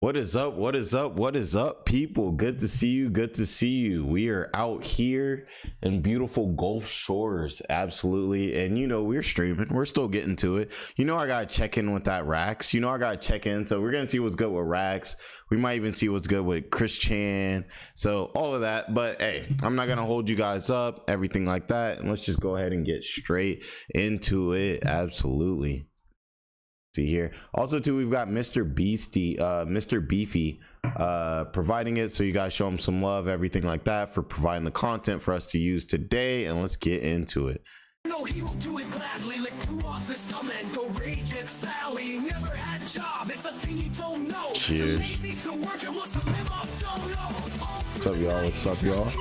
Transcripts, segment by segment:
What is up? What is up? What is up, people? Good to see you. Good to see you. We are out here in beautiful Gulf Shores. Absolutely. And you know, we're streaming. We're still getting to it. You know, I got to check in with that Cyraxx. You know, I got to check in. So we're going to see what's good with Cyraxx. We might even see what's good with Chris Chan. So all of that. But hey, I'm not going to hold you guys up, everything like that. And let's just go ahead and get straight into it. Absolutely. See here. Also too, we've got Mr. Beefy providing it, so you guys show him some love, everything like that, for providing the content for us to use today. And let's get into it. No, he will do it gladly, lick you off his thumb and go rage at Sally. Never had a job, it's a thing you don't know. Cheers. Easy to work and wants to live off, don't know. What's up, y'all? What's up, y'all?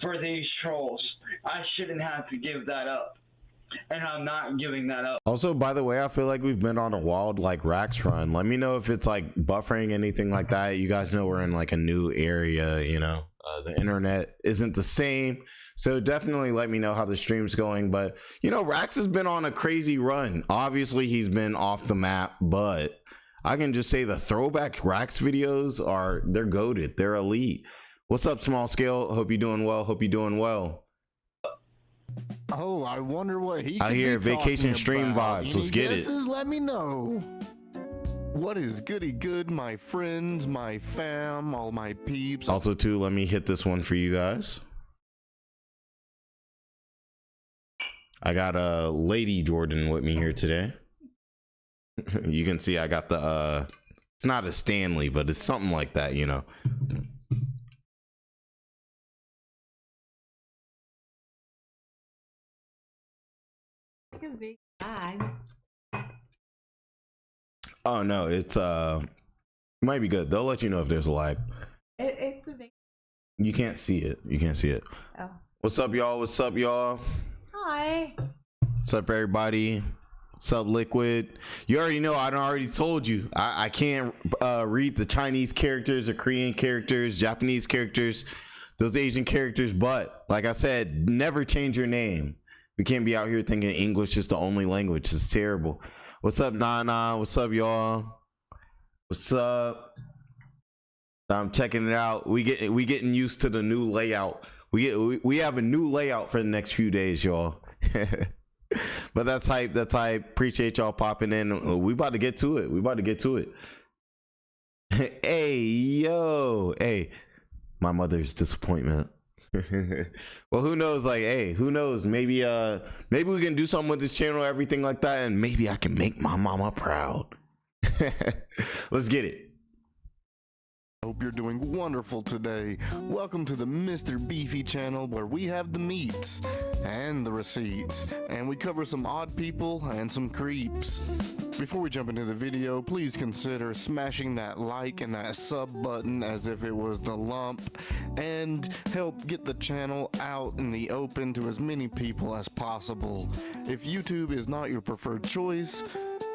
For these trolls, I shouldn't have to give that up, and I'm not giving that up. Also, by the way, I feel like we've been on a wild like Cyraxx run. Let me know if it's like buffering, anything like that. You guys know we're in like a new area, you know, the internet isn't the same, so definitely let me know how the stream's going. But you know, Cyraxx has been on a crazy run. Obviously he's been off the map, but I can just say the throwback Cyraxx videos they're goated. They're elite. What's up, Small Scale? Hope you're doing well. Hope you're doing well. Oh, I wonder what he I hear vacation stream about. vibes. Let's get it. Let me know. What is goody good, my friends, my fam, all my peeps. Also too, let me hit this one for you guys. I got a Lady Jordan with me here today. You can see I got the it's not a Stanley, but it's something like that, you know. A big bag. Oh no, it's might be good. They'll let you know if there's a lag. It's a big. You can't see it. You can't see it. Oh. What's up, y'all? What's up, y'all? Hi. What's up, everybody? What's up, Liquid? You already know. I already told you. I can't read the Chinese characters or Korean characters, Japanese characters, those Asian characters. But like I said, never change your name. We can't be out here thinking English is the only language. It's terrible. What's up, Nana? What's up, y'all? What's up? I'm checking it out. We getting used to the new layout. We have a new layout for the next few days, y'all. But that's hype. That's hype. Appreciate y'all popping in. We about to get to it. We about to get to it. Hey, yo. Hey, my mother's disappointment. Well, who knows? Like, hey, who knows? Maybe we can do something with this channel, everything like that, and maybe I can make my mama proud. Let's get it. Hope you're doing wonderful today. Welcome to the Mr. Beefy channel, where we have the meats and the receipts, and we cover some odd people and some creeps. Before we jump into the video, please consider smashing that like and that sub button as if it was the lump, and help get the channel out in the open to as many people as possible. If YouTube is not your preferred choice,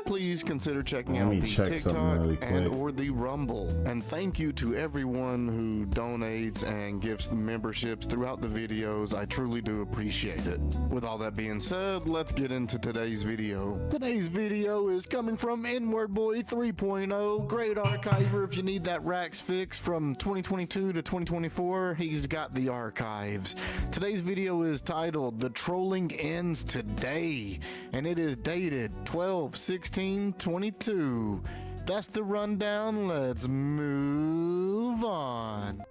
please consider checking out the TikTok and or the Rumble. And thank you to everyone who donates and gives memberships throughout the videos. I truly do appreciate it. With all that being said, let's get into today's video. Today's video is coming from Inward Boy 3.0. Great archiver if you need that Cyraxx fix from 2022 to 2024. He's got the archives. Today's video is titled "The Trolling Ends Today," and it is dated 12/16/22. That's the rundown. Let's move on.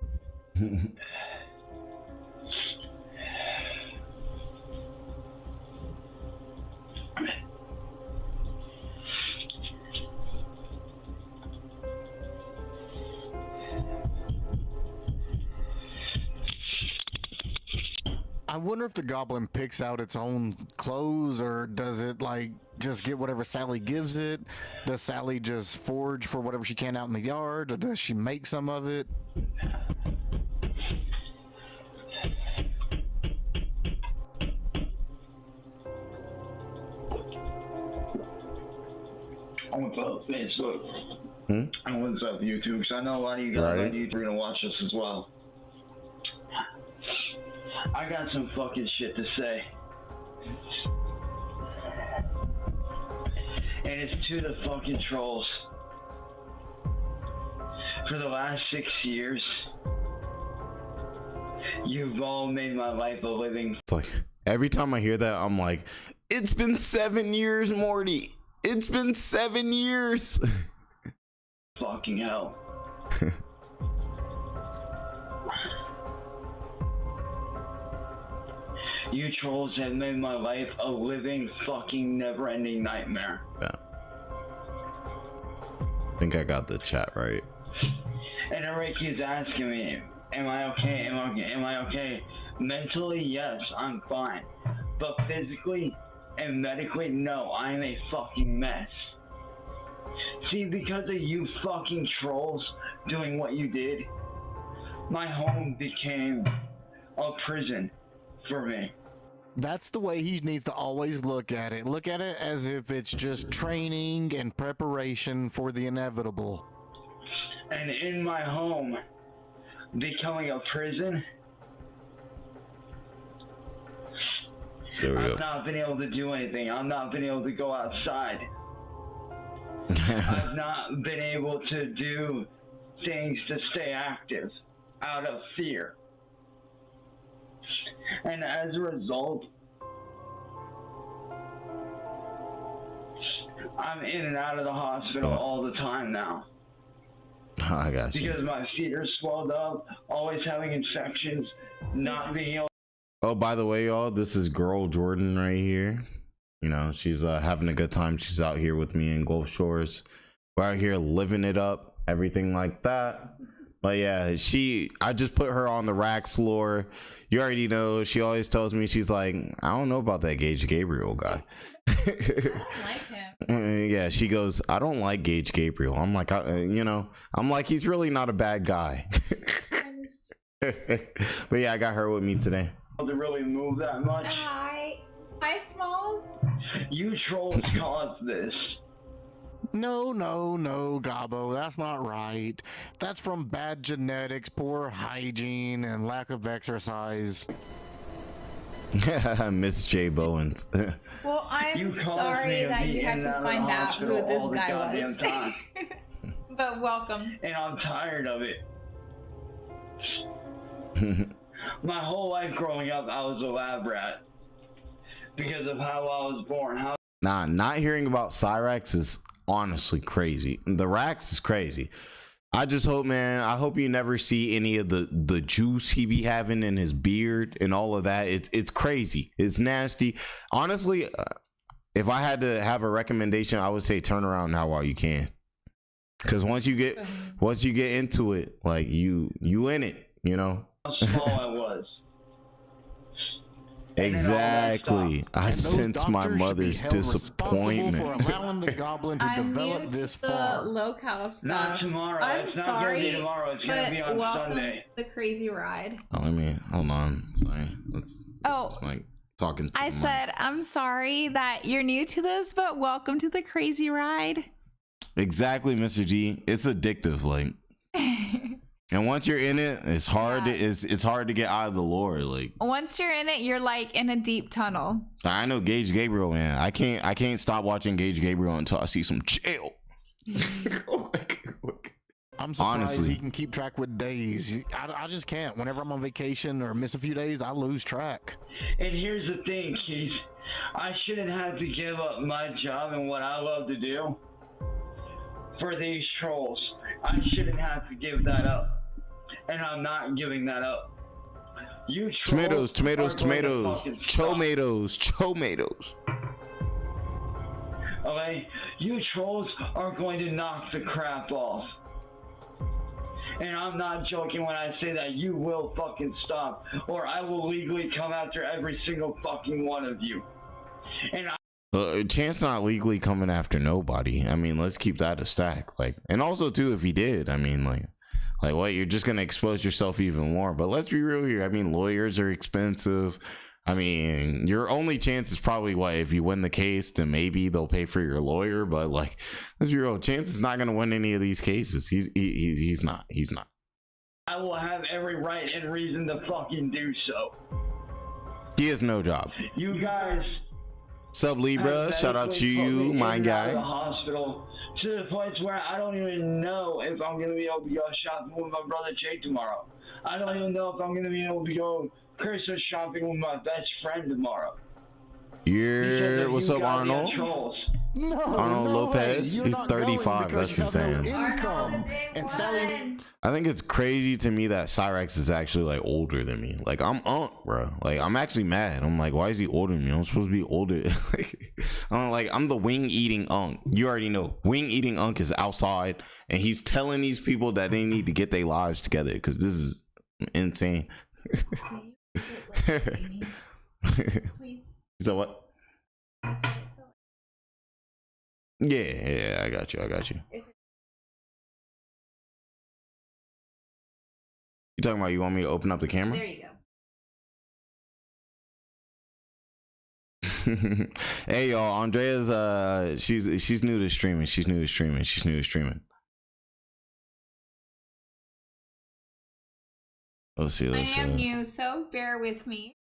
I wonder if the goblin picks out its own clothes, or does it like just get whatever Sally gives it? Does Sally just forage for whatever she can out in the yard, or does she make some of it? What's up, Facebook? And what's up, YouTube? Because I know a lot of you guys on YouTube are going to watch this as well. I got some fucking shit to say. And it's to the fucking trolls. For the last 6 years, you've all made my life a living. It's like every time I hear that, I'm like, it's been 7 years, Morty. It's been 7 years. Fucking hell. You trolls have made my life a living fucking never-ending nightmare. Yeah. I think I got the chat right. And everybody keeps asking me, am I okay? Am I okay? Am I okay? Mentally, yes, I'm fine. But physically and medically, no, I am a fucking mess. See, because of you fucking trolls doing what you did, my home became a prison for me. That's the way he needs to always look at it. Look at it as if it's just training and preparation for the inevitable. And in my home becoming a prison, I've not been able to do anything. I've not been able to go outside. I've not been able to do things to stay active out of fear. And as a result, I'm in and out of the hospital all the time now. I got you. Because my feet are swelled up, always having infections, not being able. Oh, by the way, y'all, this is girl Jordan right here. You know, she's having a good time. She's out here with me in Gulf Shores. We're out here living it up, everything like that. But yeah, I just put her on the Rax lore. You already know, she always tells me, she's like, I don't know about that Gage Gabriel guy. I don't like him. Yeah, she goes, I don't like Gage Gabriel. I'm like, I'm like, he's really not a bad guy. But yeah, I got her with me today. To really move that much. Hi, Smalls. You trolls caused this. No, Gabo, that's not right. That's from bad genetics, poor hygiene, and lack of exercise. Miss J. Bowens. Well, I'm You caused me sorry to that be you had in to and out of find the out who hospital this all the guy goddamn was. time. But welcome. And I'm tired of it. My whole life growing up, I was a lab rat. Because of how I was born. Nah, not hearing about Cyraxx is honestly crazy. The Rax is crazy. I just hope, man, I hope you never see any of the juice he be having in his beard and all of that. It's crazy. It's nasty. Honestly, if I had to have a recommendation, I would say turn around now while you can. Because once you get into it, like you in it, you know. How small I was. Exactly. I sense my mother's disappointment. For allowing the goblin to develop this far. Lolcow stuff. Not tomorrow. I'm it's sorry, not gonna be tomorrow. It's gonna be on welcome Sunday. to the crazy ride. Oh, hold on. Sorry. Let's talking to I said, I'm sorry that you're new to this, but welcome to the crazy ride. Exactly, Mr. G. It's addictive, like. And once you're in it, it's hard. Yeah. It's hard to get out of the lore. Like Once you're in it, you're like in a deep tunnel. I know Gage Gabriel, man. I can't stop watching Gage Gabriel until I see some jail. I'm surprised Honestly. he can keep track with days. I just can't. Whenever I'm on vacation or miss a few days, I lose track. And here's the thing, Keith. I shouldn't have to give up my job and what I love to do for these trolls. I shouldn't have to give that up. And I'm not giving that up. You trolls tomatoes, are going to fucking stop. tomatoes. Okay? You trolls are going to knock the crap off. And I'm not joking when I say that you will fucking stop, or I will legally come after every single fucking one of you. And Chance not legally coming after nobody. I mean, let's keep that a stack. Like, and also too, if he did, I mean, like what? You're just gonna expose yourself even more. But let's be real here. I mean, lawyers are expensive. I mean, your only chance is probably what, if you win the case, then maybe they'll pay for your lawyer. But like, let's be real. Chance is not gonna win any of these cases. He's not. I will have every right and reason to fucking do so. He has no job. You guys Sub Libra, have shout out to medically put me you, in my and out of the guy. hospital to the point where I don't even know if I'm gonna be able to go shopping with my brother Jay tomorrow. I don't even know if I'm gonna be able to go Christmas shopping with my best friend tomorrow. Yeah, what's up, Arnold? Trolls. No, Arnold no Lopez, way. You're he's not going 35, because that's you have no insane. income. And Sally, I think it's crazy to me that Cyraxx is actually like older than me. Like I'm bro. Like I'm actually mad. I'm like, why is he older than me? I'm supposed to be older. I'm the wing eating unk. You already know. Wing eating unk is outside, and he's telling these people that they need to get their lives together because this is insane. Please. So what? Yeah, I got you. You talking about you want me to open up the camera? There you go. Hey y'all, Andrea's she's new to streaming. She's new to streaming. Let's see. I am new, so bear with me.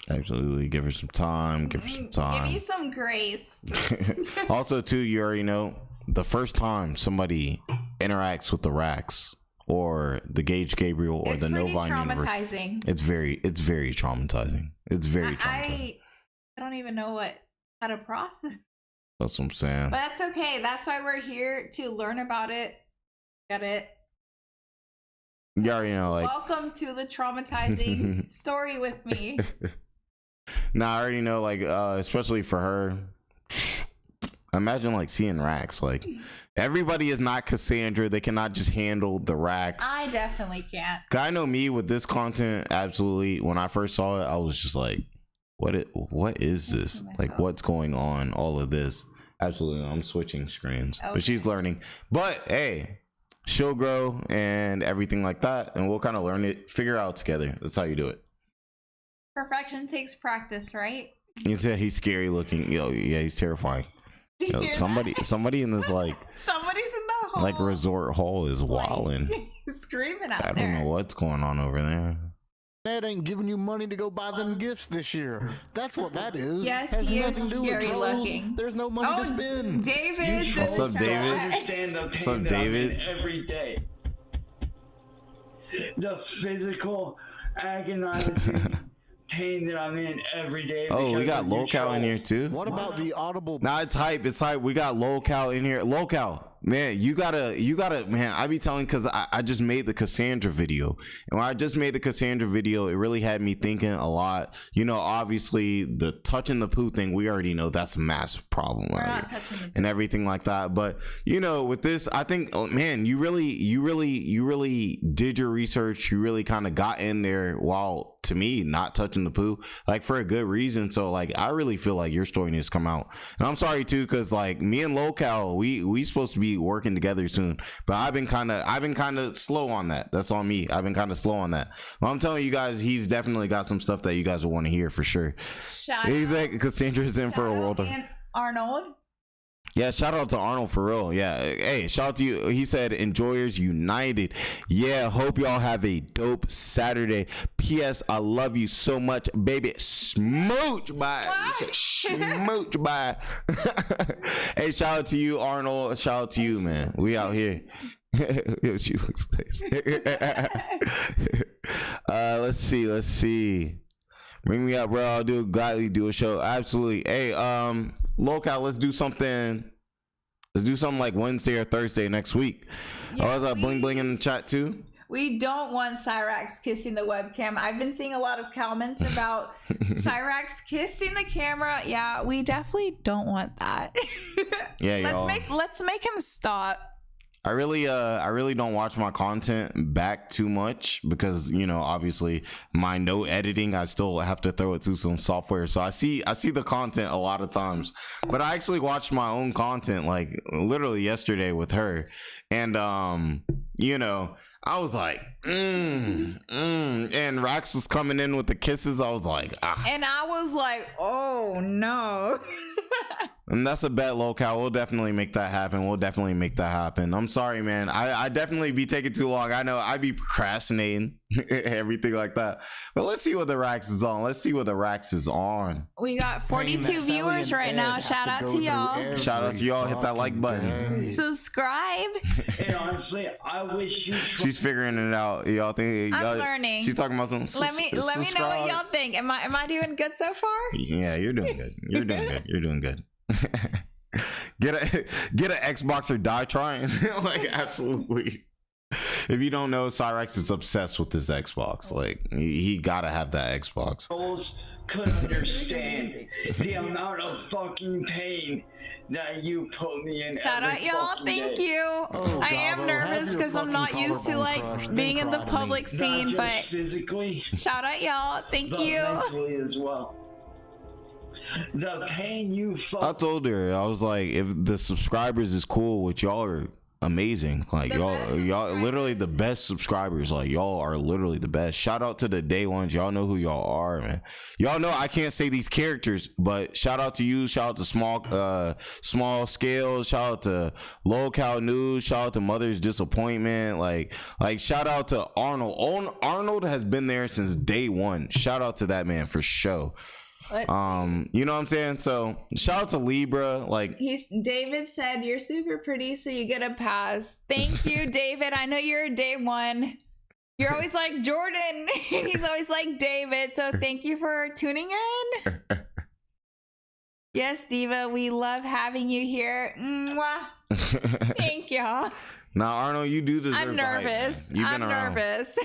Absolutely, give her some time. Give me some grace. Also, too, you already know the first time somebody interacts with the Rax or the Gage Gabriel or It's the pretty NovaOnline universe, traumatizing. it's very traumatizing. It's very traumatizing. I don't even know how to process. That's what I'm saying. But that's okay. That's why we're here to learn about it. Get it? You already know, like. Welcome to the traumatizing story with me. Nah, I already know, like, especially for her. Imagine like seeing Rax. Like, everybody is not Cassandra. They cannot just handle the Rax. I definitely can't. I know me with this content. Absolutely. When I first saw it, I was just like, what is this? Like, what's going on? All of this. Absolutely. I'm switching screens, Okay. but she's learning. But hey, she'll grow and everything like that, and we'll kind of learn it, figure it out together. That's how you do it. Perfection takes practice, right? He said he's scary looking. Yo, yeah, he's terrifying. You Yo, hear somebody in this like somebody's in the hall. like resort hall is wilding. Screaming out I there. don't know what's going on over there. Dad ain't giving you money to go buy them gifts this year. That's what that is. Yes, Has he nothing is to do with scary trolls. looking. There's no money to spend. David's What's up, in the David? chat. Understand the What's up, pain that I'm in David? every day. The physical, agonizing pain that I'm in every day. Oh, we because got of you lolcow in trolls. here too. What about the audible? Nah, it's hype. It's hype. We got lolcow in here. Lolcow, man, you gotta, man. I be telling because I just made the Cassandra video, and when I just made the Cassandra video, it really had me thinking a lot. You know, obviously the touching the poo thing, we already know that's a massive problem, We're right? not touching the And everything like that. But you know, with this, I think, oh, man, you really did your research. You really kind of got in there while, to me, not touching the poo, like for a good reason. So like, I really feel like your story needs to come out. And I'm sorry too, because like me and lolcow, we supposed to be working together soon, but I've been kind of slow on that. That's on me. I've been kind of slow on that. But I'm telling you guys, he's definitely got some stuff that you guys will want to hear for sure. Shout He's out- like, Cassandra's in for a shout world out of. and Arnold. Yeah, shout out to Arnold for real. Yeah, hey, shout out to you. He said Enjoyers United. Yeah, hope y'all have a dope Saturday. P.S. I love you so much, baby. Smooch, bye. He said, smooch, bye. Hey, shout out to you, Arnold. Shout out to you, man. We out here. Yo, she looks nice. Let's see. Bring me up, bro. I'll gladly do a show. Absolutely. Hey, lolcow, let's do something. Let's do something like Wednesday or Thursday next week. Yes, was bling bling in the chat too? We don't want Cyraxx kissing the webcam. I've been seeing a lot of comments about Cyraxx kissing the camera. Yeah, we definitely don't want that. Yeah, y'all. Let's make him stop. I really don't watch my content back too much because, you know, obviously my no editing, I still have to throw it to some software. So I see the content a lot of times, but I actually watched my own content like literally yesterday with her. And, you know, I was like, and Rax was coming in with the kisses. I was like, ah. And I was like, oh no. And that's a bet, lolcow. We'll definitely make that happen. I'm sorry, man. I definitely be taking too long. I know I be procrastinating. everything like that. But let's see what the Rax is on. Let's see what the Rax is on. We got 42 viewers right now. Shout out to y'all. Shout out to y'all. Hit that like button. Subscribe. And honestly, I wish you. She's figuring it out. Y'all think? I'm learning. She's talking about some. Let me know what y'all think. Am I doing good so far? Yeah, you're doing good. You're doing good. You're doing good. Get an Xbox or die trying. Like, absolutely. If you don't know, Cyraxx is obsessed with this Xbox. Like, he gotta have that Xbox. Could understand the amount of fucking pain that you put me in. Shout out y'all. Thank you. Oh, I am Gabo, nervous because I'm not used to like being in the public scene, but physically, shout out y'all. Thank but you. mentally as well. The pain you I told her, I was like, if the subscribers is cool with y'all, are amazing. Like, y'all literally the best subscribers. Like, y'all are literally the best. Shout out to the day ones. Y'all know who y'all are, man. Y'all know I can't say these characters, but shout out to you. Shout out to small scales. Shout out to lolcow news. Shout out to Mother's Disappointment. Like shout out to Arnold. Arnold has been there since day one. Shout out to that man for sure. You know what I'm saying? So shout out to Libra. Like, David said you're super pretty, so you get a pass. Thank you, David. I know you're a day one. You're always like Jordan. He's always like David. So thank you for tuning in. Yes, Diva, we love having you here. Mwah. Thank y'all. Now, Arnold, you do deserve. I'm nervous. I'm nervous.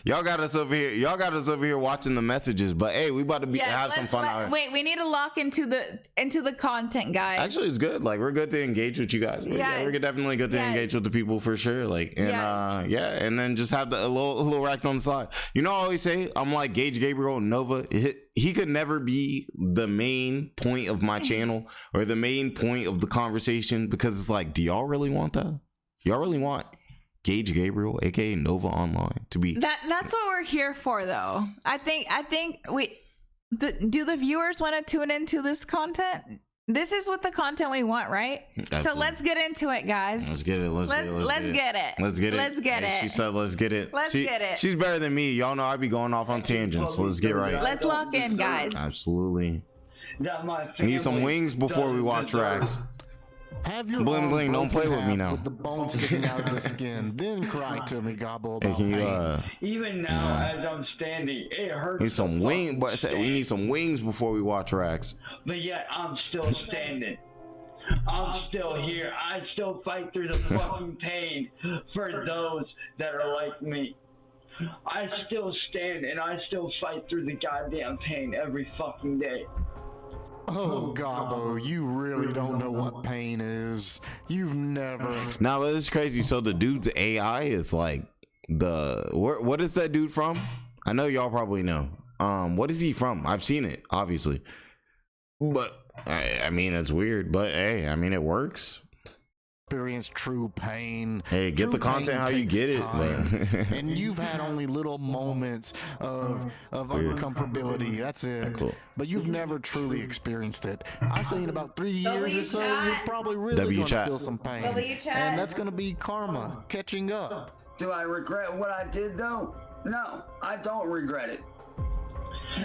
Y'all got us over here watching the messages, but hey, we about to have some fun out here. Wait, we need to lock into the content, guys. Actually, it's good. Like, we're good to engage with you guys. We're definitely good to engage with the people for sure. Like, and and then just have a little Rax on the side. You know, I always say I'm like Gage Gabriel and Nova. He could never be the main point of my channel or the main point of the conversation, because it's like, do y'all really want that? Y'all really want Gage Gabriel, aka NovaOnline, to be that's what we're here for, though. I think do the viewers want to tune into this content? This is what the content we want, right? Absolutely. So let's get into it, guys. Let's get it. Let's get it. She said, "Let's get it." Get it. She's better than me. Y'all know I be going off on tangents. So let's get right. Let's lock in, guys. Absolutely. Need some wings before we watch Rax. Have your bling bling, don't play with me now. With the bone sticking out of the skin, then cry to me, Gobble. About hey, can you even now as I'm standing, it hurts. Need some wings, but we need some wings before we watch Rax. But yet I'm still standing. I'm still here. I still fight through the fucking pain for those that are like me. I still stand and I still fight through the goddamn pain every fucking day. Oh, Gobbo, you really don't know what pain is. You've never. Now, it's crazy. So the dude's AI is like what is that dude from? I know y'all probably know. What is he from? I've seen it, obviously, but I mean, it's weird, but hey, I mean, it works. Experience true pain. Hey, get the content how you get it, but and you've had only little moments of uncomfortability. That's it. Cool. But you've never truly experienced it. I say in about 3 years or so, you're probably really going to feel some pain, and that's going to be karma catching up. Do I regret what I did though? No, I don't regret it.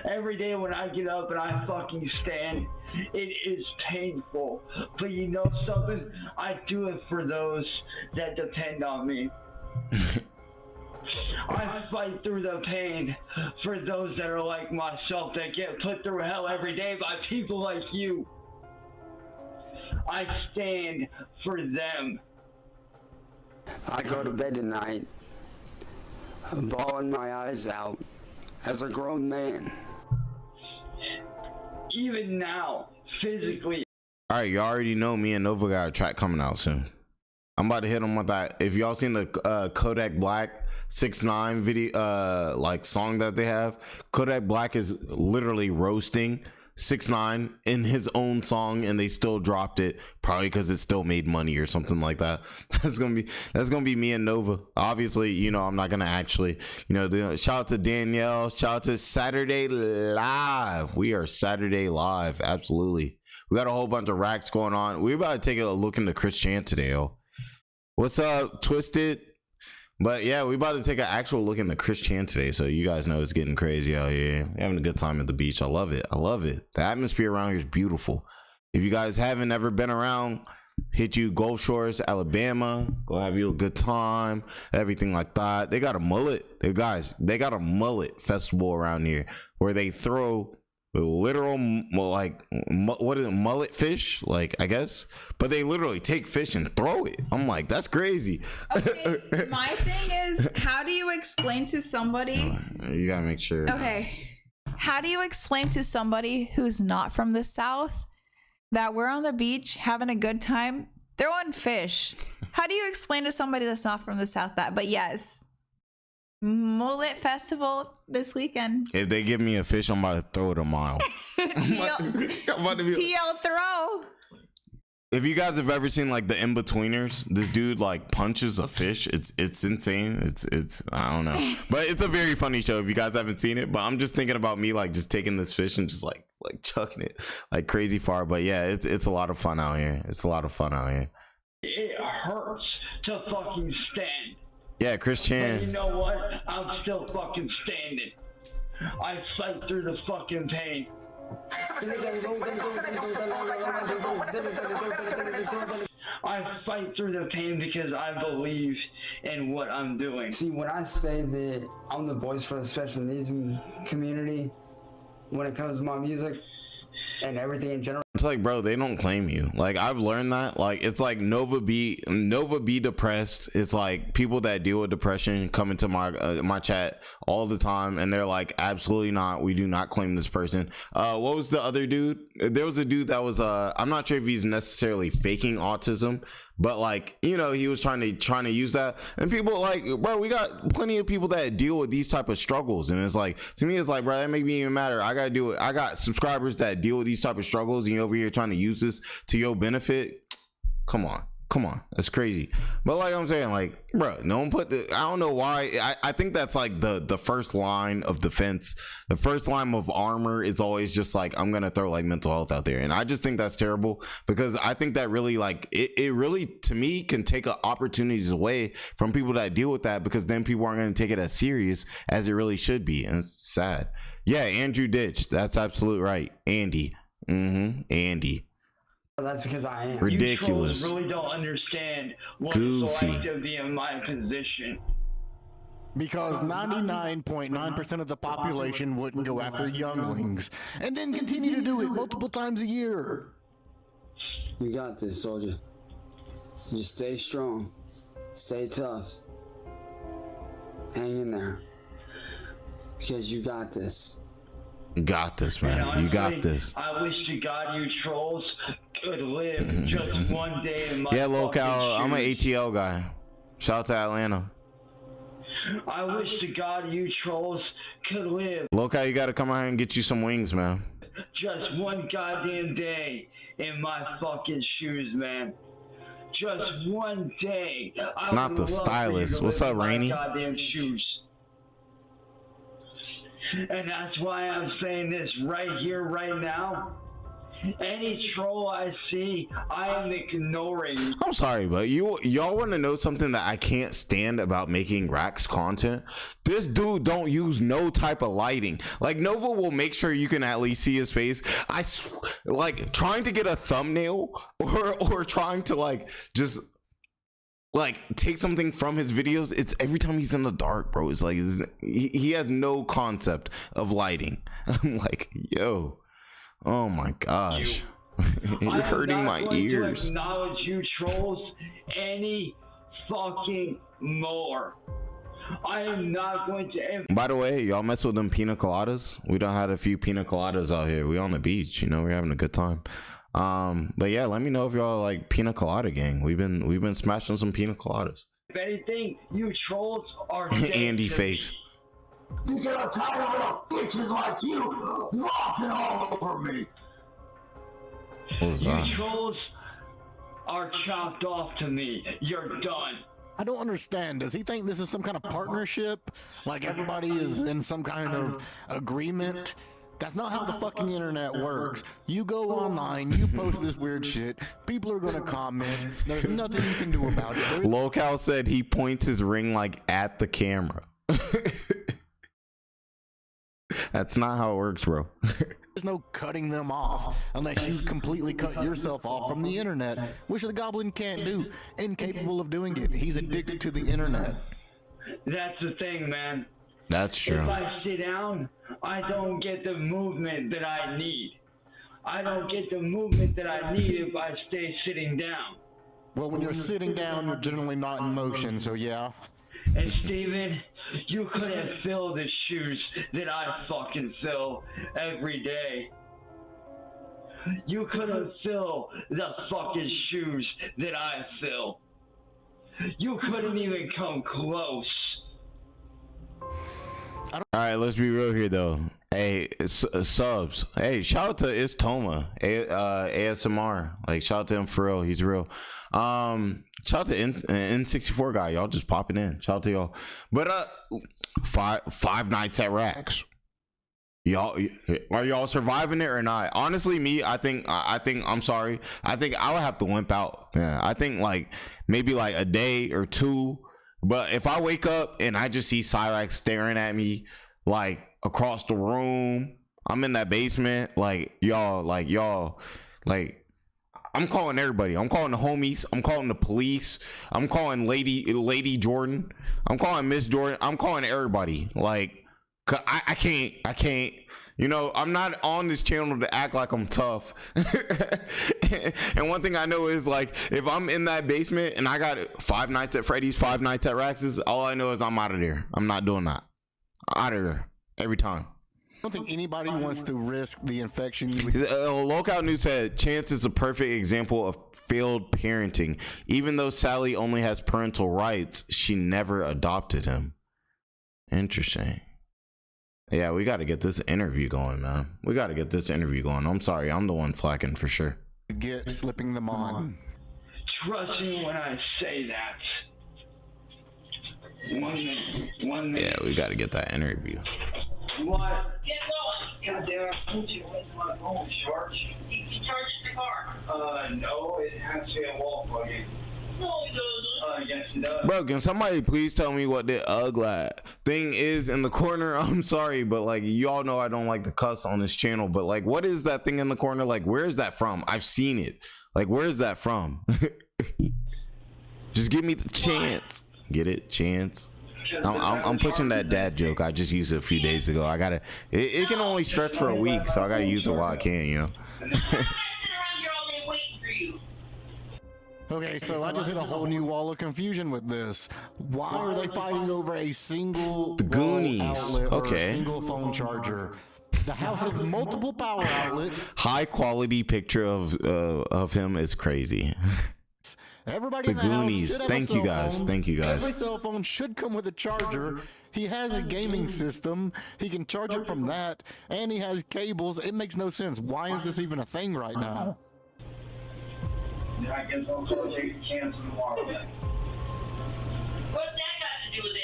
Every day when I get up and I fucking stand, it is painful. But you know something? I do it for those that depend on me. I fight through the pain for those that are like myself, that get put through hell every day by people like you. I stand for them. I go to bed at night, bawling my eyes out as a grown man. Even now, physically. All right, you already know me and Nova got a track coming out soon. I'm about to hit him with that. If y'all seen the Kodak Black 6ix9ine video, like song that they have, Kodak Black is literally roasting 6ix9ine in his own song, and they still dropped it, probably because it still made money or something like that. That's gonna be me and Nova. Obviously, you know, I'm not gonna actually, you know, shout out to Danielle, shout out to Saturday Live. We are Saturday Live, absolutely. We got a whole bunch of racks going on. We're about to take a look into Chris Chan today, yo. What's up, Twisted? But yeah, we about to take an actual look into Chris Chan today, so you guys know it's getting crazy out here. We're having a good time at the beach. I love it. I love it. The atmosphere around here is beautiful. If you guys haven't ever been around, hit you Gulf Shores, Alabama. Go have you a good time, everything like that. They got a mullet. They got a mullet festival around here where they throw the literal what is it, mullet fish, like, I guess, but they literally take fish and throw it. I'm like, that's crazy. Okay, my thing is, how do you explain to somebody? You gotta make sure. Okay, how do you explain to somebody who's not from the South that we're on the beach having a good time throwing fish? How do you explain to somebody that's not from the South that? But yes, mullet festival this weekend. If they give me a fish, I'm about to throw it a mile. TL throw. If you guys have ever seen like the In-Betweeners, this dude like punches a fish. It's insane. It's I don't know, but it's a very funny show if you guys haven't seen it. But I'm just thinking about me like just taking this fish and just like chucking it like crazy far. But yeah, it's a lot of fun out here. It's a lot of fun out here. It hurts to fucking stand. Yeah, Chris Chan. But you know what? I'm still fucking standing. I fight through the fucking pain. I fight through the pain because I believe in what I'm doing. See, when I say that I'm the voice for the special needs community, when it comes to my music and everything in general. It's like, bro, they don't claim you. Like, I've learned that. Like, it's like Nova be depressed. It's like people that deal with depression come into my chat all the time, and they're like, absolutely not. We do not claim this person. What was the other dude? There was a dude that was I'm not sure if he's necessarily faking autism, but like, you know, he was trying to use that, and people like, bro, we got plenty of people that deal with these type of struggles, and it's like, to me, it's like, bro, that make me even matter. I gotta do it. I got subscribers that deal with these type of struggles, and you over here trying to use this to your benefit. Come on, that's crazy. But like I'm saying, like, bro, no one put the, I don't know why. I think that's like the first line of defense. The first line of armor is always just like, I'm gonna throw like mental health out there, and I just think that's terrible, because I think that really like it really, to me, can take opportunities away from people that deal with that, because then people aren't gonna take it as serious as it really should be, and it's sad. Yeah, Andrew Ditch, that's absolute right. Andy. Andy. That's because I am. Ridiculous. You trolls really don't understand what Goofy. it's like to be in my position. Because 99.9% of the population wouldn't go after younglings, and then continue to do it multiple times a year. You got this, soldier. Just stay strong. Stay tough. Hang in there. Because you got this. Got this, man. You got this. I wish to God you trolls could live just one day in my Yeah, lolcow, I'm an shoes. ATL guy. Shout out to Atlanta. I wish to God you trolls could live Lolcow, you gotta come out here and get you some wings, man. just one goddamn day in my fucking shoes, man. Just one day. I Not would the love for you stylist. to What's live up, in my Rainey? Goddamn shoes. And that's why I'm saying this right here, right now. Any troll I see, I am ignoring. I'm sorry, but y'all want to know something that I can't stand about making Raxx content? This dude don't use no type of lighting. Like, Nova will make sure you can at least see his face. Like, trying to get a thumbnail or trying to like just like take something from his videos, it's every time he's in the dark, bro. It's like he has no concept of lighting. I'm like, yo, oh my gosh. You're hurting my ears. To acknowledge you trolls any fucking more. I am not going to. By the way, y'all mess with them pina coladas? We done had a few pina coladas out here. We on the beach, you know, we're having a good time. But yeah, let me know if y'all like pina colada gang. We've been smashing some pina coladas. If anything, you trolls are Andy dead to fakes. me. Because I'm tired of bitches like you walking all over me. What was You that? trolls are chopped off to me. You're done. I don't understand. Does he think this is some kind of partnership? Like everybody is in some kind of agreement That's not how the fucking internet works. You go online, you post this weird shit, people are gonna comment, there's nothing you can do about it. Lolcow said he points his ring like at the camera. That's not how it works, bro. There's no cutting them off unless you completely cut yourself off from the internet, which the goblin can't do. Incapable of doing it. He's addicted to the internet. That's the thing, man. That's true. If I sit down, I don't get the movement that I need. I don't get the movement that I need if I stay sitting down. Well, when you're sitting down, you're generally not in motion, so yeah. And Steven, you couldn't fill the shoes that I fucking fill every day. You couldn't fill the fucking shoes that I fill. You couldn't even come close. All right, let's be real here though. Hey, subs. Hey, shout out to It's Toma, ASMR. Like, shout out to him for real. He's real. Shout out to N64 guy. Y'all just popping in. Shout out to y'all. But five nights at Rax. Y'all, are y'all surviving it or not? Honestly, me, I think I'm sorry. I think I would have to limp out. Yeah, I think like maybe like a day or two. But if I wake up and I just see Cyraxx staring at me like across the room, I'm in that basement, like y'all, I'm calling everybody. I'm calling the homies. I'm calling the police. I'm calling Lady Jordan. I'm calling Miss Jordan. I'm calling everybody. Like, I can't. You know, I'm not on this channel to act like I'm tough. And one thing I know is, like, if I'm in that basement and I got 5 nights at Freddy's, 5 nights at Rax's, all I know is I'm out of there. I'm not doing that. Out of there every time. I don't think anybody wants to risk the infection. Lolcow News said Chance is a perfect example of failed parenting. Even though Sally only has parental rights, she never adopted him. Interesting. Yeah, we got to get this interview going, man. We got to get this interview going. I'm sorry, I'm the one slacking for sure. Get slipping them on. Trust me when I say that. 1 minute. 1 minute. Yeah, we got to get that interview. What? Get going. God damn it. I told you went to my phone, Charge. You charged the car? No, it has to be a wall plug. No, it doesn't. Yes, it does. Bro, can somebody please tell me what the ugly thing is in the corner? I'm sorry, but like, y'all know I don't like to cuss on this channel, but like, what is that thing in the corner? Like, where is that from? I've seen it. Like, where is that from? Just give me the chance. Get it? Chance. I'm pushing that dad joke. I just used it a few days ago. I gotta. It can only stretch for a week, so I gotta use it while I can. You know. Okay, so I just hit a whole new wall of confusion with this. Why are they fighting over a single The Goonies? outlet or Okay. a single phone charger? The house has multiple power outlets. High quality picture of him is crazy. Everybody The in the house Goonies. should have Thank a you cell guys. phone. Thank you guys. Every cell phone should come with a charger. He has a gaming system. He can charge it from that, and he has cables. It makes no sense. Why is this even a thing right now? I guess I'll go take a chance tomorrow then. What's that got to do with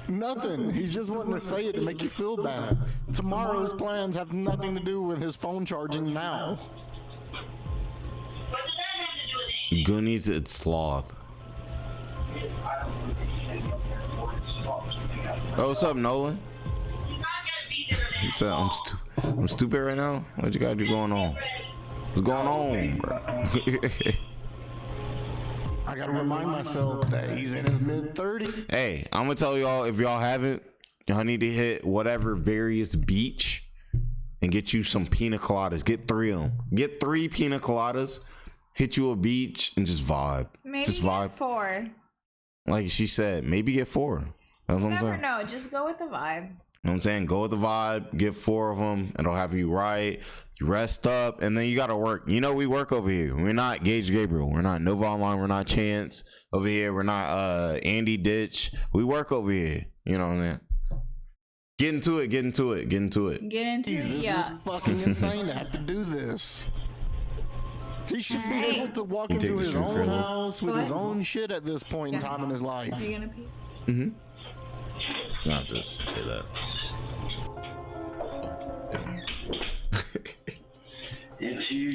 anything? Nothing. He's just wanting to say it to make you feel bad. Tomorrow's plans have nothing to do with his phone charging now. What does that have to do with anything? Goonies, it's sloth. Oh, what's up, Nolan? You not gotta be there He that said I'm stupid right now. What you got to going on? What's going on, bro? I gotta remind myself that he's in his mid-30s. Hey, I'm gonna tell y'all, if y'all haven't, y'all need to hit whatever various beach and get you some pina coladas. Get 3 of them. Get 3 pina coladas. Hit you a beach and just vibe. Maybe just get vibe. 4. Like she said, maybe get 4. That's what You I'm never saying. know. Just go with the vibe. You know what I'm saying? Go with the vibe. Get 4 of them. It'll have you right. You rest up, and then you gotta work. You know we work over here. We're not Gage Gabriel. We're not NovaOnline. We're not Chance over here. We're not Andy Ditch. We work over here. You know what I'm saying? Get into it. Get into it. Get into it. Get into Jeez, it. this Yeah. is fucking insane to have to do this. He should be able to walk You take into this his drink, own Crystal? house with his What? own shit at this point in time in his life. Are you gonna pee? You don't have to say that.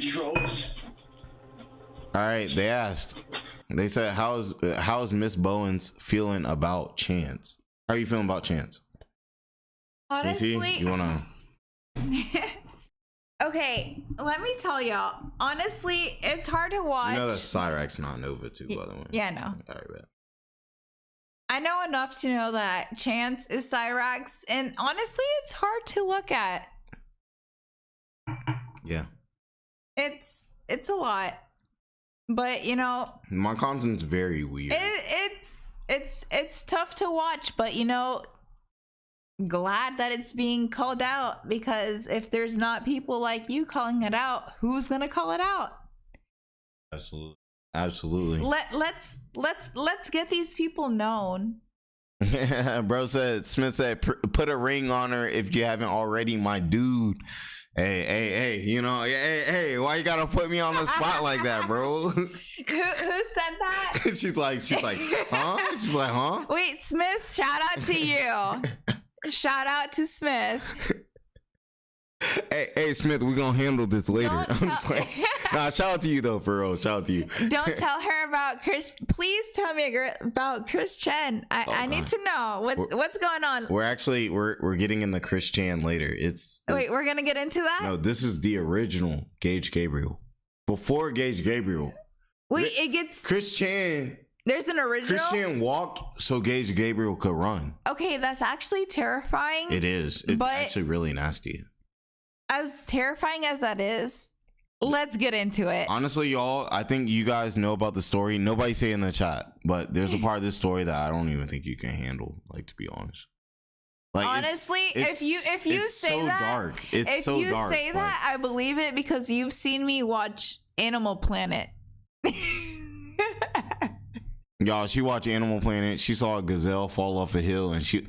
you trolls. All right, they asked. They said, "How's Miss Bowens feeling about Chance? How are you feeling about Chance?" Honestly, DC, you wanna? Okay, let me tell y'all. Honestly, it's hard to watch. You know that's Cyraxx, not Nova, too, by the way. Yeah, I know. All right, bet. I know enough to know that Chance is Cyraxx, and honestly, it's hard to look at. Yeah. It's a lot, but you know, My content's very weird. it's tough to watch, but you know, glad that it's being called out, because if there's not people like you calling it out, who's gonna call it out? Absolutely. Let's get these people known. Smith said, "Put a ring on her if you haven't already, my dude." Hey, you know, hey, why you gotta put me on the spot like that, bro? Who said that? she's like, huh? She's like, huh? Wait, Smith, shout out to you. Shout out to Smith. Hey, Smith, we're gonna handle this later. Don't I'm just like, nah, shout out to you though, for real. Shout out to you. Don't tell her about Chris. Please tell me about Chris Chen. I need to know what's going on. We're getting into Chris Chan later. Wait, we're gonna get into that? No, this is the original Gage Gabriel. Before Gage Gabriel. Wait, it gets Chris Chan. There's an original. Chris Chan walked so Gage Gabriel could run. Okay, that's actually terrifying. It is. It's actually really nasty. As terrifying as that is, let's get into it. Honestly, y'all, I think you guys know about the story. Nobody say in the chat, but there's a part of this story that I don't even think you can handle. Like, to be honest. Like, honestly, if you say so that, dark. It's so dark. If you say that, I believe it, because you've seen me watch Animal Planet. Y'all, she watched Animal Planet. She saw a gazelle fall off a hill, and she.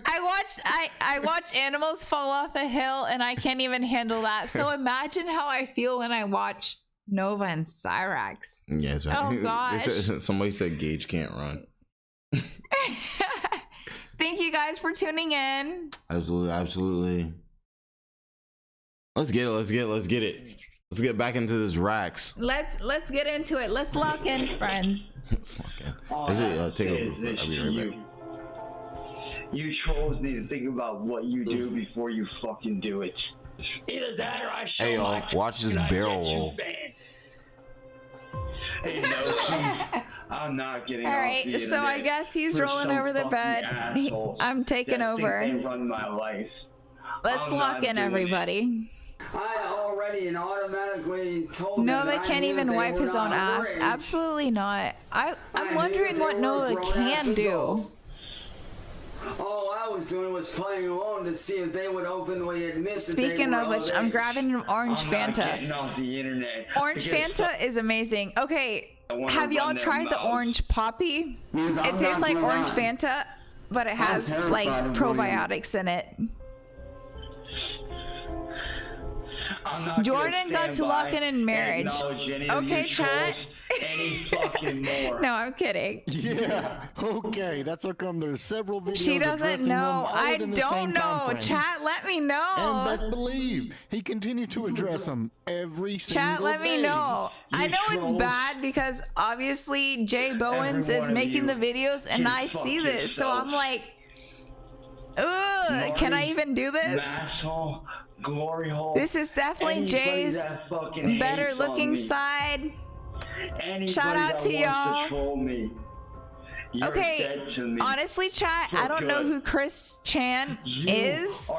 I watch animals fall off a hill, and I can't even handle that. So imagine how I feel when I watch Nova and Cyraxx. Yes, right. Oh gosh. Somebody said Gage can't run. Thank you guys for tuning in. Absolutely. Let's get it. Let's get back into this Rax. Let's get into it. Let's lock in, friends. Let's lock in. Take over. I'll be right back. You trolls need to think about what you do before you fucking do it. Either that or I show Hey y'all, my watch this barrel roll. Hey, no, I'm not getting all right, off the so I guess he's rolling over the bed. I'm taking over. They run my life. Let's lock in, everybody. I already and automatically told Nova can't even wipe his own ass. Absolutely not. I'm wondering what Nova can do. All I was doing was playing alone to see if they would openly admit. Speaking of which, I'm grabbing an orange Fanta. Getting off the internet. Orange Fanta is amazing. Okay, have y'all tried the orange poppy? It tastes like orange Fanta, but it has like probiotics in it. Jordan got to lock in marriage. Okay, chat. No, I'm kidding. Yeah, okay. That's how come there's several videos. She doesn't know. I don't know. Chat, let me know. And best believe he continued to address them every single day. Chat, let me know. I know it's bad because obviously Jay Bowens is making the videos and I see this, so I'm like, ugh, can I even do this? Glory hole. This is definitely Jay's better looking side. Shout out to y'all. Okay, honestly, chat, I don't know who Chris Chan is,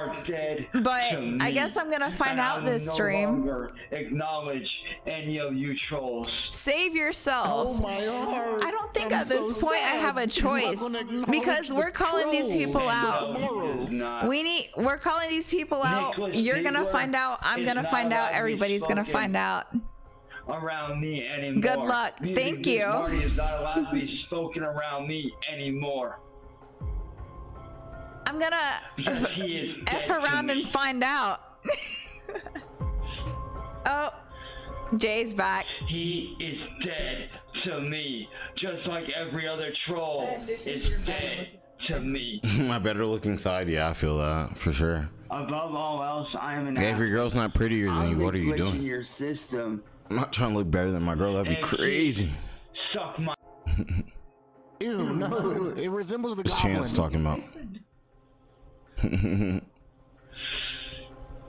but I guess I'm gonna find out this stream. Acknowledge any of you trolls. Save yourself. Oh my heart. I don't think at this point I have a choice because we're calling these people out. We're calling these people out. You're gonna find out. I'm gonna find out. Everybody's gonna find out. Around me anymore. Good luck. Thank you. Marty is not allowed to be spoken around me anymore. I'm gonna F around and find out. Oh, Jay's back. He is dead to me, just like every other troll is dead to me. My better looking side, yeah, I feel that for sure. Above all else, I am an Hey, if your girl's not prettier than you, what are you doing? Your system. I'm not trying to look better than my girl. That'd be Hey, crazy. Suck my. Ew, no, it resembles the What's goblin. Chance talking about?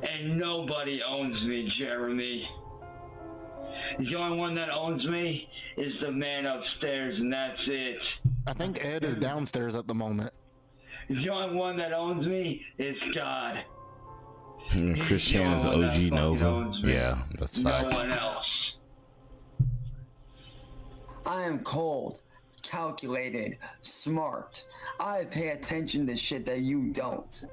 And nobody owns me, Jeremy. The only one that owns me is the man upstairs, and that's it. I think Ed is downstairs at the moment. The only one that owns me is God. Christian is OG Nova. Yeah, that's No facts. one else. I am cold, calculated, smart. I pay attention to shit that you don't.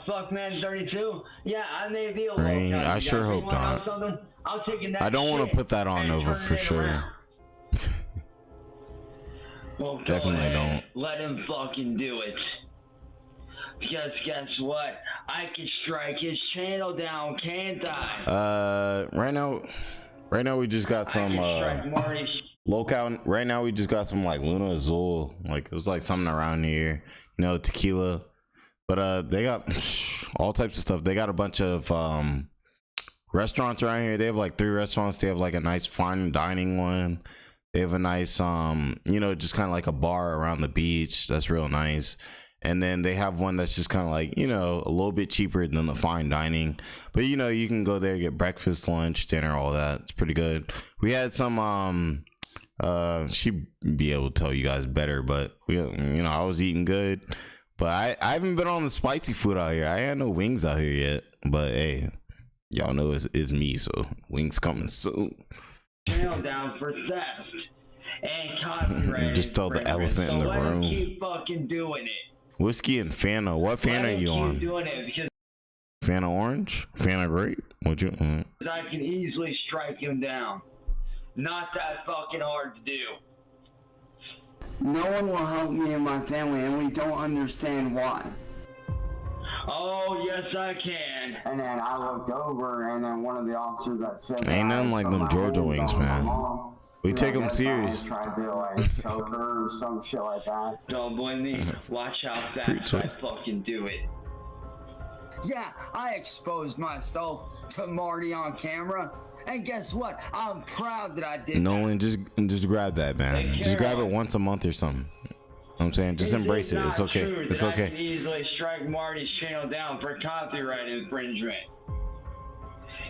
Fuckman 32? Yeah, I may be a Right, little I sure hope not. I'll take that I don't want to shit put that on and Nova turn for it sure. around. Well, go Definitely ahead. don't. Let him fucking do it. Because guess what? I can strike his channel down, can't I? Right now we just got some I can strike Marty's. lolcow. Right now we just got some like Luna Azul. Like it was like something around here, you know, tequila. But they got all types of stuff. They got a bunch of restaurants around here. They have like 3 restaurants. They have like a nice fine dining one. They have a nice you know, just kind of like a bar around the beach. That's real nice. And then they have one that's just kind of like, you know, a little bit cheaper than the fine dining. But, you know, you can go there, get breakfast, lunch, dinner, all that. It's pretty good. We had some, she'd be able to tell you guys better, but, you know, I was eating good. But I haven't been on the spicy food out here. I had no wings out here yet. But, hey, y'all know it's me, so wings coming soon. Channel down for theft and copyright. Just tell the infringement. elephant in the So let him room. keep fucking doing it. Whiskey and Fanta. What Fanta Let are him you keep on? doing it because Fanta orange? Fanta grape? What you? I can easily strike him down. Not that fucking hard to do. No one will help me and my family, and we don't understand why. Oh, yes, I can. And then I looked over, and then one of the officers that said, Ain't nothing like them Georgia wings, man. We take them serious. Tried to like choke her or some shit like that. Don't blame me. Watch how Free fast I choice. fucking do it. Yeah, I exposed myself to Marty on camera, and guess what? I'm proud that I did. Nolan, just grab that, man. Just grab it once a month or something. You know what I'm saying, just embrace it. It's okay. It's I can okay. easily strike Marty's channel down for copyright infringement.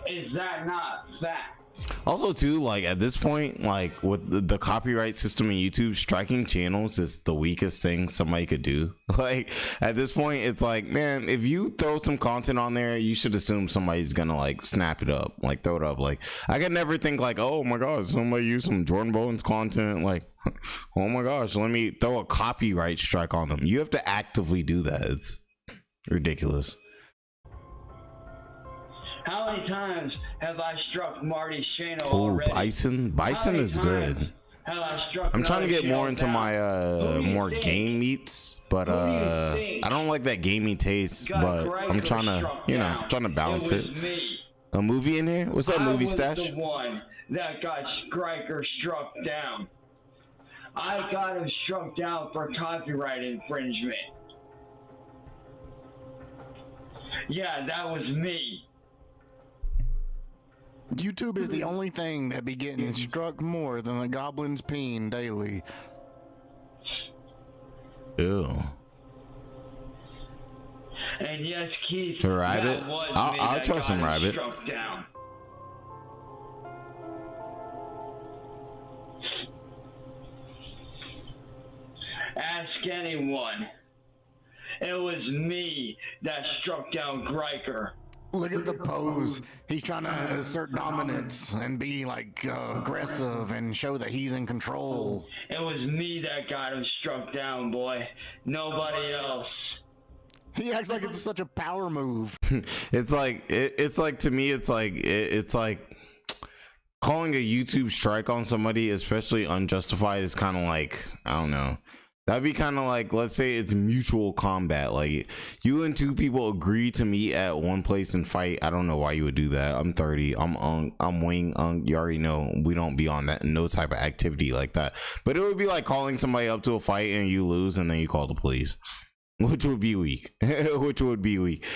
Is that not fact? Also, too, like at this point, like with the copyright system in YouTube, striking channels is the weakest thing somebody could do. Like at this point, it's like, man, if you throw some content on there, you should assume somebody's gonna like snap it up, like throw it up. Like I could never think like, oh my gosh, somebody used some Jordan Bowen's content. Like, oh my gosh, let me throw a copyright strike on them. You have to actively do that. It's ridiculous. How many times have I struck Marty's channel Oh, already? Bison How many is times good. have I struck I'm trying to another get more channel into down? my Who do you more think game meats, but Who do you think I don't like that gamey taste. got But Greiger I'm trying to, struck you know, down? trying to balance It it. was me. A movie in here? What's up, I movie was stash? the one that got Greiger struck down. I got him struck down for copyright infringement. Yeah, that was me. YouTube is the only thing that be getting struck more than the goblin's peen daily. Ew. And yes, Keith, A rabbit? that was I'll me that try got some him rabbit. struck down. Ask anyone. It was me that struck down Greiger. Look at the pose. He's trying to assert dominance and be like aggressive and show that he's in control. It was me that got him struck down, boy. Nobody else. He acts like it's such a power move. It's like it's like to me, it's like calling a YouTube strike on somebody, especially unjustified, is kind of like, I don't know. That'd be kind of like, let's say it's mutual combat. Like you and two people agree to meet at one place and fight. I don't know why you would do that. I'm 30. I'm wing. You already know we don't be on that, no type of activity like that. But it would be like calling somebody up to a fight and you lose and then you call the police, which would be weak. Which would be weak.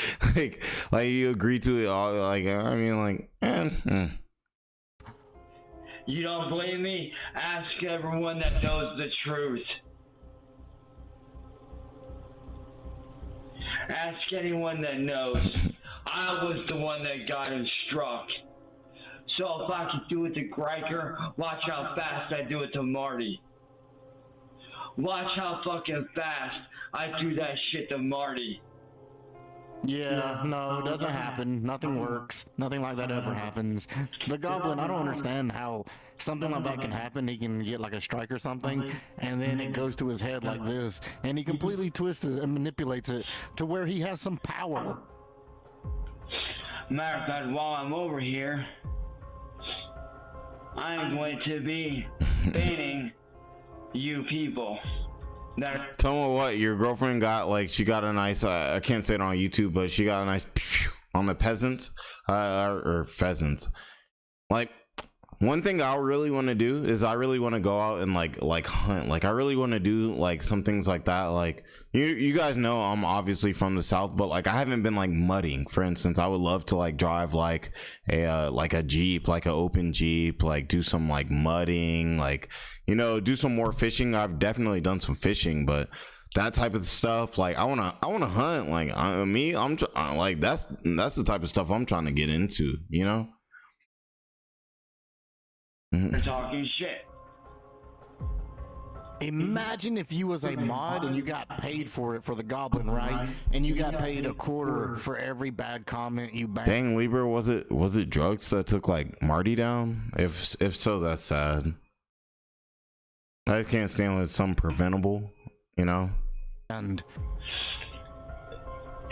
Like you agree to it all. Like I mean, like. You don't believe me? Ask everyone that knows the truth. Ask anyone that knows. I was the one that got him struck. So if I could do it to Greiker, watch how fast I do it to Marty. Watch how fucking fast I do that shit to Marty. Yeah, no, it doesn't happen. Nothing works. Nothing like that ever happens. The Goblin, I don't understand how something like that can happen. He can get like a strike or something, and then it goes to his head like this, and he completely twists it and manipulates it to where he has some power. Matter of fact, while I'm over here, I'm going to be banning you people. Tell me what your girlfriend got. Like she got a nice I can't say it on YouTube, but she got a nice on the peasants or pheasants. Like one thing I really want to do is I really want to go out and like hunt. Like I really want to do like some things like that. Like you guys know I'm obviously from the South, but like I haven't been like mudding, for instance. I would love to like drive like a Jeep, like an open Jeep, like do some like mudding, like, you know, do some more fishing. I've definitely done some fishing, but that type of stuff, like I want to hunt. Like I'm like that's the type of stuff I'm trying to get into, you know. They're talking shit. Imagine if you was a mod and you got paid for it for the Goblin, right? And you got paid a quarter for every bad comment you banged. Dang, Libra, was it drugs that took like Marty down? If so, that's sad. I can't stand with some preventable, you know. And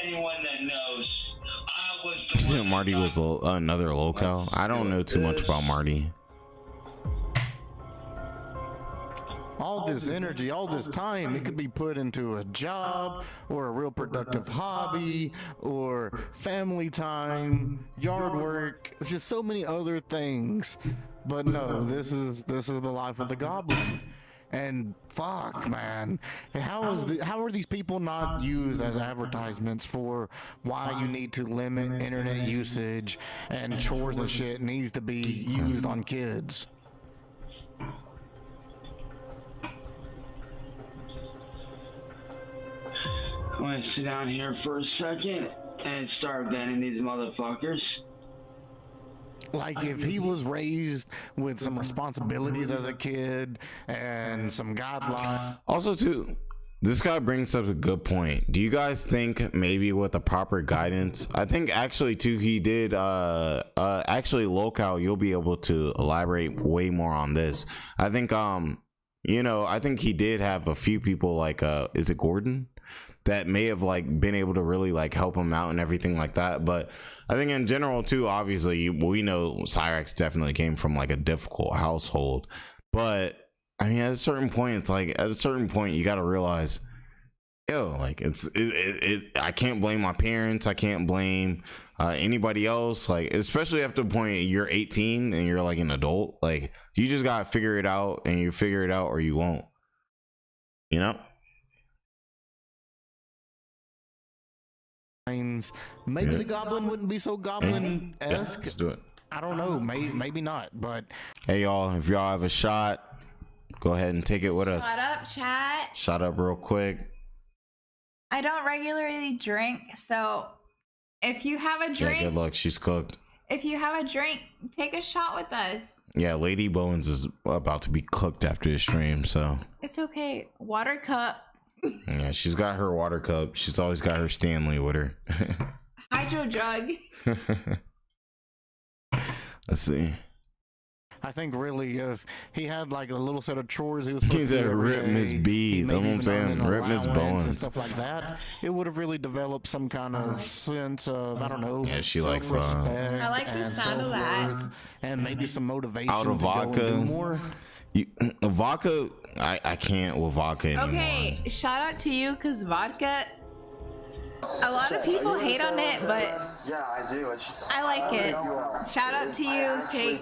Anyone that knows, I was the one Marty was another lolcow. I don't know too much about Marty. all this energy, all this time, it could be put into a job or a real productive hobby or family time, yard work. It's just so many other things. But no, this is the life of the goblin. And fuck, man, how are these people not used as advertisements for why you need to limit internet usage and chores and shit needs to be used on kids? I'm gonna sit down here for a second and start banning these motherfuckers. Like if he was raised with some responsibilities as a kid and some guidelines. Also, too, this guy brings up a good point. Do you guys think maybe with the proper guidance? I think actually too he did. Actually, lolcow, you'll be able to elaborate way more on this. I think you know, I think he did have a few people like is it Gordon? That may have like been able to really like help him out and everything like that. But I think in general too, obviously we know Cyraxx definitely came from like a difficult household. But I mean, at a certain point, it's like at a certain point you got to realize, yo, like I can't blame my parents. I can't blame anybody else. Like especially after the point you're 18 and you're like an adult. Like you just gotta figure it out, and you figure it out or you won't. You know. Maybe the goblin wouldn't be so goblin-esque. Let's do it. I don't know, maybe not, but hey y'all, if y'all have a shot, go ahead and take it with us. Shut up, chat. Shut up real quick. I don't regularly drink, so if you have a drink, Yeah, good luck. She's cooked. if you have a drink, take a shot with us. Yeah, Lady Bones is about to be cooked after the stream, so It's okay. Water cup, yeah, she's got her water cup. She's always got her Stanley with her. hydro jug. Let's see. I think really if he had like a little set of chores he was supposed He's to at do every Rip day, Miss B. he That's what maybe I'm even saying. earned an Rip Miss allowance and Bones. stuff like that, it would have really developed some kind of sense of, I don't know, Yeah, she likes, self-respect I like the and sound of that. self-worth and maybe some motivation Out of to go and vodka. do more. Vodka, I can't with vodka anymore. Okay, shout out to you because vodka. A lot of people hate on it, but Yeah, I do. It's just, I like it. Shout out to you. Take.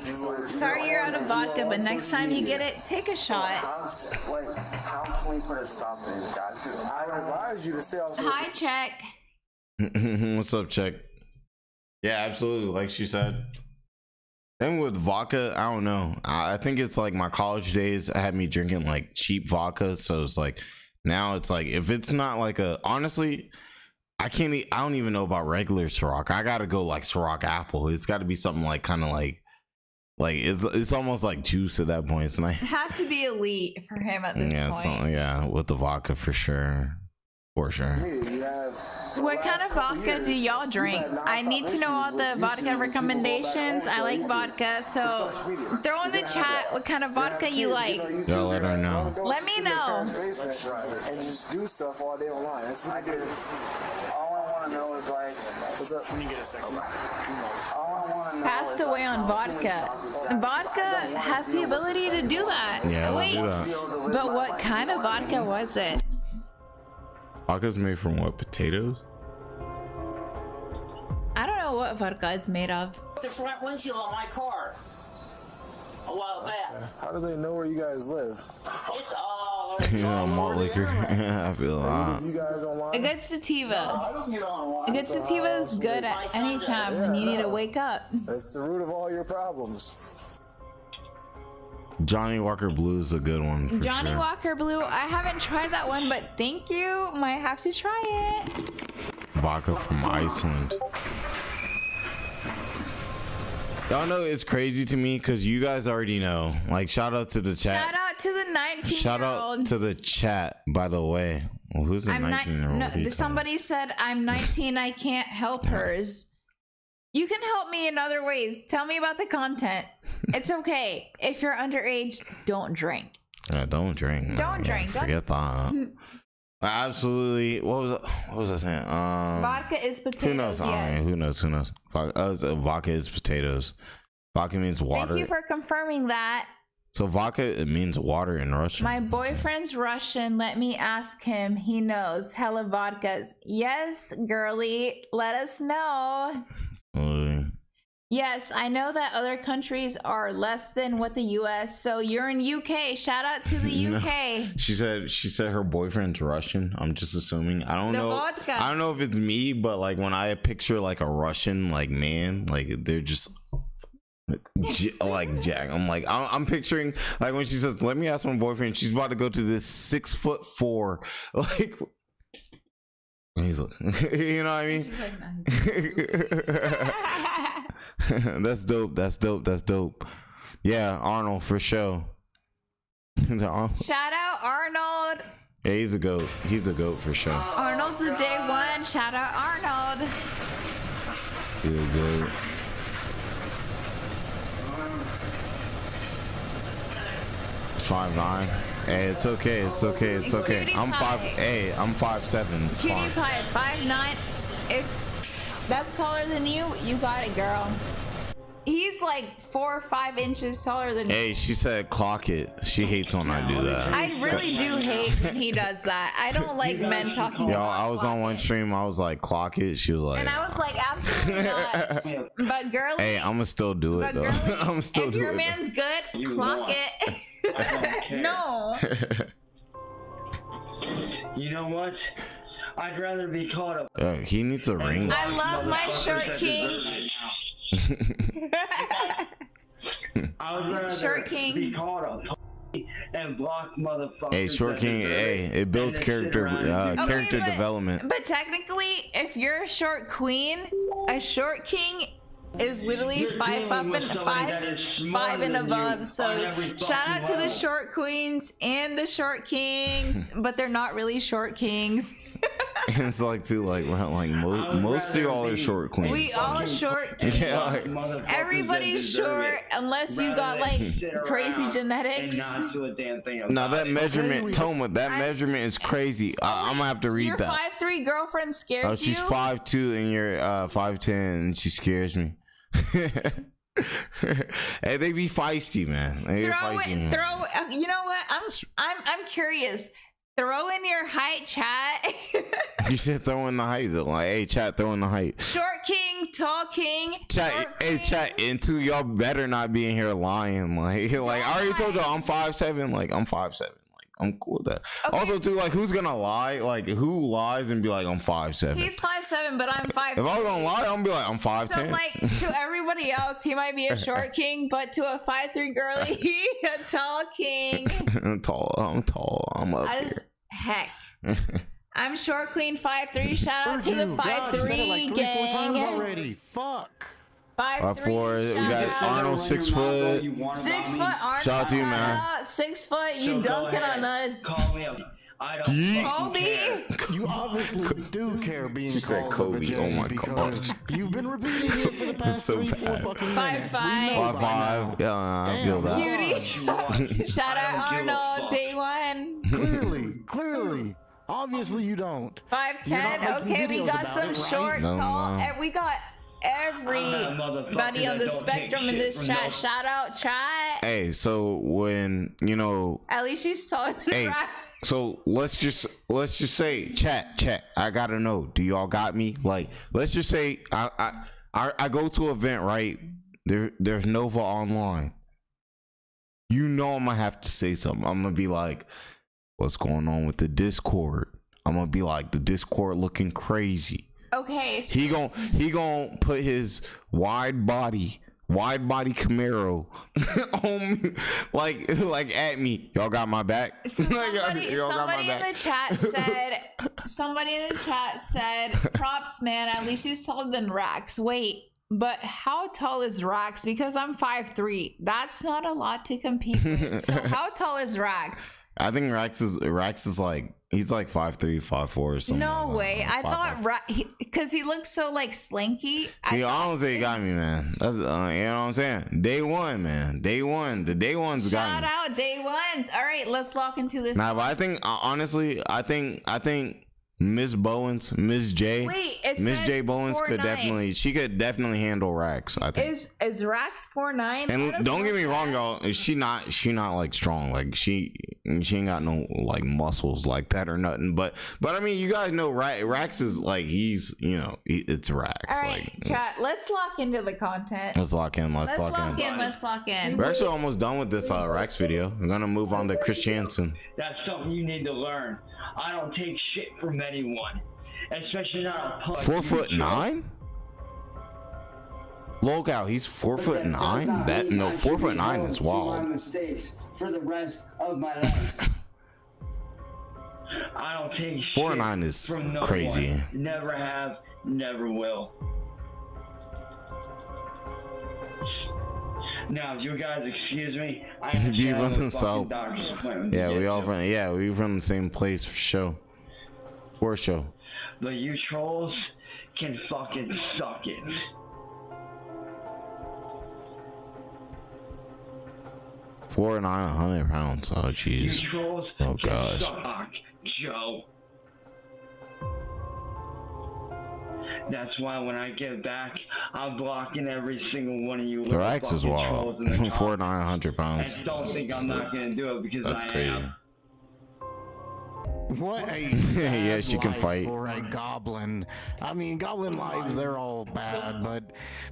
Sorry you're out of vodka, but next time you get it, take a shot. how can we put a stop to these guys? 'Cause I advise you to stay off social Hi, check. What's up, check? Yeah, absolutely. Like she said. And with vodka, I don't know. I think it's like my college days had me drinking like cheap vodka. So it's like now it's like if it's not like a honestly, I don't even know about regular Ciroc. I gotta go like Ciroc apple. It's got to be something like kind of like it's almost like juice at that point. It's not. It has to be elite for him at this point. Yeah, with the vodka for sure. For sure. What kind of vodka do y'all drink? I need to know all the vodka recommendations. I like vodka, so throw in the chat what kind of vodka you like. Y'all let her know. Let me know. and just do stuff all day online. That's what I do. All I want to know is like, what's up? When you get a second. All I want to know Passed away on vodka. Vodka has the ability to do that. Yeah, wait, do that. but what kind of vodka was it? Vodka's made from what? Potatoes? I don't know what vodka is made of. The front windshield on my car a while back. How do they know where you guys live? It's all You know, malt liquor. I feel You guys online? A good sativa. A good sativa is good at any time when you need to wake up. That's the root of all your problems. Johnny Walker Blue is a good one. For Johnny sure. Walker Blue. I haven't tried that one, but thank you. Might have to try it. Vodka from Iceland. Y'all know it's crazy to me because you guys already know. Like, shout out to the chat. Shout out to the 19-year-old. Shout out to the chat, by the way. Well, who's the 19-year-old? No, somebody said I'm 19. I can't help hers. You can help me in other ways. Tell me about the content. It's okay. If you're underage, don't drink. Yeah, don't drink. Don't drink. Forget that. Absolutely. What was I saying? Vodka is potatoes. Who knows? Yes. Who knows? Vodka is potatoes. Vodka means water. Thank you for confirming that. So vodka, it means water in Russian. My boyfriend's Russian. Let me ask him. He knows. Hella vodkas. Yes, girly. Let us know. Yes, I know that other countries are less than what the US. So you're in UK. Shout out to the UK. She said her boyfriend's Russian. I'm just assuming. I don't know. Vodka. I don't know if it's me, but like when I picture like a Russian like man, like they're just like Jack. I'm picturing like when she says, "Let me ask my boyfriend." She's about to go to this 6'4" like. He's like, you know what I mean? She's like, That's dope. Yeah, Arnold for sure. shout out Arnold. Yeah, he's a goat for sure. Arnold's a day one. Shout out Arnold. He's a goat. It's 5'9". Hey, it's okay. I'm 5'7". It's Cutie fine. Pie 5'9". If that's taller than you, you got it, girl. He's like 4 or 5 inches taller than you. Hey, she said clock it. She hates when I do that. I really do hate when he does that. I don't like men talking Yo, about I was on one stream. I was like, clock it. She was like, and I was like, absolutely not. But girly, hey, I'ma still do it though. I'm still if do your it. man's good, clock it. No. You know what? I'd rather be called a. He needs a ring. I love my short king. I would rather Short King. be called a and block motherfuckers. Hey, Short King. Hey, it builds character development. But technically, if you're a short queen, a short king is literally 5 and above. So shout out to the short queens and the short kings, but they're not really short kings. It's like too like most of y'all are short queens. We all short. Yeah, like, everybody's short unless you got like crazy genetics. now that measurement, Toma, that measurement is crazy. I'm gonna have to read Your that. 5'3" girlfriend scares Oh, she's you? 5'2" and you're 5'10", and she scares me. Hey, they be feisty, man. They be feisty, man. You know what? I'm curious. Throw in your height, chat. You said throw in the height. Like, hey, chat, throw in the height. Short king, tall king. Chat, hey, queen. chat. And two, y'all better not be in here lying. Like I already told y'all, I'm 5'7". Like, I'm 5'7". Like, I'm cool with that. Okay. Also, too, like, who's gonna lie? Like, who lies and be like, I'm 5'7"? He's 5'7", but I'm 5'3". If I was gonna lie, I'm gonna be like, I'm 5'10". So, like, to everybody else, he might be a short king, but to a 5'3" girlie, he a tall king. I'm tall. I'm up As here. heck. I'm short queen 5'3". Shout out to the 5'3" like gang. 3-4 times already. Fuck. 5'3". We got Arnold 6 foot. 6 foot Arnold. Shout out to you, man. 6 foot. You dunking on us. Call me up. I don't Kobe. care. You obviously do care being She said called Kobe. a Oh my because gosh. you've been repeating it for the past so 3-4 bad. fucking 5'5". minutes. We know by 5'5". Yeah, I feel that. Cutie. Shout out Arnold. Day one. now. Clearly. Obviously you don't. 5'10". Okay, we got some short, No, tall, no. and we got everybody on the spectrum in this chat. Shout out chat. Hey, so when At least she's taller than hey, Ryan. so let's just say, chat. I gotta know. Do y'all got me? Like, let's just say I go to an event, right? There's NovaOnline. I'm gonna have to say something. I'm gonna be like, what's going on with the Discord? I'm gonna be like, the Discord looking crazy. Okay. So He gon' put his wide body Camaro on me, like at me. Y'all got my back. somebody in the chat said, props, man. At least he's taller than Rax. Wait, but how tall is Rax? Because I'm 5'3". That's not a lot to compete with. So how tall is Rax? I think Rax is like, he's like 5'3", 5'4" or something. No like way. that. I thought because he looks so like slinky. See, I don't say he got me, man. That's you know what I'm saying. Day one, man. Day one. The day one's got me. Shout out day ones. All right, let's lock into this. Nah, but I think honestly, I think Miss Bowens, Miss J, Wait, it Miss says J Bowens 4'9". she could definitely handle Rax. I think. Is Rax 4'9"? And don't get me wrong, y'all. She not like strong. Like she ain't got no like muscles like that or nothing. But I mean, you guys know Rax is like it's Rax. All right, like, chat. Let's lock into the content. let's lock in. Let's lock in. We're actually almost done with this Rax video. We're gonna move on to Christiansen. That's something you need to learn. I don't take shit from anyone, especially not a punk. 4'9"? Lolcow, he's 4'9". 4'9" is wild. Mistakes for the rest of my life. I don't take shit 4'9" is from no crazy. one. Never have, never will. Now, if you guys excuse me, I You understand from the the south. doctor's appointment. Yeah, to we get all to. we from the same place for sure. For sure. But you trolls can fucking suck it. Four and 100 pounds. Oh jeez. You trolls Oh can gosh. suck, Joe. That's why when I get back, I'm blocking every single one of you. The Rax is fucking wild. trolls in the 4 comments. 900 pounds. And don't think I'm not gonna do it because That's I crazy. am. What a sad Yeah, she can life fight. for a goblin. I mean, goblin lives, they're all bad, but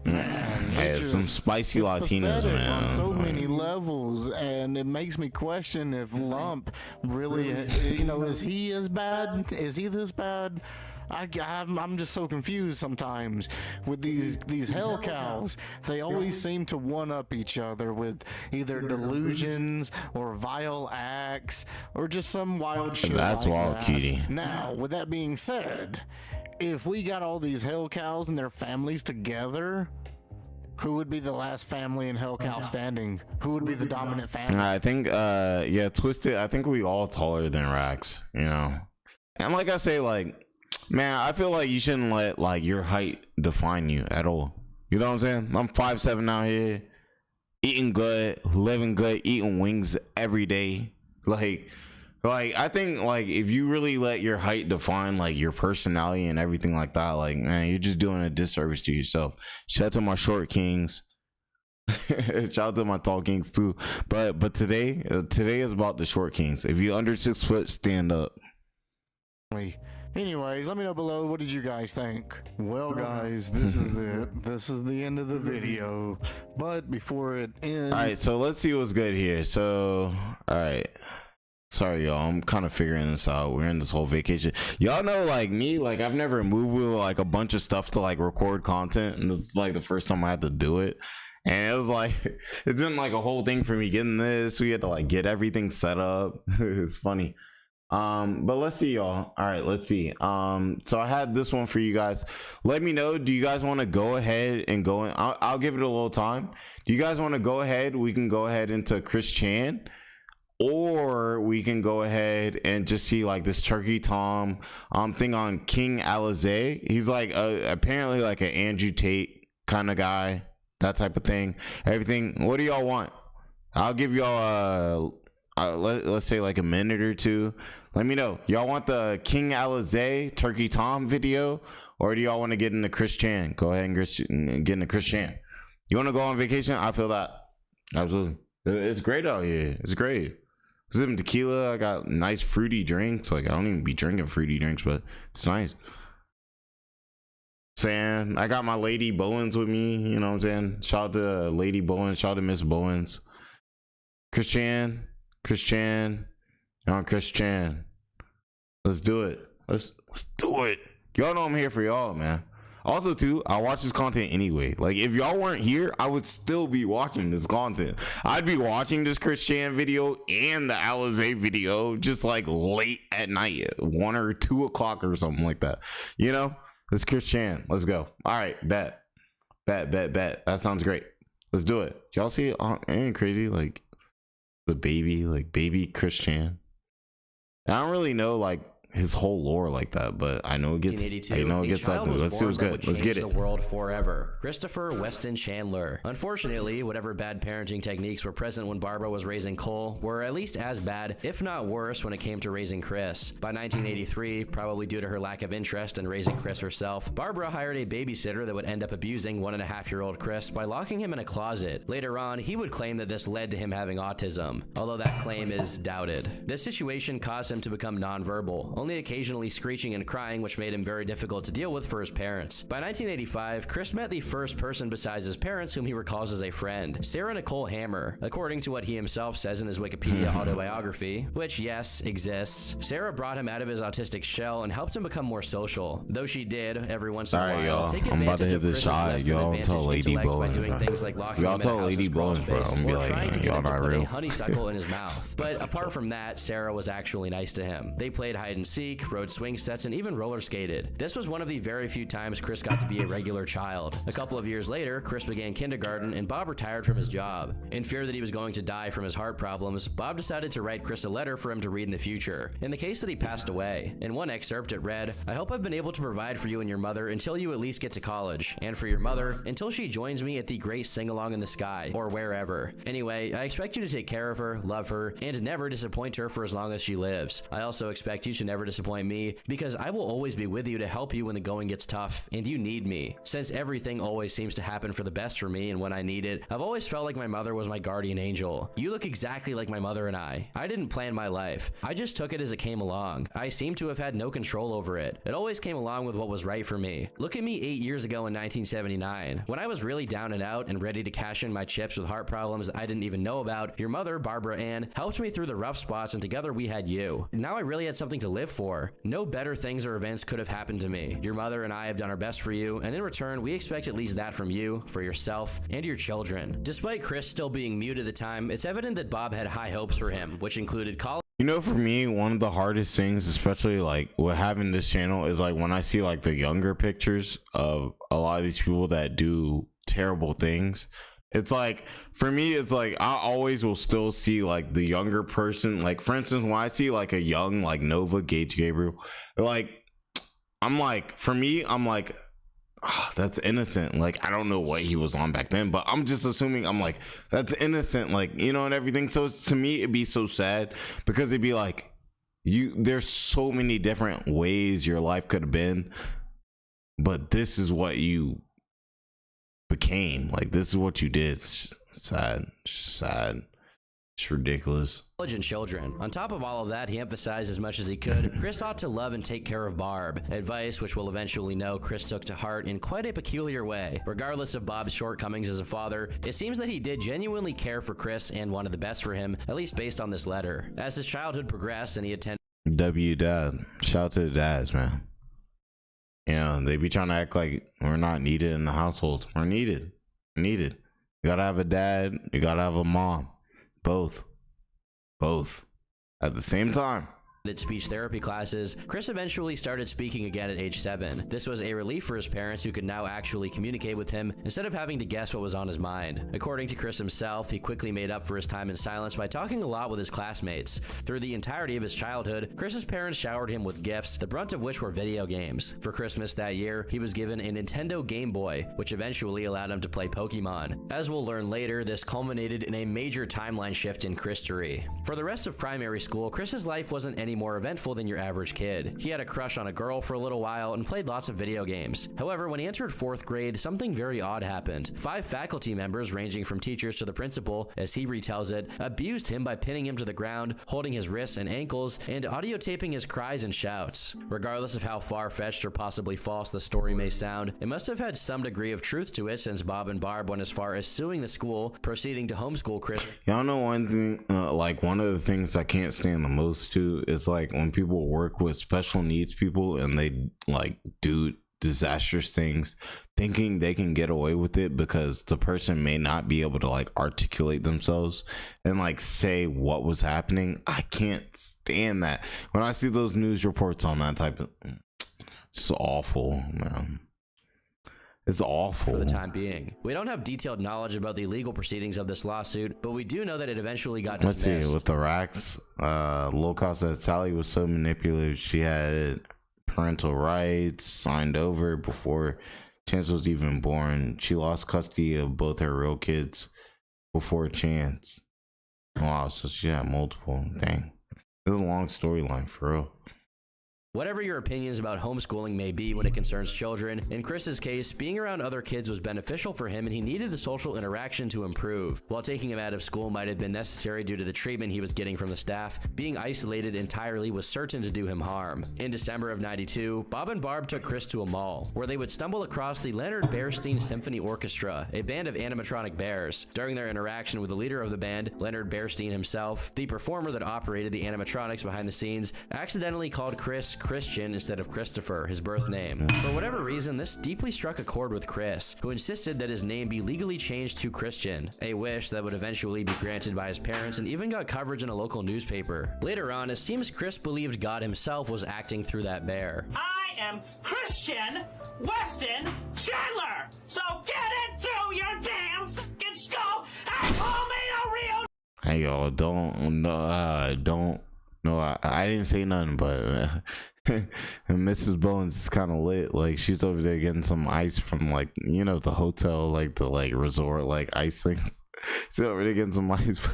man, Yeah, it's some just- spicy it's Latinos, pathetic man. on so many levels, and it makes me question if Lump really, is he as bad? Is he this bad? I'm just so confused sometimes with these hell cows. They always seem to one up each other with either delusions or vile acts or just some wild shit. That's like wild, that. Cutie. Now, with that being said, if we got all these hell cows and their families together, who would be the last family in hell cow standing? Who would be the dominant family? I think Twisted, I think we all taller than Rax, and like I say, like, man, I feel like you shouldn't let like your height define you at all. You know what I'm saying? I'm 5'7" out here, eating good, living good, eating wings every day. Like I think like if you really let your height define like your personality and everything like that, like, man, you're just doing a disservice to yourself. Shout out to my short kings. Shout out to my tall kings too. But today is about the short kings. If you under 6 foot, stand up. Anyways, let me know below, what did you guys think? Well guys, this is it. This is the end of the video. But before it ends, all right, so let's see what's good here. So all right, sorry y'all, I'm kind of figuring this out. We're in this whole vacation. Y'all know, like me, like I've never moved with like a bunch of stuff to like record content, and this is like the first time I had to do it. And it was like, it's been like a whole thing for me getting this. We had to like get everything set up. It's funny. But let's see, y'all. All right, let's see. So I had this one for you guys. Let me know, do you guys want to go ahead and go in? I'll give it a little time. Do you guys want to go ahead? We can go ahead into Chris Chan, or we can go ahead and just see like this Turkey Tom thing on King Alizé. He's like apparently like an Andrew Tate kind of guy, that type of thing. Everything. What do y'all want? I'll give y'all let's say like a minute or two. Let me know. Y'all want the King Alizé Turkey Tom video, or do y'all want to get into Chris Chan? Go ahead and get into Chris Chan. You want to go on vacation? I feel that. Absolutely. It's great out here. It's great. Some tequila. I got nice fruity drinks. Like I don't even be drinking fruity drinks, but it's nice. Saying I got my Lady Bowens with me. You know what I'm saying? Shout out to Lady Bowens. Shout out to Miss Bowens. Chris Chan. Chris Chan. On Chris Chan. Let's do it. Let's do it. Y'all know I'm here for y'all, man. Also too, I watch this content anyway. Like if y'all weren't here, I would still be watching this content. I'd be watching this Chris Chan video and the Alizé video just like late at night, 1 or 2 o'clock or something like that. You know, it's Chris Chan. Let's go. All right, bet. That sounds great. Let's do it. Y'all see it? Ain't crazy? Like the baby Chris Chan. I don't really know like his whole lore like that, but I know it gets ugly. Let's see what's good. Let's get it. The world forever. Christopher Weston Chandler. Unfortunately, whatever bad parenting techniques were present when Barbara was raising Cole were at least as bad, if not worse, when it came to raising Chris. By 1983, probably due to her lack of interest in raising Chris herself, Barbara hired a babysitter that would end up abusing 1.5-year-old Chris by locking him in a closet. Later on, he would claim that this led to him having autism, although that claim is doubted. This situation caused him to become nonverbal, only occasionally screeching and crying, which made him very difficult to deal with for his parents. By 1985, Chris met the first person besides his parents whom he recalls as a friend, Sarah Nicole Hammer. According to what he himself says in his Wikipedia autobiography, which yes, exists, Sarah brought him out of his autistic shell and helped him become more social, though she did, every once in a while, take I'm about to advantage hit of this Chris's shot. less than Y'all advantaged tell Lady intellect by Bowens, doing bro. things like locking Y'all him in tell a Lady house's crawl Bowens, bro. space I'm gonna or be like, trying to get y'all him to not put a real. honeysuckle in his mouth. But apart from that, Sarah was actually nice to him. They played hide and seek, rode swing sets, and even roller skated. This was one of the very few times Chris got to be a regular child. A couple of years later, Chris began kindergarten and Bob retired from his job. In fear that he was going to die from his heart problems, Bob decided to write Chris a letter for him to read in the future, in the case that he passed away. In one excerpt, it read, "I hope I've been able to provide for you and your mother until you at least get to college, and for your mother until she joins me at the great sing-along in the sky, or wherever. Anyway, I expect you to take care of her, love her, and never disappoint her for as long as she lives. I also expect you to never disappoint me, because I will always be with you to help you when the going gets tough, and you need me. Since everything always seems to happen for the best for me and when I need it, I've always felt like my mother was my guardian angel. You look exactly like my mother and I. I didn't plan my life. I just took it as it came along. I seem to have had no control over it. It always came along with what was right for me. Look at me 8 years ago in 1979. When I was really down and out and ready to cash in my chips with heart problems I didn't even know about, your mother, Barbara Ann, helped me through the rough spots, and together we had you. Now I really had something to live for. No better things or events could have happened to me. Your mother and I have done our best for you, and in return, we expect at least that from you, for yourself, and your children." Despite Chris still being mute at the time, it's evident that Bob had high hopes for him, which included college. You know, for me, one of the hardest things, especially like with having this channel, is like when I see like the younger pictures of a lot of these people that do terrible things. It's like, for me, it's like I always will still see like the younger person. Like, for instance, when I see like a young like Nova Gage Gabriel, like I'm like, for me, I'm like, oh, that's innocent. Like, I don't know what he was on back then, but I'm just assuming, I'm like, that's innocent, like, you know, and everything. So to me, it'd be so sad, because it'd be like, there's so many different ways your life could have been, but this is what you became. Like, this is what you did. It's just, Sad. Sad. It's ridiculous. Intelligent children. On top of all of that, he emphasized as much as he could, Chris ought to love and take care of Barb. Advice which we'll eventually know Chris took to heart in quite a peculiar way. Regardless of Bob's shortcomings as a father, it seems that he did genuinely care for Chris and wanted the best for him, at least based on this letter. As his childhood progressed and he attended W dad. Shout out to the dads, man. You know, they be trying to act like we're not needed in the household. We're needed. Needed. You gotta have a dad, you gotta have a mom. Both at the same time. speech therapy classes, Chris eventually started speaking again at age 7. This was a relief for his parents, who could now actually communicate with him instead of having to guess what was on his mind. According to Chris himself, he quickly made up for his time in silence by talking a lot with his classmates. Through the entirety of his childhood, Chris's parents showered him with gifts, the brunt of which were video games. For Christmas that year, he was given a Nintendo Game Boy, which eventually allowed him to play Pokemon. As we'll learn later, this culminated in a major timeline shift in Christory. For the rest of primary school, Chris's life wasn't any more eventful than your average kid. He had a crush on a girl for a little while and played lots of video games. However, when he entered 4th grade, something very odd happened. 5 faculty members, ranging from teachers to the principal, as he retells it, abused him by pinning him to the ground, holding his wrists and ankles, and audio taping his cries and shouts. Regardless of how far-fetched or possibly false the story may sound, it must have had some degree of truth to it, since Bob and Barb went as far as suing the school, proceeding to homeschool Chris. Y'all know one thing, like one of the things I can't stand the most too is like when people work with special needs people and they like do disastrous things thinking they can get away with it because the person may not be able to like articulate themselves and like say what was happening. I can't stand that. When I see those news reports on that type of, it's awful, man. It's awful. For the time being. We don't have detailed knowledge about the legal proceedings of this lawsuit, but we do know that it eventually got dismissed. Let's see, with the Cyraxx, lolcow said Sally was so manipulative she had parental rights signed over before Chance was even born. She lost custody of both her real kids before Chance. Wow, so she had multiple. Dang. This is a long storyline for real. Whatever your opinions about homeschooling may be when it concerns children, in Chris's case, being around other kids was beneficial for him and he needed the social interaction to improve. While taking him out of school might have been necessary due to the treatment he was getting from the staff, being isolated entirely was certain to do him harm. In December of '92, Bob and Barb took Chris to a mall, where they would stumble across the Leonard Bernstein Symphony Orchestra, a band of animatronic bears. During their interaction with the leader of the band, Leonard Bernstein himself, the performer that operated the animatronics behind the scenes, accidentally called Chris Christian instead of Christopher, his birth name. For whatever reason, this deeply struck a chord with Chris, who insisted that his name be legally changed to Christian, a wish that would eventually be granted by his parents and even got coverage in a local newspaper. Later on, it seems Chris believed God himself was acting through that bear. I am Christian Weston Chandler! So get it through your damn fucking skull and call me a real... Hey y'all, I didn't say nothing, but Mrs. Bones is kind of lit. Like she's over there getting some ice from like, you know, the hotel, like the like resort, like ice things. She's over there getting some ice.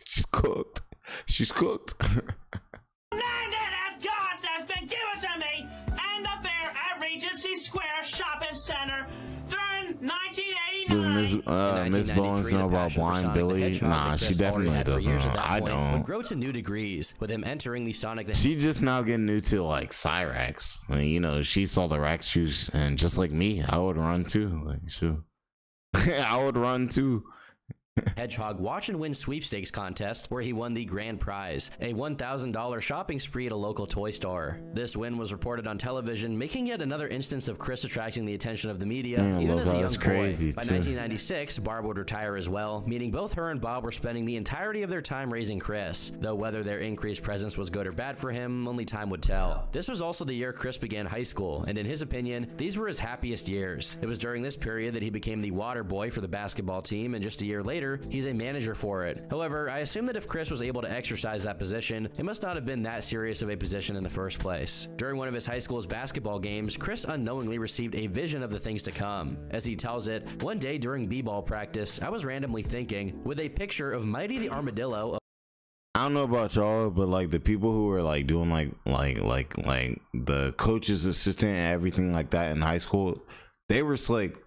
She's cooked. She's cooked. That God has been given to me and the fair at Regency Square Shopping Center during 1989. Does Miss Bones know about Blind Billy? Nah, she definitely doesn't. I don't. Would grow to new degrees, with him entering the Sonic the She just now getting new to like Cyraxx. Like, you know, she saw the rack shoes, and just like me, I would run too. Like, sure. I would run too. Hedgehog Watch and Win sweepstakes contest, where he won the grand prize, a $1,000 shopping spree at a local toy store. This win was reported on television, making yet another instance of Chris attracting the attention of the media, even as a young boy. By 1996, Barb would retire as well, meaning both her and Bob were spending the entirety of their time raising Chris, though whether their increased presence was good or bad for him, only time would tell. This was also the year Chris began high school, and in his opinion, these were his happiest years. It was during this period that he became the water boy for the basketball team, and just a year later, he's a manager for it. However, I assume that if Chris was able to exercise that position, it must not have been that serious of a position in the first place. During one of his high school's basketball games, Chris unknowingly received a vision of the things to come. As he tells it, one day during b-ball practice, I was randomly thinking, with a picture of Mighty the Armadillo. I don't know about y'all, but like the people who were like doing like the coach's assistant and everything like that in high school, they were like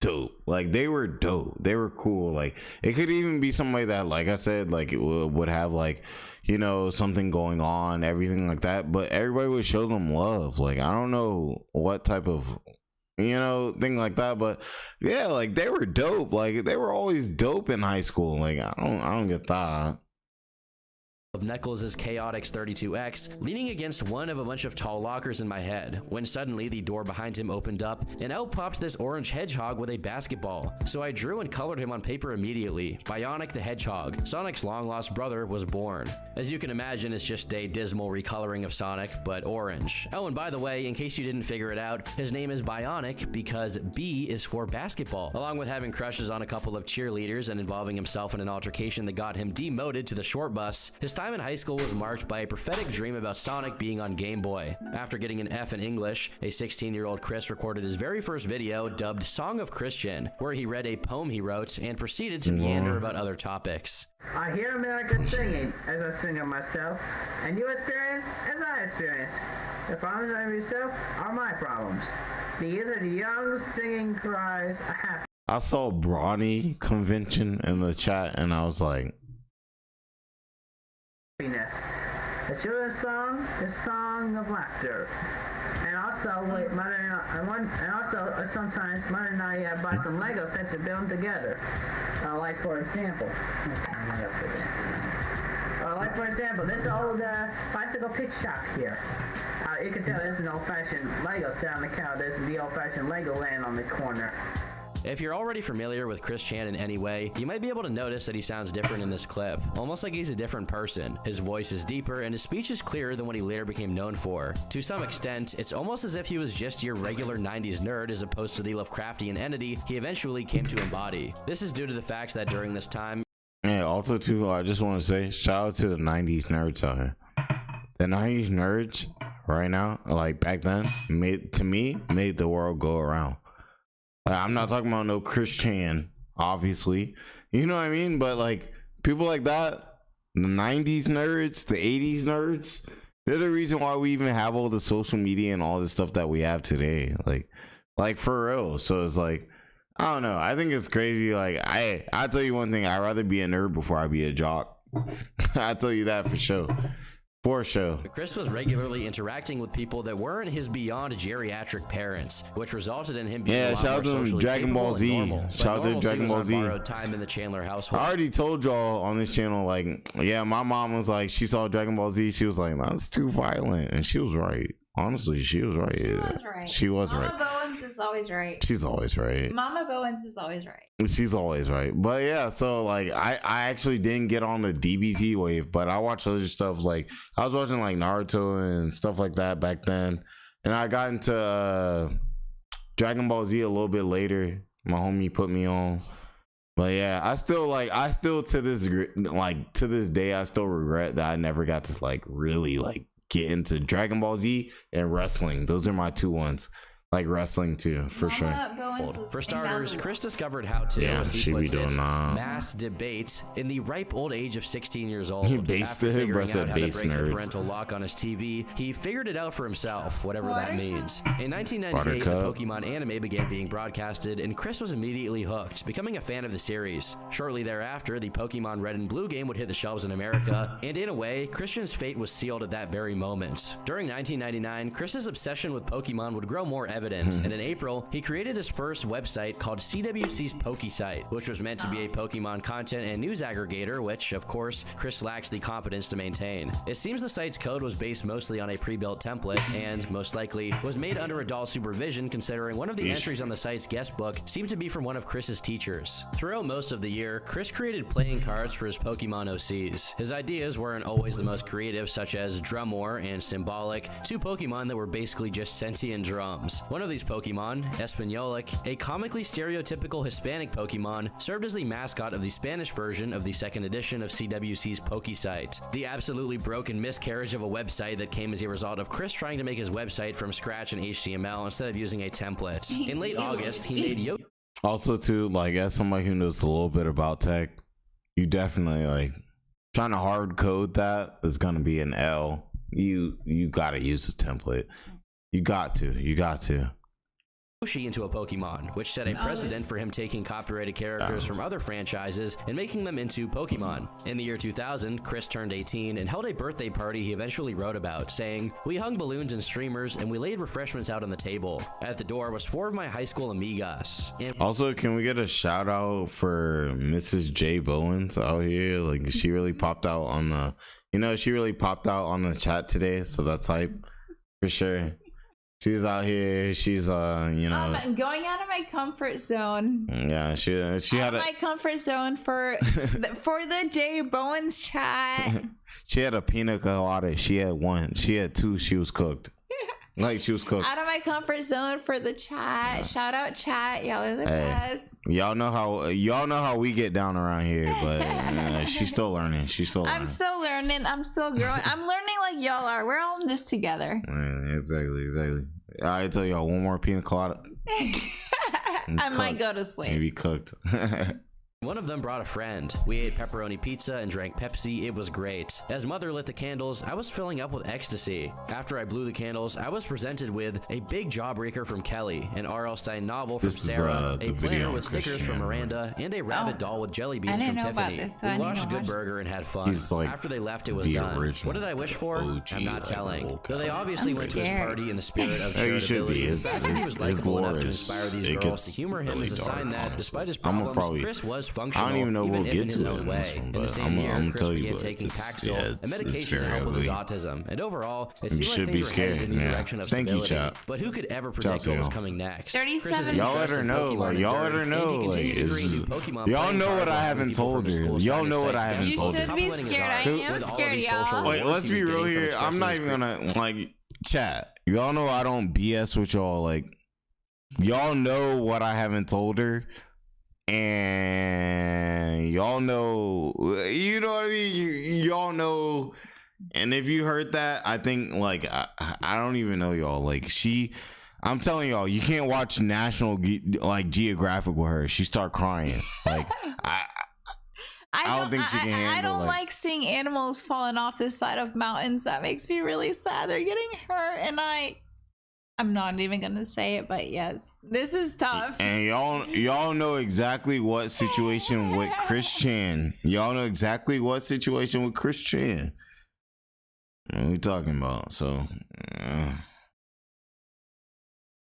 dope. Like they were dope. They were cool. Like it could even be somebody that, like I said, like it would have like, you know, something going on, everything like that. But everybody would show them love. Like I don't know what type of, you know, thing like that. But yeah, like they were dope. Like they were always dope in high school. Like I don't get that. Of Knuckles' Chaotix 32X, leaning against one of a bunch of tall lockers in my head, when suddenly the door behind him opened up, and out popped this orange hedgehog with a basketball. So I drew and colored him on paper immediately. Bionic the Hedgehog, Sonic's long-lost brother, was born. As you can imagine, it's just a dismal recoloring of Sonic, but orange. Oh, and by the way, in case you didn't figure it out, his name is Bionic because B is for basketball. Along with having crushes on a couple of cheerleaders and involving himself in an altercation that got him demoted to the short bus, his time in high school was marked by a prophetic dream about Sonic being on Game Boy. After getting an F in English, a 16-year-old Chris recorded his very first video dubbed Song of Christian, where he read a poem he wrote and proceeded to meander about other topics. I hear America singing as I sing of myself, and you experience as I experience. The problems of yourself are my problems. These are the young singing cries of happiness. I saw Brawny Convention in the chat and I was like, The children's song is song of laughter. And also, sometimes Mother and I buy some Lego sets and build them together. Like for example, this old bicycle pitch shop here. You can tell this is an old-fashioned Lego set on the counter. This is the old-fashioned Lego land on the corner. If you're already familiar with Chris Chan in any way, you might be able to notice that he sounds different in this clip, almost like he's a different person. His voice is deeper and his speech is clearer than what he later became known for. To some extent, it's almost as if he was just your regular 90s nerd as opposed to the Lovecraftian entity he eventually came to embody. This is due to the fact that during this time, yeah, also too, I just want to say, shout out to the 90s nerds out here. The 90s nerds right now, like back then, made the world go around. I'm not talking about no Chris Chan, obviously, you know what I mean, but like people like that, the 90s nerds, the 80s nerds, they're the reason why we even have all the social media and all the stuff that we have today, like for real. So it's like, I don't know, I think it's crazy. Like I'll tell you one thing, I'd rather be a nerd before I be a jock. I'll tell you that for sure. For sure. Chris was regularly interacting with people that weren't his beyond geriatric parents, which resulted in him being a lot more socially Dragon Ball Z. normal. Shout out to Dragon Ball Z. Borrowed time in the Chandler household. I already told y'all on this channel, like, yeah, my mom was like, she saw Dragon Ball Z, she was like, that's too violent, and she was right. Honestly, she was right. She was right. Mama Bowens is always right. She's always right. Mama Bowens is always right. She's always right. But yeah, so like I actually didn't get on the DBZ wave, but I watched other stuff. Like I was watching like Naruto and stuff like that back then, and I got into Dragon Ball Z a little bit later. My homie put me on. But yeah, I still to this day I still regret that I never got to like really like get into Dragon Ball Z and wrestling. Those are my two ones. Like wrestling too, for sure. For starters, Chris discovered how to, as he puts it, mass debate in the ripe old age of 16 years old. He based it, bro. Said base the nerd. Parental lock on his TV. He figured it out for himself, whatever that means. In 1998, the Pokemon anime began being broadcasted, and Chris was immediately hooked, becoming a fan of the series. Shortly thereafter, the Pokemon Red and Blue game would hit the shelves in America, and in a way, Christian's fate was sealed at that very moment. During 1999, Chris's obsession with Pokemon would grow more evident, and in April, he created his first website called CWC's PokeSite, which was meant to be a Pokemon content and news aggregator, which, of course, Chris lacks the competence to maintain. It seems the site's code was based mostly on a pre-built template, and, most likely, was made under adult supervision considering one of the entries on the site's guest book seemed to be from one of Chris's teachers. Throughout most of the year, Chris created playing cards for his Pokemon OCs. His ideas weren't always the most creative, such as Drumore and Symbolic, two Pokemon that were basically just sentient drums. One of these Pokemon, Espinolic, a comically stereotypical Hispanic Pokemon, served as the mascot of the Spanish version of the second edition of CWC's PokeSite. The absolutely broken miscarriage of a website that came as a result of Chris trying to make his website from scratch in HTML instead of using a template. In late August, he made Also too, like as somebody who knows a little bit about tech, you definitely like trying to hard code that is gonna be an L. You gotta use a template. You got to. Yoshi into a Pokemon, which set a precedent for him taking copyrighted characters from other franchises and making them into Pokemon. In the year 2000, Chris turned 18 and held a birthday party he eventually wrote about, saying, "We hung balloons and streamers and we laid refreshments out on the table. At the door was 4 of my high school amigas." Also, can we get a shout out for Mrs. J Bowens out here? Like, she really popped out on the, she really popped out on the chat today, so that's hype for sure. She's out here. She's going out of my comfort zone. Yeah, she had my comfort zone for the Jay Bowens chat. She had a pina colada. She had 1. She had 2. She was cooked. Like, she was cooked. Out of my comfort zone for the chat. Shout out chat. Y'all are the best. Y'all know how we get down around here, but she's still learning. I'm still learning. I'm still growing. I'm learning like y'all are. We're all in this together. Exactly. I tell y'all one more pina colada. I might go to sleep. Maybe cooked. One of them brought a friend. We ate pepperoni pizza and drank Pepsi. It was great. As Mother lit the candles, I was filling up with ecstasy. After I blew the candles, I was presented with a big jawbreaker from Kelly, an R.L. Stein novel from Sarah, a planner with stickers from Miranda, and a rabbit doll with jelly beans from Tiffany. We watched Good Burger and had fun. After they left, it was done. What did I wish for? I'm not telling. Though they obviously went to his party in the spirit of charitability. His lore is, it gets humor him is a sign that, despite his problems, Chris was functional. I don't even know even we'll get to it in this one, but I'm gonna tell you, taking Paxil, a medication to help with his autism, and overall, it seems like things were headed in the direction of stability. Thank you, chat. But who could ever predict what was coming next? 37. Y'all let her know. Y'all let her know. Y'all know what I haven't told her. Y'all know what I haven't told her. You should be scared. I am scared, y'all. Wait, let's be real here. I'm not even gonna chat. Y'all know I don't BS with y'all. Y'all know what I haven't told her. And y'all know, you know what I mean? Y'all know. And if you heard that, I think I don't even know y'all. I'm telling y'all, you can't watch National Geographic with her. She start crying. I don't think she can handle. I don't like seeing animals falling off the side of mountains. That makes me really sad. They're getting hurt, and I'm not even gonna say it, but yes, this is tough. And y'all know exactly what situation with Chris Chan. Y'all know exactly what situation with Chris Chan. What are we talking about? So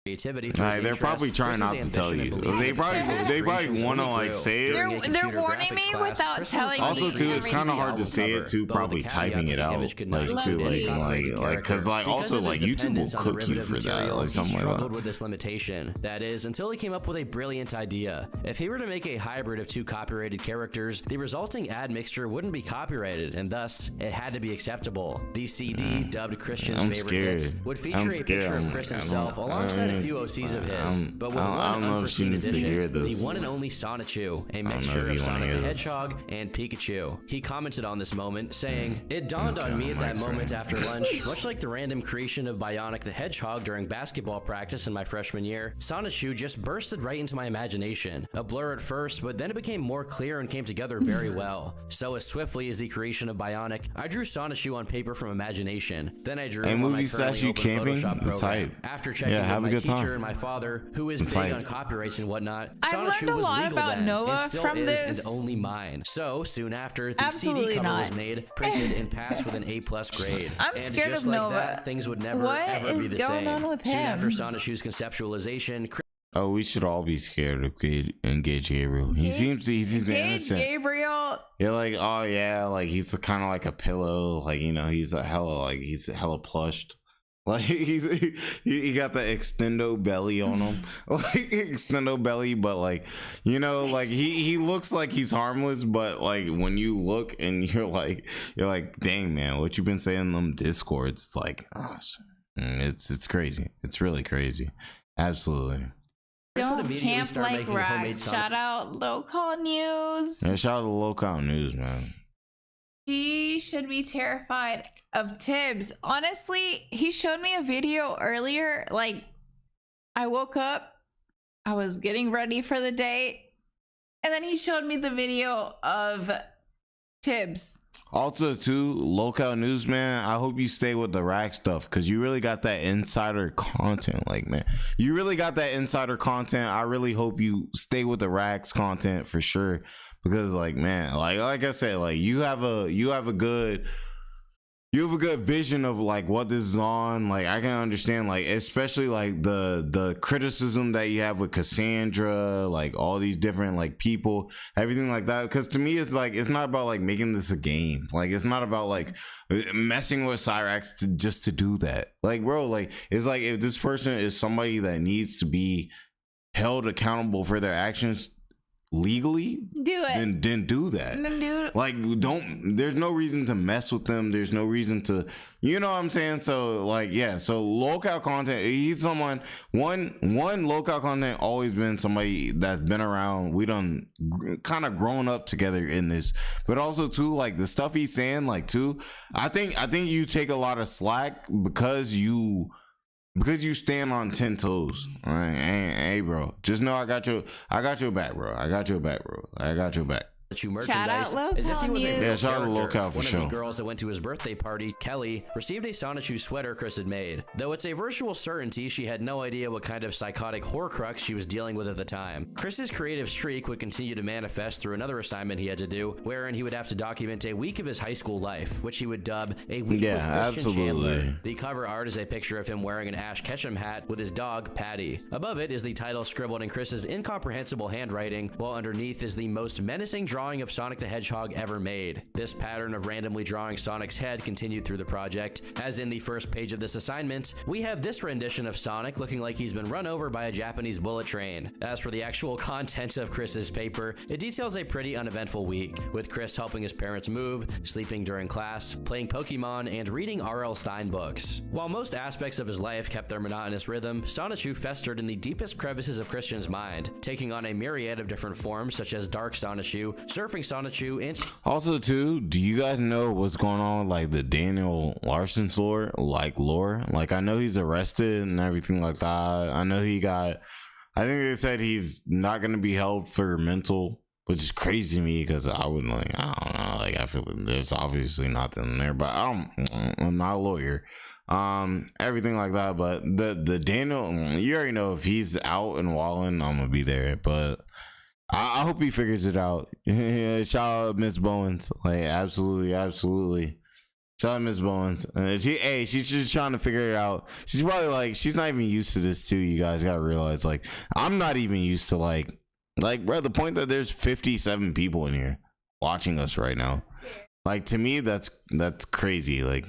creativity. They're probably trying not to tell you. They probably want to say it. They're warning me without telling me. Also, too, it's kind of hard to say it too. Probably typing it out, because also YouTube will cook you for that, something like that. With this limitation, that is, until he came up with a brilliant idea. If he were to make a hybrid of 2 copyrighted characters, the resulting ad mixture wouldn't be copyrighted, and thus it had to be acceptable. The CD, dubbed Christian's favorite hits, would feature a picture of Chris himself alongside a few OCs of his, but with one unforeseen addition, the one and only Sonichu, a mixture of Sonic the Hedgehog and Pikachu. He commented on this moment, saying, "It dawned on me at that moment after lunch, much like the random creation of Bionic the Hedgehog during basketball practice in my freshman year, Sonichu just bursted right into my imagination. A blur at first, but then it became more clear and came together very well. So as swiftly as the creation of Bionic, I drew Sonichu on paper from imagination. Then I drew him on my currently open Photoshop program. After checking with my teacher and my father, who is big on copyrights and whatnot, Sonichu was legal then, and still is and only mine. So soon after, the CD cover was made, printed, and passed with an A+ grade. I'm scared of Nova. That, things would never ever be the same. What is going on with him? Soon after Sonichu's conceptualization, oh, we should all be scared of Engage Gabriel. He seems innocent. Gabriel. Yeah, oh yeah, he's kind of like a pillow. He's a hella plushed. He got the extendo belly on him, extendo belly, but he looks like he's harmless, but when you look and you're like, dang man, what you been saying in them discords? It's it's crazy. It's really crazy. Absolutely. Don't camp like racks. Shout out local news. Yeah, shout out to local news, man. She should be terrified of Tibbs. Honestly, he showed me a video earlier. I woke up, I was getting ready for the date, and then he showed me the video of Tibbs. Also, too, lolcow news, man. I hope you stay with the rack stuff because you really got that insider content. Like, man, you really got that insider content. I really hope you stay with the racks content for sure because, like, man, like I said, like you have a good vision of like what this is on. Like I can understand, like especially like the criticism that you have with Cassandra, like all these different like people, everything like that. Because to me, it's like it's not about like making this a game. Like it's not about like messing with Cyraxx just to do that. Like bro, like it's like if this person is somebody that needs to be held accountable for their actions legally, do it. Then do that. Then do it. Like don't, there's no reason to mess with them. There's no reason to, you know what I'm saying? So like, yeah, so lolcow content, he's someone, one lolcow content always been somebody that's been around. We done kind of grown up together in this, but also too, like the stuff he's saying, like too, I think you take a lot of slack because you stand on 10 toes. All right? Hey, bro. Just know I got your back, bro. I got your back. Shout out as if he was a lolcow. real shout out to character. lolcow for One sure. of the girls that went to his birthday party, Kelly, received a Sonichu sweater Chris had made. Though it's a virtual certainty, she had no idea what kind of psychotic horcrux she was dealing with at the time. Chris's creative streak would continue to manifest through another assignment he had to do, wherein he would have to document a week of his high school life, which he would dub a week with Christian absolutely. Chandler. The cover art is a picture of him wearing an Ash Ketchum hat with his dog, Patty. Above it is the title scribbled in Chris's incomprehensible handwriting, while underneath is the most menacing drawing of Sonic the Hedgehog ever made. This pattern of randomly drawing Sonic's head continued through the project. As in the first page of this assignment, we have this rendition of Sonic looking like he's been run over by a Japanese bullet train. As for the actual content of Chris's paper, it details a pretty uneventful week, with Chris helping his parents move, sleeping during class, playing Pokemon, and reading R.L. Stein books. While most aspects of his life kept their monotonous rhythm, Sonichu festered in the deepest crevices of Christian's mind, taking on a myriad of different forms such as Dark Sonichu, Surfing Sonichu, and Also too, do you guys know what's going on with like the Daniel Larson's lore? Like I know he's arrested and everything like that. I know I think they said he's not gonna be held for mental, which is crazy to me because I don't know, like I feel like there's obviously nothing there, but I'm not a lawyer. Everything like that, but the Daniel, you already know if he's out and walling, I'm gonna be there, but I hope he figures it out. Shout out Miss Bowens. Like absolutely. Shout out Miss Bowens. She's just trying to figure it out. She's probably like, she's not even used to this too. You guys gotta realize, like, I'm not even used to like bro, the point that there's 57 people in here watching us right now. Like to me, that's crazy. Like,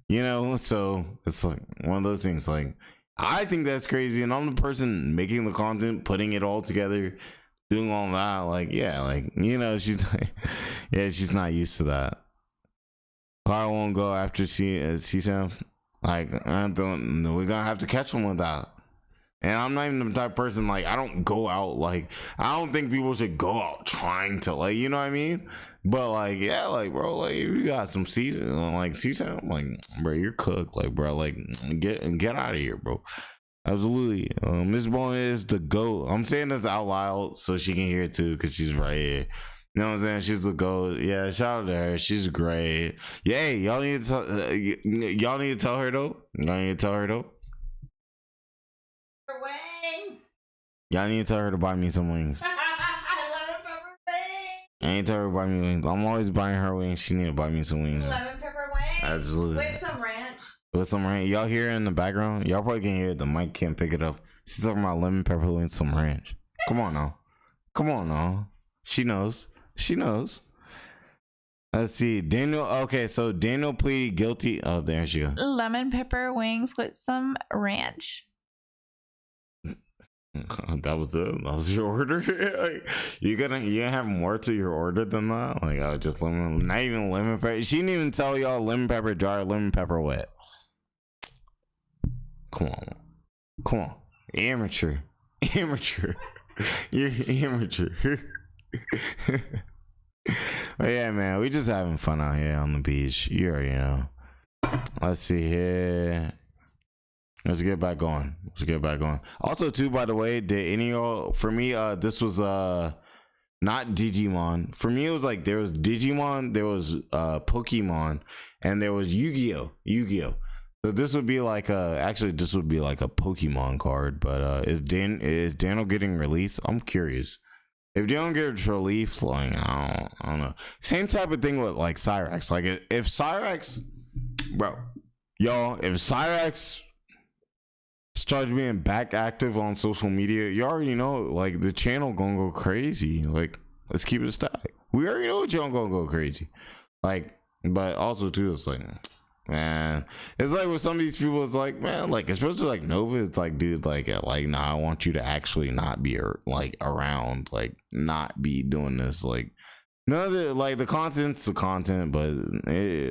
you know, so it's like one of those things. Like, I think that's crazy, and I'm the person making the content, putting it all together, doing all that. Like, yeah, like, you know, she's like, yeah, she's not used to that. I won't go after she said, like, we're gonna have to catch one with that. And I'm not even the type of person, like, I don't go out, like, I don't think people should go out trying to, like, you know what I mean? But like, yeah, like, bro, like, you got some season, like, season, like, bro, you're cooked, like, bro, like, get out of here, bro. Absolutely. Miss Bowen is the GOAT. I'm saying this out loud so she can hear it too, because she's right here. You know what I'm saying? She's the GOAT. Yeah, shout out to her. She's great. Yeah, y'all need to tell her though. Y'all need to tell her though. Wings. Y'all need to tell her to buy me some wings. I love pepper wings. I ain't tell her to buy me wings. I'm always buying her wings. She need to buy me some wings. Lemon pepper wings. Absolutely. With some ranch. With some ranch. Y'all hear it in the background? Y'all probably can hear it. The mic can't pick it up. She's talking about lemon pepper wings, some ranch. Come on now. She knows. Let's see. Daniel. Okay, so Daniel pleaded guilty. Oh, there she goes. Lemon pepper wings with some ranch. That was your order. Like, you gonna have more to your order than that? Like, just lemon, not even lemon pepper. She didn't even tell y'all lemon pepper dry, lemon pepper wet. Come on, amateur. You're amateur. But yeah, man, we just having fun out here on the beach. You already know. Let's see here. Let's get back going. Also, too, by the way, did any of y'all, for me, this was not Digimon. For me, it was like there was Digimon, there was Pokemon, and there was Yu-Gi-Oh. So this would be like this would be like a Pokemon card. But is Daniel getting released? I'm curious. If they don't get released, like I don't know. Same type of thing with like Cyraxx. Like if Cyraxx, bro, y'all, if Cyraxx starts being back active on social media, you already know like the channel gonna go crazy. Like, let's keep it stacked. We already know the channel gonna go crazy. Like, but also too, it's like, man, it's like with some of these people, it's like, man, like especially like Nova, it's like, dude, like nah, I want you to actually not be like around, like not be doing this, like. No, like the content's the content, but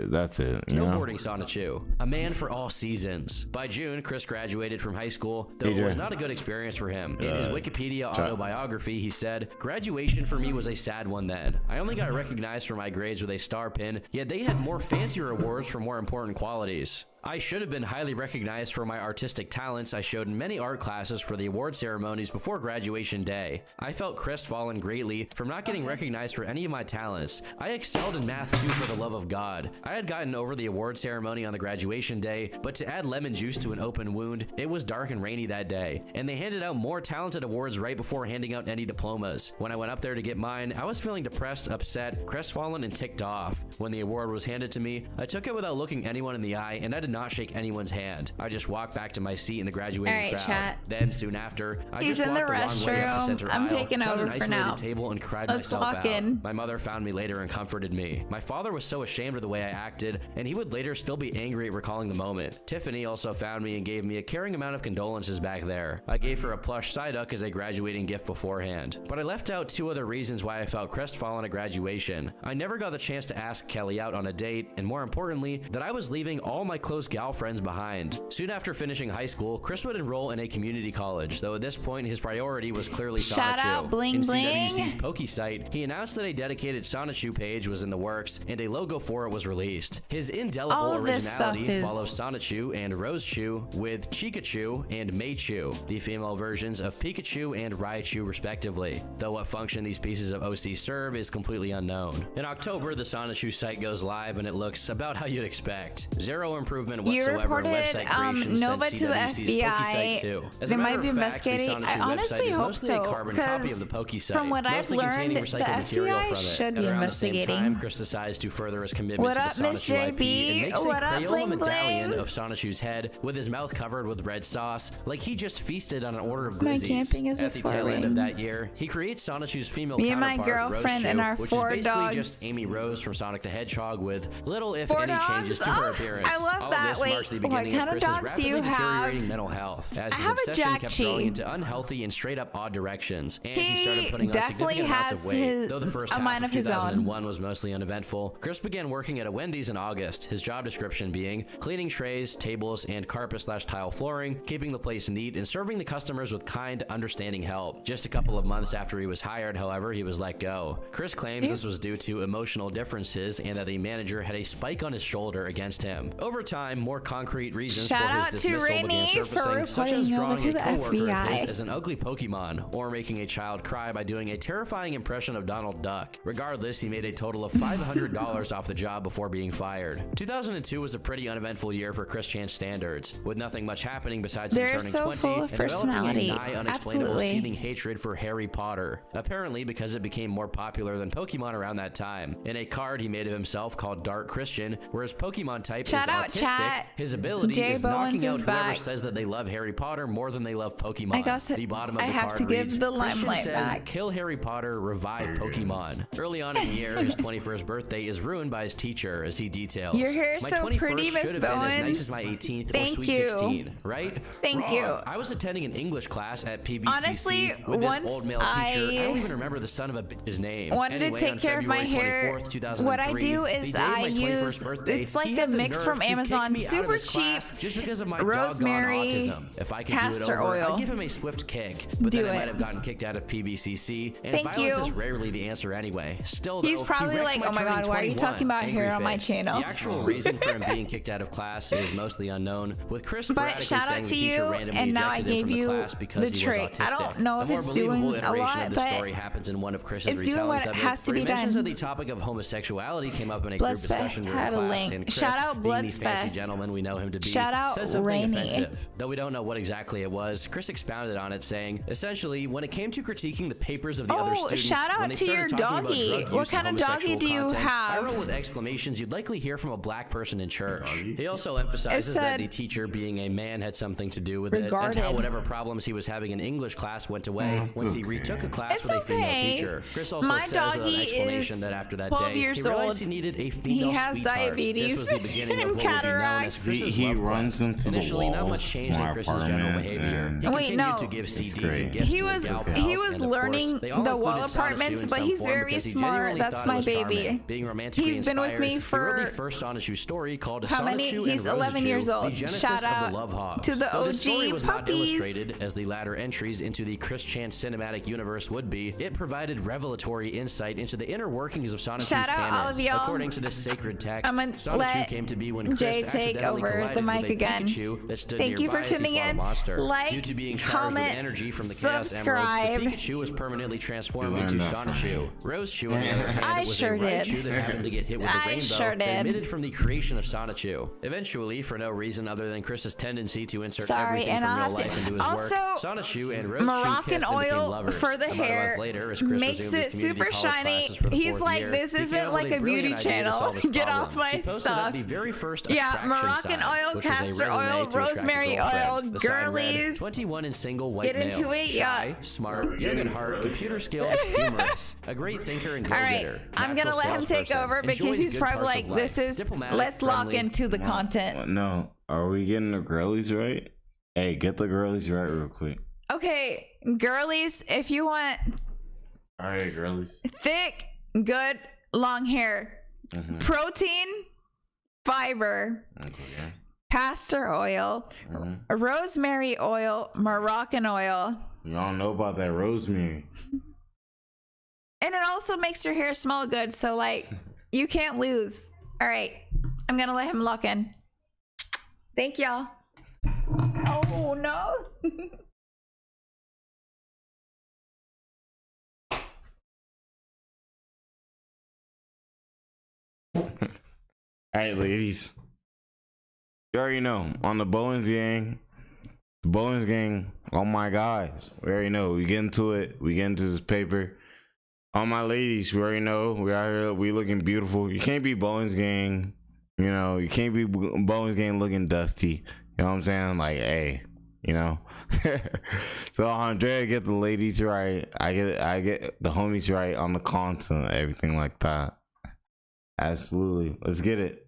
that's it. Snowboarding Sonichu, a man for all seasons. By June, Chris graduated from high school, though it was not a good experience for him. In his Wikipedia autobiography, he said, "Graduation for me was a sad one then. I only got recognized for my grades with a star pin, yet they had more fancier awards for more important qualities. I should have been highly recognized for my artistic talents I showed in many art classes for the award ceremonies before graduation day. I felt crestfallen greatly from not getting recognized for any of my talents. I excelled in math too, for the love of God. I had gotten over the award ceremony on the graduation day, but to add lemon juice to an open wound, it was dark and rainy that day, and they handed out more talented awards right before handing out any diplomas. When I went up there to get mine, I was feeling depressed, upset, crestfallen, and ticked off. When the award was handed to me, I took it without looking anyone in the eye, and I did not shake anyone's hand. I just walked back to my seat in the graduating crowd. Chat. Then soon after, I He's just in walked the a long way up the restroom. center I'm aisle, taking found over an for isolated now. table and cried Let's myself lock out. in. My mother found me later and comforted me. My father was so ashamed of the way I acted, and he would later still be angry at recalling the moment. Tiffany also found me and gave me a caring amount of condolences back there. I gave her a plush Psyduck as a graduating gift beforehand. But I left out two other reasons why I felt crestfallen at graduation. I never got the chance to ask Kelly out on a date, and more importantly, that I was leaving all my close gal friends behind. Soon after finishing high school, Chris would enroll in a community college, though at this point his priority was clearly Sonichu. Shout out, bling in bling. CWC's Poke site, he announced that a dedicated Sonichu page was in the works and a logo for it was released. His indelible originality follows Sonichu and Rosechu with Chikachu and Meichu, the female versions of Pikachu and Raichu respectively, though what function these pieces of OC serve is completely unknown. In October, the Sonichu site goes live and it looks about how you'd expect. Zero improvement whatsoever in website creation Nova since to the CWC's Poke site FBI. too. As They a matter might be of fact, the investigating. I Sonichu honestly website is hope mostly so, a carbon copy of the because Poke site, from what I've mostly containing learned, the recycled material FBI from it. should And be around the same investigating. time, Chris decides to further his commitment What to up, the Miss Sonichu IP JB? and makes What a up, Crayola bling medallion bling? of Sonichu's head with his mouth covered with red sauce, like he just feasted on an order of My glizzies. camping is At a the tail end of four-lane. that year, he creates Sonichu's female Me and my counterpart, girlfriend Rosechu, and our which four is basically dogs. just Amy Rose from Sonic the Hedgehog with little if Four any changes dogs? to her Oh, appearance. I love All that. Of this marks the Wait, what beginning kind of of Chris's dogs do you rapidly deteriorating have? mental health, as I his have a obsession Jack kept growing Chi. into unhealthy and straight up odd directions, and he He started putting on definitely significant amounts of has weight. his- Though the first a half mind of of his own. 2001 was mostly uneventful, Chris began working at a Wendy's in August, his job description being cleaning trays, tables, and carpet/tile flooring, keeping the place neat, and serving the customers with kind, understanding help. Just a couple of months after he was hired, however, he was let go. Chris claims this was due to emotional differences and that the manager had a spike on his shoulder against him. Over time, more concrete reasons Shout for his out to dismissal began Rainey for surfacing, such as reporting Nova drawing to a the coworker of his FBI. as an ugly Pokemon, or making a child cry by doing a terrifying impression of Donald Duck. Regardless, he made a total of $500 off the job before being fired. 2002 was a pretty uneventful year for Chris Chan's standards, with nothing much happening besides him They're turning so 20 full of and developing personality. a nigh unexplainable Absolutely. seething hatred for Harry Potter, apparently because it became more popular than Pokemon around that time. In a card he made of himself called Dark Christian, where his Pokemon type Shout is out, autistic, chat. his ability Jay is Bowens knocking out is whoever back. says that they love Harry Potter more than they love Pokemon. I guess the bottom of I the have card to give reads, the Christian limelight says, back. kill Harry Potter, revive Pokemon. Early on in the year, his 21st birthday is ruined by his teacher, as he details. Your hair is my so 21st pretty, Miss should have been as nice Bowens. as my 18th or Thank sweet you. 16, right? Thank Wrong. you. I was attending an English class at PVCC Honestly, with this once old male teacher. I don't I even remember the son of a bitch's name. wanted Anyway, to take on care of my February hair. 24th, What I 2003, do the is day of I my 21st use birthday, it's like he a had the mix nerve from to kick Amazon on me out of super this cheap class just because of my rosemary doggone autism. If I could do it castor over, oil. I'd give him a swift kick, but Do then I it. might have gotten kicked out of PBCC, and Thank violence you. is rarely the answer anyway. Still, He's though, probably he wrecked like, my oh my turning God, why are you 21. talking about Angry hair on my face. channel? The actual reason for him being kicked out of class is mostly unknown, with Chris But sporadically shout saying out the to teacher you, randomly and now I ejected him gave from the you class because the he was trick. I autistic. don't know if more it's believable doing a iteration lot, of the but story happens in one of Chris's it's doing retellings what of it, has to where be he mentions done. that the topic of homosexuality came up in a group Bloodspeth discussion during had a class, link. and Chris, Shout out being the fancy Bloodspeth. gentleman we know him to be, Shout out said something Rainy. offensive. Though we don't know what exactly it was, Chris expounded on it, saying, essentially, when it came to critiquing the papers of the other students, shout out when they to your started talking about doggy. drug use What and kind of doggy homosexual do you content, have? I wrote with exclamations you'd likely hear from a black person in church. He also emphasizes that said- the teacher being a man had something to do with it, and Regarded. how whatever problems he was having in English class went away once he retook the class with a female okay. teacher. Chris also My says with an doggy explanation is that after that 12 day, years he realized old. he needed a female He has sweetheart. diabetes This was the beginning of and what would be known as cataracts. Chris's He love runs quest. into the Initially, not walls much changed of in my Chris's general apartment, behavior. and- He Wait, continued no. to give CDs great. and gifts He to was his gal he pals, was and of course, learning they all the included wall Sonic apartments, Shoe in but some he's form very because he smart. genuinely That's thought it my was baby. charming. Being romantically He's been with inspired, me he wrote for the first Sonic Shoe story called how Sonic many? Shoe He's and Rose 11 Shoe, years the old. Genesis Shout of out the Love Hogs. to the Though this story OG was not puppies. illustrated as the latter entries into the Chris Chan cinematic universe would be, it provided revelatory insight into the inner workings of Sonic Shout Shoe's out canon. all of y'all. According to this sacred text, I'm gonna Sonic Shoe let came to be when Chris Jay take accidentally over collided the mic with a again. Pikachu that stood Thank you nearby for as he tuning fought a in. monster. Like, Due to being charged comment, with energy from the Chaos subscribe. Emeralds, the Pikachu was permanently transformed You learned into that Sonic from me. Shoe. Rose Shoe, on the other hand, I was sure a did. Raichu that happened to get hit with a I rainbow sure did. emitted from the creation of Sonic Shoe. Eventually, for no reason other than Chris's tendency to insert Sorry, everything and from I'll real have life to- into his also, work, Sonic Shoe and Rose Shoe Moroccan kissed and became oil lovers. for the About a month hair later, as Chris makes resumed his it community super college shiny. classes for the He's fourth like, year, this he came isn't up like with a beauty brilliant idea to channel. solve his Get problem. off my He posted stuff. up the very first Yeah, attraction Moroccan sign, oil, which was a castor resume oil, to attract his rosemary girlfriend. oil, The sign read, girlies. 21 and single white Get into male, it, shy, yeah. smart, young at heart, computer skilled, humorous, a great thinker and All right, go-getter. I'm gonna natural let him take salesperson, over because enjoys he's good probably parts like, of this life, is, diplomatic, let's lock friendly, into the content. No, are we getting the girlies right? Hey, get the girlies right real quick. Okay, girlies, if you want All right, girlies. thick, good, long hair, protein, fiber, Okay. castor oil, rosemary oil, Moroccan oil, Y'all know about that rosemary. and it also makes your hair smell good, so like you can't lose. All right, I'm gonna let him lock in. Thank y'all. Oh no. All right, ladies. You already know on the Bowens gang. The Bowens gang. Oh my guys. We already know. We get into it. We get into this paper. All my ladies, we already know. We out here. We looking beautiful. You can't be Bowens gang. You know, you can't be Bowens gang looking dusty. You know what I'm saying? Like, hey, you know. So Andrea get the ladies right. I get the homies right on the content, everything like that. Absolutely. Let's get it.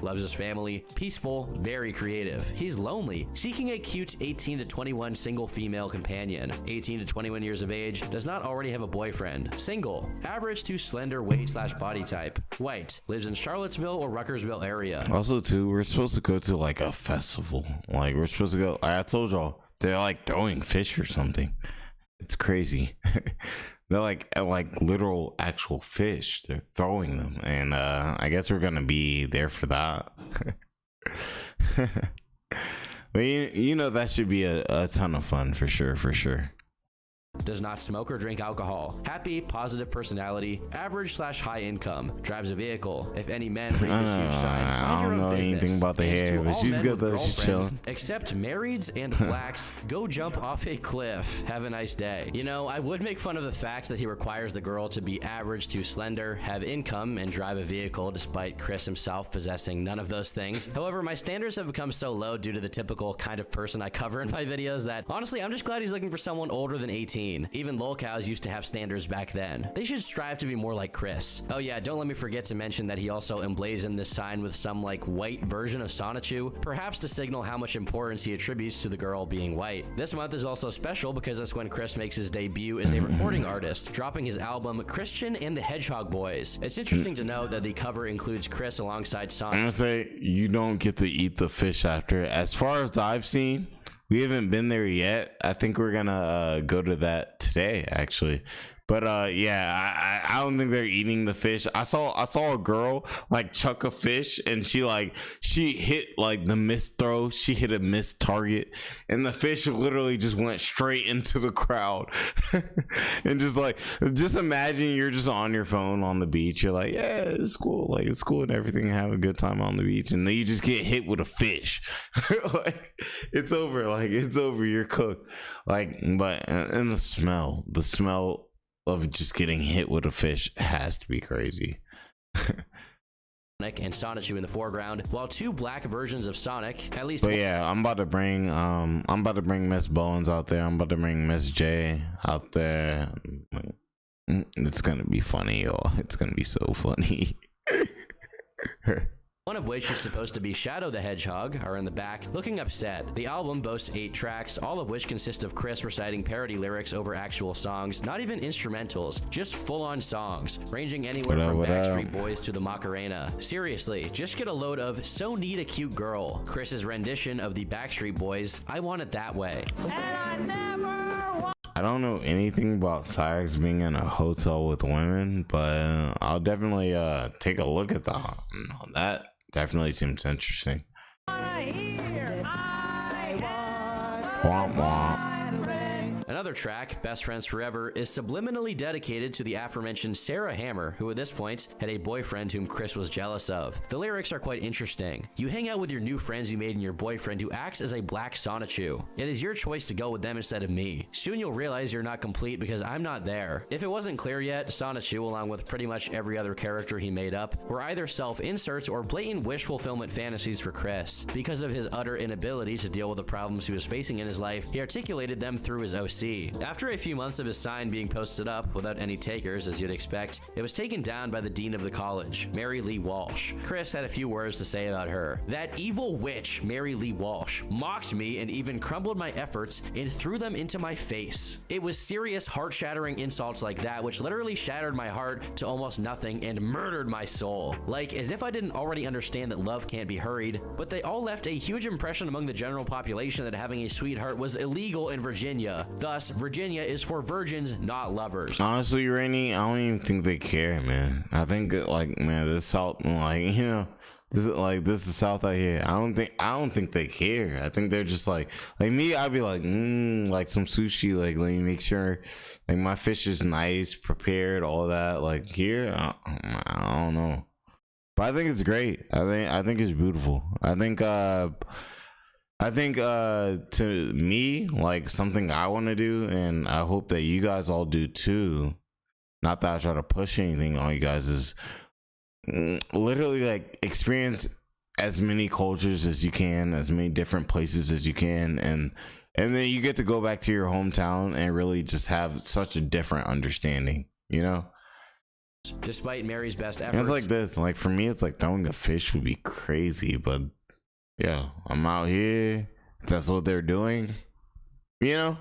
Loves his family, peaceful, very creative. He's lonely, seeking a cute 18 to 21 single female companion. 18 to 21 years of age, does not already have a boyfriend. Single, average to slender weight/body type. White, lives in Charlottesville or Ruckersville area. Also, too, we're supposed to go to like a festival. Like, we're supposed to go. I told y'all, they're like throwing fish or something. It's crazy. They're like literal actual fish. They're throwing them, and I guess we're gonna be there for that. But you know that should be a ton of fun for sure. Does not smoke or drink alcohol. Happy, positive personality. Average/high income. Drives a vehicle. If any men read this huge sign, I don't know anything about the hair, but she's good though. She's chilling. Except marrieds and blacks, go jump off a cliff. Have a nice day. You know, I would make fun of the fact that he requires the girl to be average to slender, have income, and drive a vehicle, despite Chris himself possessing none of those things. However, my standards have become so low due to the typical kind of person I cover in my videos that honestly, I'm just glad he's looking for someone older than 18. scene. Even lolcows used to have standards back then. They should strive to be more like Chris. Oh yeah, don't let me forget to mention that he also emblazoned this sign with some like white version of Sonichu, perhaps to signal how much importance he attributes to the girl being white. This month is also special because that's when Chris makes his debut as a recording artist, dropping his album Christian and the Hedgehog Boys. It's interesting to note that the cover includes Chris alongside Sonic. I'm gonna say you don't get to eat the fish after. As far as I've seen, we haven't been there yet. I think we're gonna go to that today, actually. But yeah, I don't think they're eating the fish. I saw a girl like chuck a fish, and she hit like the missed throw. She hit a missed target, and the fish literally just went straight into the crowd. And just imagine you're just on your phone on the beach. You're like, yeah, it's cool, like it's cool and everything. Have a good time on the beach, and then you just get hit with a fish. Like it's over. Like it's over. You're cooked. Like, but and the smell of just getting hit with a fish has to be crazy. Sonic and Sonichu in the foreground, while two black versions of Sonic, at least. But yeah, I'm about to bring Miss Bowens out there. I'm about to bring Miss J out there. It's gonna be funny, y'all. It's gonna be so funny. One of which is supposed to be Shadow the Hedgehog, are in the back, looking upset. The album boasts 8 tracks, all of which consist of Chris reciting parody lyrics over actual songs, not even instrumentals, just full-on songs, ranging anywhere from Backstreet Boys to the Macarena. Seriously, just get a load of So Need a Cute Girl, Chris's rendition of the Backstreet Boys, I Want It That Way. I don't know anything about Cyraxx being in a hotel with women, but I'll definitely take a look at that. That definitely seems interesting. Womp womp. Another track, Best Friends Forever, is subliminally dedicated to the aforementioned Sarah Hammer, who at this point had a boyfriend whom Chris was jealous of. The lyrics are quite interesting. You hang out with your new friends you made and your boyfriend who acts as a black Sonichu. It is your choice to go with them instead of me. Soon you'll realize you're not complete because I'm not there. If it wasn't clear yet, Sonichu, along with pretty much every other character he made up, were either self-inserts or blatant wish fulfillment fantasies for Chris. Because of his utter inability to deal with the problems he was facing in his life, he articulated them through his OC. After a few months of his sign being posted up without any takers, as you'd expect, it was taken down by the dean of the college, Mary Lee Walsh. Chris had a few words to say about her. That evil witch, Mary Lee Walsh, mocked me and even crumbled my efforts and threw them into my face. It was serious, heart-shattering insults like that which literally shattered my heart to almost nothing and murdered my soul. Like, as if I didn't already understand that love can't be hurried, but they all left a huge impression among the general population that having a sweetheart was illegal in Virginia. Thus, Virginia is for virgins, not lovers. Honestly, Rainy, I don't even think they care, man. I think like, man, this South, like, you know, this is South out here. I don't think they care. I think they're just like me. I'd be like, like some sushi. Like, let me make sure, like, my fish is nice, prepared, all that. Like here, I don't know, but I think it's great. I think it's beautiful. I think to me, like, something I want to do, and I hope that you guys all do too, not that I try to push anything on you guys, is literally like experience as many cultures as you can, as many different places as you can, and then you get to go back to your hometown and really just have such a different understanding, you know? Despite Mary's best efforts. And it's like this, like for me, it's like throwing a fish would be crazy, but yeah, I'm out here. That's what they're doing, you know?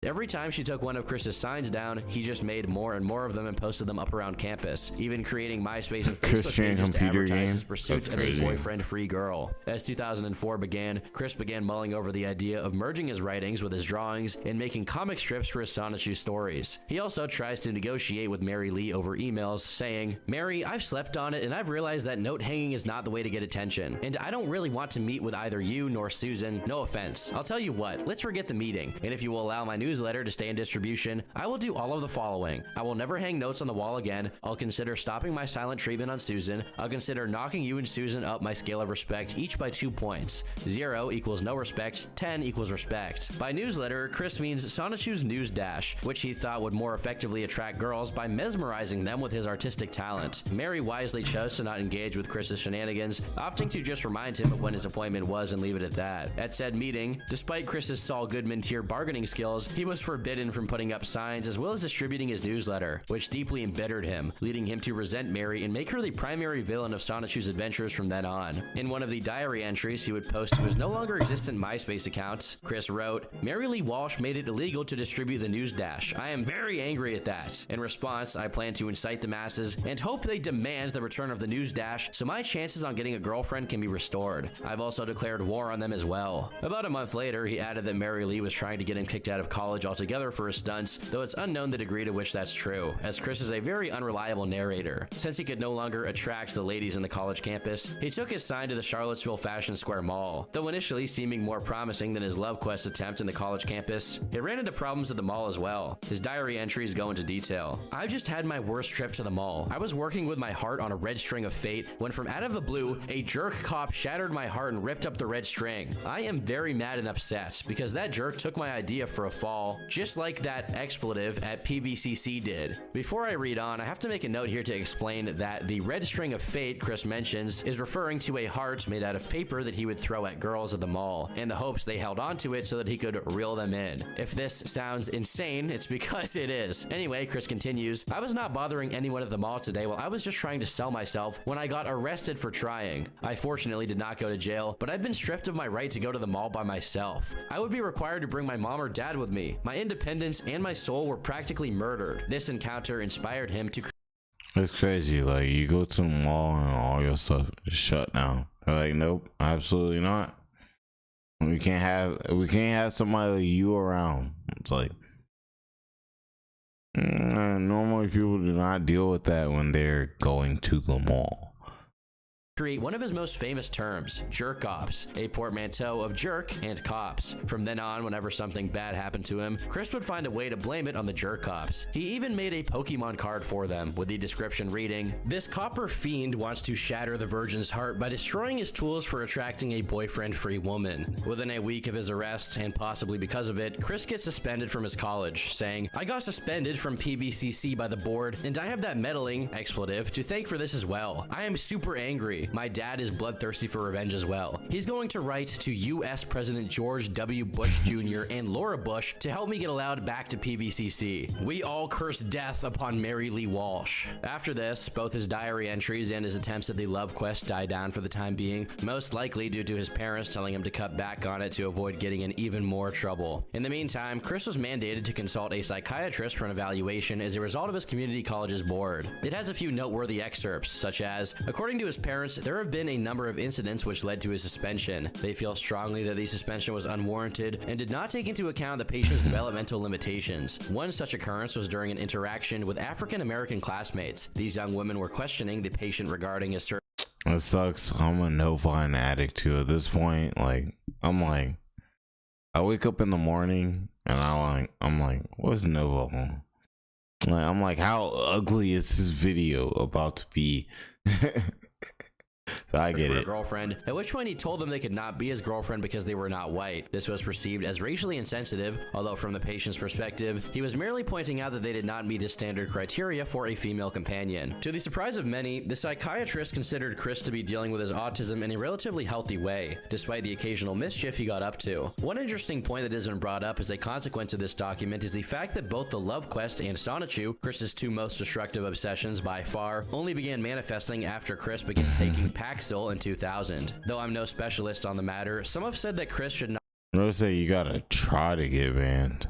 Every time she took one of Chris's signs down, he just made more and more of them and posted them up around campus, even creating MySpace and Facebook Christian pages to computer advertise game. his pursuit of a boyfriend-free girl. As 2004 began, Chris began mulling over the idea of merging his writings with his drawings and making comic strips for his Sonichu stories. He also tries to negotiate with Mary Lee over emails, saying, "Mary, I've slept on it and I've realized that note hanging is not the way to get attention, and I don't really want to meet with either you nor Susan. No offense. I'll tell you what, let's forget the meeting, and if you will allow my news newsletter to stay in distribution, I will do all of the following. I will never hang notes on the wall again. I'll consider stopping my silent treatment on Susan. I'll consider knocking you and Susan up my scale of respect, each by 2 points. 0 equals no respect, 10 equals respect. By newsletter, Chris means Sonichu's news dash, which he thought would more effectively attract girls by mesmerizing them with his artistic talent. Mary wisely chose to not engage with Chris's shenanigans, opting to just remind him of when his appointment was and leave it at that. At said meeting, despite Chris's Saul Goodman tier bargaining skills, he was forbidden from putting up signs as well as distributing his newsletter, which deeply embittered him, leading him to resent Mary and make her the primary villain of Sonichu's adventures from then on. In one of the diary entries he would post to his no longer existent MySpace account, Chris wrote, "Mary Lee Walsh made it illegal to distribute the news dash. I am very angry at that. In response, I plan to incite the masses and hope they demand the return of the news dash so my chances on getting a girlfriend can be restored. I've also declared war on them as well." About a month later, he added that Mary Lee was trying to get him kicked out of college altogether for his stunts, though it's unknown the degree to which that's true, as Chris is a very unreliable narrator. Since he could no longer attract the ladies in the college campus, he took his sign to the Charlottesville Fashion Square Mall. Though initially seeming more promising than his Love Quest attempt in the college campus, it ran into problems at the mall as well. His diary entries go into detail. "I've just had my worst trip to the mall. I was working with my heart on a red string of fate when from out of the blue, a jerk cop shattered my heart and ripped up the red string. I am very mad and upset because that jerk took my idea for a fall, just like that expletive at PVCC did." Before I read on, I have to make a note here to explain that the red string of fate Chris mentions is referring to a heart made out of paper that he would throw at girls at the mall, in the hopes they held onto it so that he could reel them in. If this sounds insane, it's because it is. Anyway, Chris continues, "I was not bothering anyone at the mall today while I was just trying to sell myself when I got arrested for trying. I fortunately did not go to jail, but I've been stripped of my right to go to the mall by myself. I would be required to bring my mom or dad with me. My independence and my soul were practically murdered." This encounter inspired him to It's crazy. Like, you go to the mall and all your stuff is shut down. They're like, nope, absolutely not. We can't have somebody like you around. It's like, normally people do not deal with that when they're going to the mall. create one of his most famous terms, jerk ops, a portmanteau of jerk and cops. From then on, whenever something bad happened to him, Chris would find a way to blame it on the jerk cops. He even made a Pokemon card for them, with the description reading, "This copper fiend wants to shatter the virgin's heart by destroying his tools for attracting a boyfriend-free woman." Within a week of his arrest, and possibly because of it, Chris gets suspended from his college, saying, "I got suspended from PVCC by the board, and I have that meddling, expletive, to thank for this as well. I am super angry. My dad is bloodthirsty for revenge as well. He's going to write to U.S. President George W. Bush Jr. and Laura Bush to help me get allowed back to PVCC. We all curse death upon Mary Lee Walsh." After this, both his diary entries and his attempts at the love quest died down for the time being, most likely due to his parents telling him to cut back on it to avoid getting in even more trouble. In the meantime, Chris was mandated to consult a psychiatrist for an evaluation as a result of his community college's board. It has a few noteworthy excerpts, such as, according to his parents, there have been a number of incidents which led to his suspension. They feel strongly that the suspension was unwarranted and did not take into account the patient's developmental limitations. One such occurrence was during an interaction with African-American classmates. These young women were questioning the patient regarding his certain... It sucks. I'm a NovaOnline addict too at this point. Like, I wake up in the morning and I'm like, what's NovaOnline? I'm like, how ugly is this video about to be? So I get it. Girlfriend, at which point he told them they could not be his girlfriend because they were not white. This was perceived as racially insensitive, although from the patient's perspective, he was merely pointing out that they did not meet his standard criteria for a female companion. To the surprise of many, the psychiatrist considered Chris to be dealing with his autism in a relatively healthy way, despite the occasional mischief he got up to. One interesting point that has been brought up as a consequence of this document is the fact that both the Love Quest and Sonichu, Chris's two most destructive obsessions by far, only began manifesting after Chris began taking Paxil in 2000. Though I'm no specialist on the matter, some have said that Chris should not say you gotta try to get banned.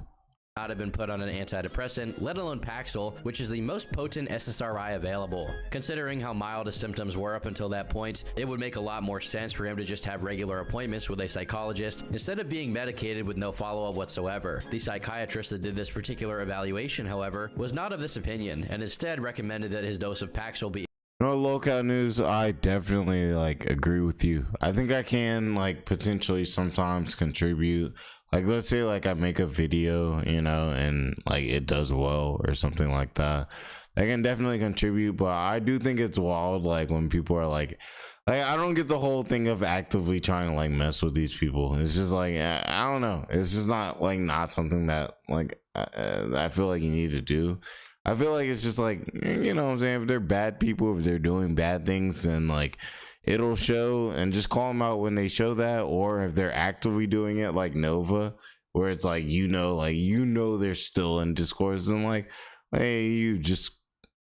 Not have been put on an antidepressant, let alone Paxil, which is the most potent SSRI available. Considering how mild his symptoms were up until that point, it would make a lot more sense for him to just have regular appointments with a psychologist instead of being medicated with no follow-up whatsoever. The psychiatrist that did this particular evaluation, however, was not of this opinion and instead recommended that his dose of Paxil be No, lolcow news, I definitely like agree with you. I think I can like potentially sometimes contribute. Like let's say like I make a video, you know, and like it does well or something like that. I can definitely contribute, but I do think it's wild like when people are like I don't get the whole thing of actively trying to like mess with these people. It's just like I don't know. It's just not like not something that like I feel like you need to do. I feel like it's just like, you know what I'm saying, if they're bad people, if they're doing bad things, then like it'll show, and just call them out when they show that. Or if they're actively doing it like Nova, where it's like they're still in discourse, and like hey, you just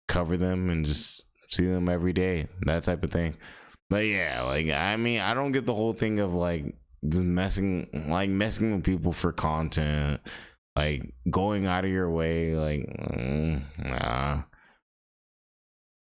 cover them and just see them every day, that type of thing. But yeah, like I mean, I don't get the whole thing of like just messing with people for content, like going out of your way, like nah.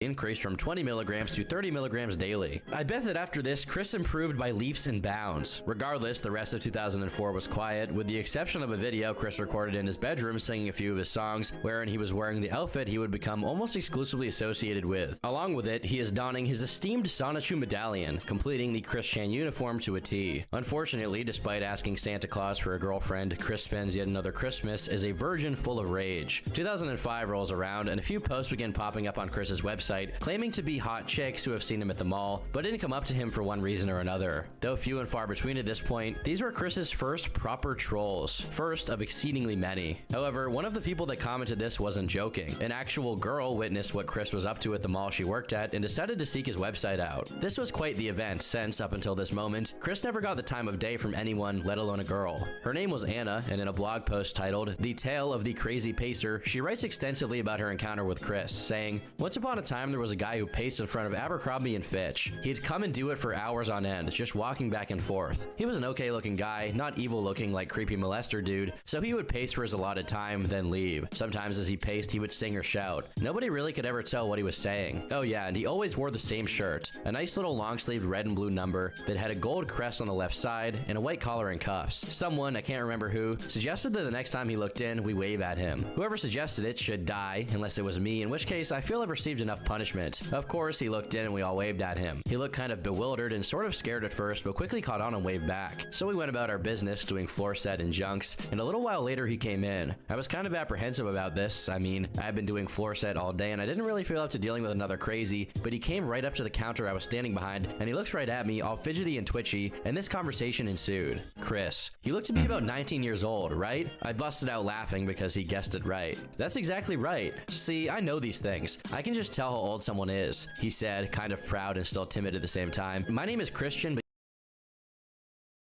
Increased from 20 milligrams to 30 milligrams daily. I bet that after this, Chris improved by leaps and bounds. Regardless, the rest of 2004 was quiet, with the exception of a video Chris recorded in his bedroom singing a few of his songs, wherein he was wearing the outfit he would become almost exclusively associated with. Along with it, he is donning his esteemed Sonichu medallion, completing the Chris Chan uniform to a T. Unfortunately, despite asking Santa Claus for a girlfriend, Chris spends yet another Christmas as a virgin full of rage. 2005 rolls around, and a few posts begin popping up on Chris's website claiming to be hot chicks who have seen him at the mall, but didn't come up to him for one reason or another. Though few and far between at this point, these were Chris's first proper trolls, first of exceedingly many. However, one of the people that commented this wasn't joking. An actual girl witnessed what Chris was up to at the mall she worked at and decided to seek his website out. This was quite the event, since up until this moment, Chris never got the time of day from anyone, let alone a girl. Her name was Anna, and in a blog post titled "The Tale of the Crazy Pacer," she writes extensively about her encounter with Chris, saying, "Once upon a time there was a guy who paced in front of Abercrombie & Fitch. He'd come and do it for hours on end, just walking back and forth. He was an okay looking guy, not evil looking like creepy molester dude, so he would pace for his allotted time, then leave. Sometimes as he paced, he would sing or shout. Nobody really could ever tell what he was saying. Oh yeah, and he always wore the same shirt, a nice little long-sleeved red and blue number that had a gold crest on the left side and a white collar and cuffs. Someone, I can't remember who, suggested that the next time he looked in, we wave at him. Whoever suggested it should die, unless it was me, in which case I feel I've received enough punishment. Of course, he looked in and we all waved at him. He looked kind of bewildered and sort of scared at first, but quickly caught on and waved back. So we went about our business doing floor set and junks, and a little while later he came in. I was kind of apprehensive about this. I mean, I've been doing floor set all day and I didn't really feel up to dealing with another crazy, but he came right up to the counter I was standing behind, and he looks right at me, all fidgety and twitchy, and this conversation ensued. Chris, you look to be about 19 years old, right? I busted out laughing because he guessed it right. That's exactly right. See, I know these things. I can just tell how old someone is, he said, kind of proud and still timid at the same time. My name is Christian, but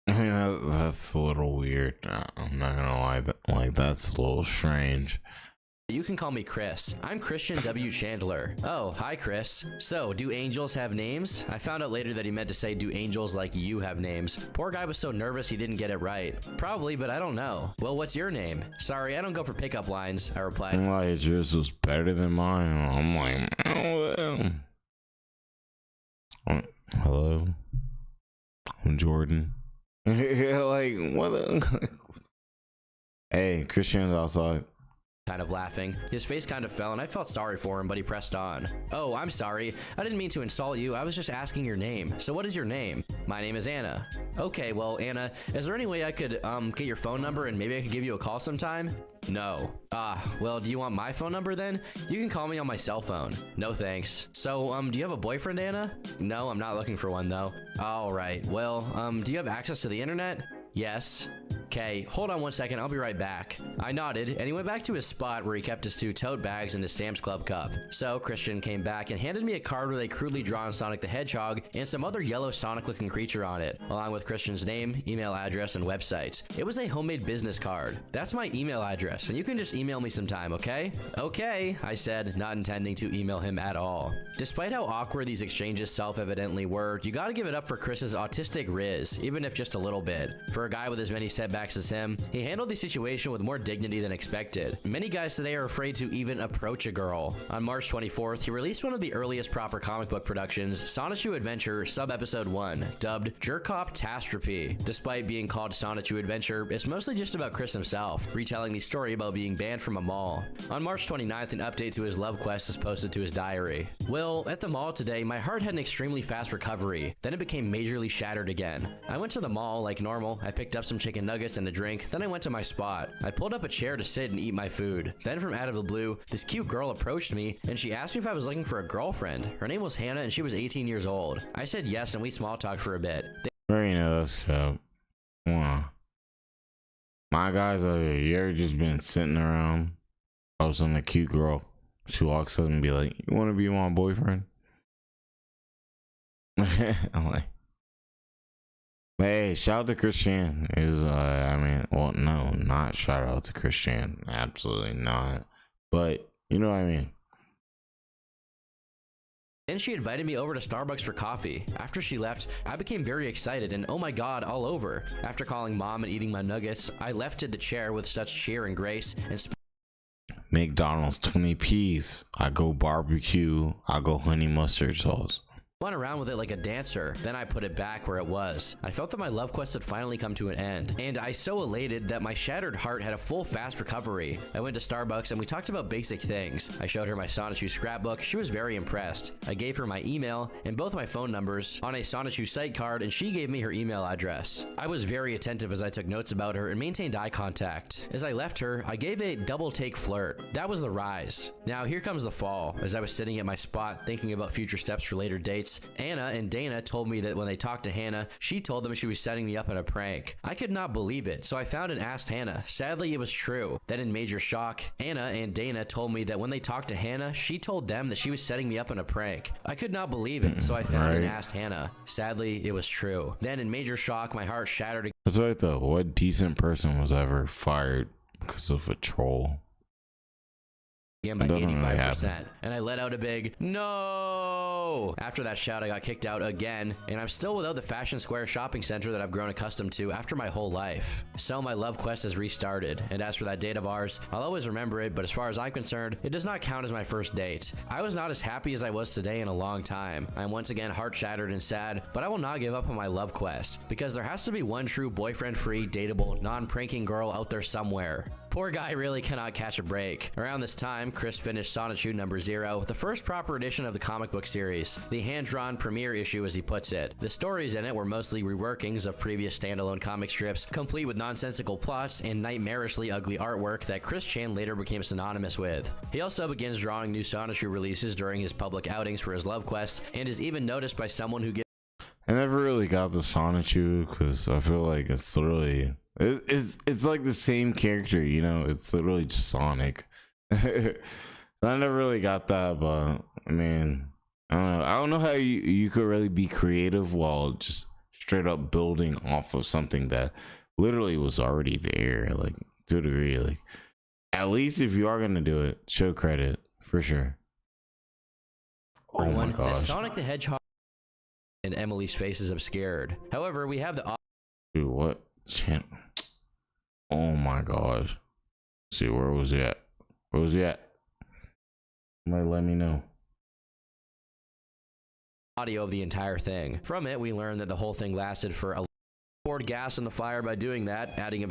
yeah, that's a little weird. I'm not gonna lie, that's a little strange. you can call me Chris. I'm Christian W. Chandler. Oh, hi Chris. So, do angels have names? I found out later that he meant to say, do angels like you have names? Poor guy was so nervous he didn't get it right. Probably, but I don't know. Well, what's your name? Sorry, I don't go for pickup lines, I replied. Like, yours was better than mine. I'm like, oh, well. Hello? I'm Jordan. Like, what the... Hey, Christian's outside. Kind of laughing. His face kind of fell and I felt sorry for him, but he pressed on. Oh, I'm sorry. I didn't mean to insult you. I was just asking your name. So what is your name? My name is Anna. Okay, well, Anna, is there any way I could get your phone number and maybe I could give you a call sometime? No. Well, do you want my phone number then? You can call me on my cell phone. No thanks. So, do you have a boyfriend, Anna? No, I'm not looking for one though. All right. Well, do you have access to the internet? Yes. Okay, hold on 1 second, I'll be right back. I nodded, and he went back to his spot where he kept his 2 tote bags and his Sam's Club cup. So, Christian came back and handed me a card with a crudely drawn Sonic the Hedgehog and some other yellow Sonic-looking creature on it, along with Christian's name, email address, and website. It was a homemade business card. That's my email address, and you can just email me sometime, okay? Okay, I said, not intending to email him at all. Despite how awkward these exchanges self-evidently were, you gotta give it up for Chris's autistic riz, even if just a little bit. For a guy with as many setbacks relaxed as him, he handled the situation with more dignity than expected. Many guys today are afraid to even approach a girl. On March 24th, he released one of the earliest proper comic book productions, Sonichu Adventure Sub-Episode 1, dubbed Jerkop-tastrophe. Despite being called Sonichu Adventure, it's mostly just about Chris himself, retelling the story about being banned from a mall. On March 29th, an update to his love quest is posted to his diary. Will, at the mall today, my heart had an extremely fast recovery. Then it became majorly shattered again. I went to the mall like normal. I picked up some chicken nuggets and a drink. Then I went to my spot. I pulled up a chair to sit and eat my food. Then from out of the blue, this cute girl approached me and she asked me if I was looking for a girlfriend. Her name was Hannah and she was 18 years old. I said yes and we small talked for a bit. Very nice, Cap. Wow. My guys out here, you ever just been sitting around, all of a sudden a cute girl, she walks up and be like, you want to be my boyfriend? I'm like, hey, shout out to Christian. I mean, well, no, not shout out to Christian. Absolutely not. But, you know what I mean. Then she invited me over to Starbucks for coffee. After she left, I became very excited and oh my god, all over. After calling mom and eating my nuggets, I lefted the chair with such cheer and grace and McDonald's 20 P's. I go barbecue. I go honey mustard sauce. spun around with it like a dancer. Then I put it back where it was. I felt that my love quest had finally come to an end, and I so elated that my shattered heart had a full fast recovery. I went to Starbucks and we talked about basic things. I showed her my Sonichu scrapbook. She was very impressed. I gave her my email and both my phone numbers on a Sonichu site card, and she gave me her email address. I was very attentive as I took notes about her and maintained eye contact. As I left her, I gave a double take flirt. That was the rise. Now here comes the fall. As I was sitting at my spot thinking about future steps for later dates, Anna and Dana told me that when they talked to Hannah, she told them she was setting me up in a prank. I could not believe it, so I found and asked Hannah. Sadly, it was true. Then in major shock, Anna and Dana told me that when they talked to Hannah, she told them that she was setting me up in a prank. I could not believe it, so I found and asked Hannah. Sadly, it was true. Then in major shock, my heart shattered. That's right though. What decent person was ever fired because of a troll? Again by 85%, and I let out a big no. After that shout, I got kicked out again, and I'm still without the Fashion Square shopping center that I've grown accustomed to after my whole life. So my love quest has restarted, and as for that date of ours, I'll always remember it, but as far as I'm concerned, it does not count as my first date. I was not as happy as I was today in a long time. I'm once again heart shattered and sad, but I will not give up on my love quest, because there has to be one true boyfriend-free, dateable, non-pranking girl out there somewhere. Poor guy really cannot catch a break. Around this time, Chris finished Sonichu number 0, the first proper edition of the comic book series, the hand-drawn premiere issue as he puts it. The stories in it were mostly reworkings of previous standalone comic strips, complete with nonsensical plots and nightmarishly ugly artwork that Chris Chan later became synonymous with. He also begins drawing new Sonichu releases during his public outings for his love quest, and is even noticed by someone who gives. I never really got the Sonichu because I feel like it's literally it's like the same character, you know. It's literally just Sonic. So I never really got that, but I mean, I don't know how you could really be creative while just straight up building off of something that literally was already there, like to a degree. Like, at least if you are gonna do it, show credit for sure. Oh my gosh, Sonic the Hedgehog and Emily's face is obscured. However, we have the dude, what channel? Oh my gosh. Let's see, where was he at? Where was he at? Somebody let me know. Audio of the entire thing. From it, we learned that the whole thing lasted for a poured gas in the fire by doing that, adding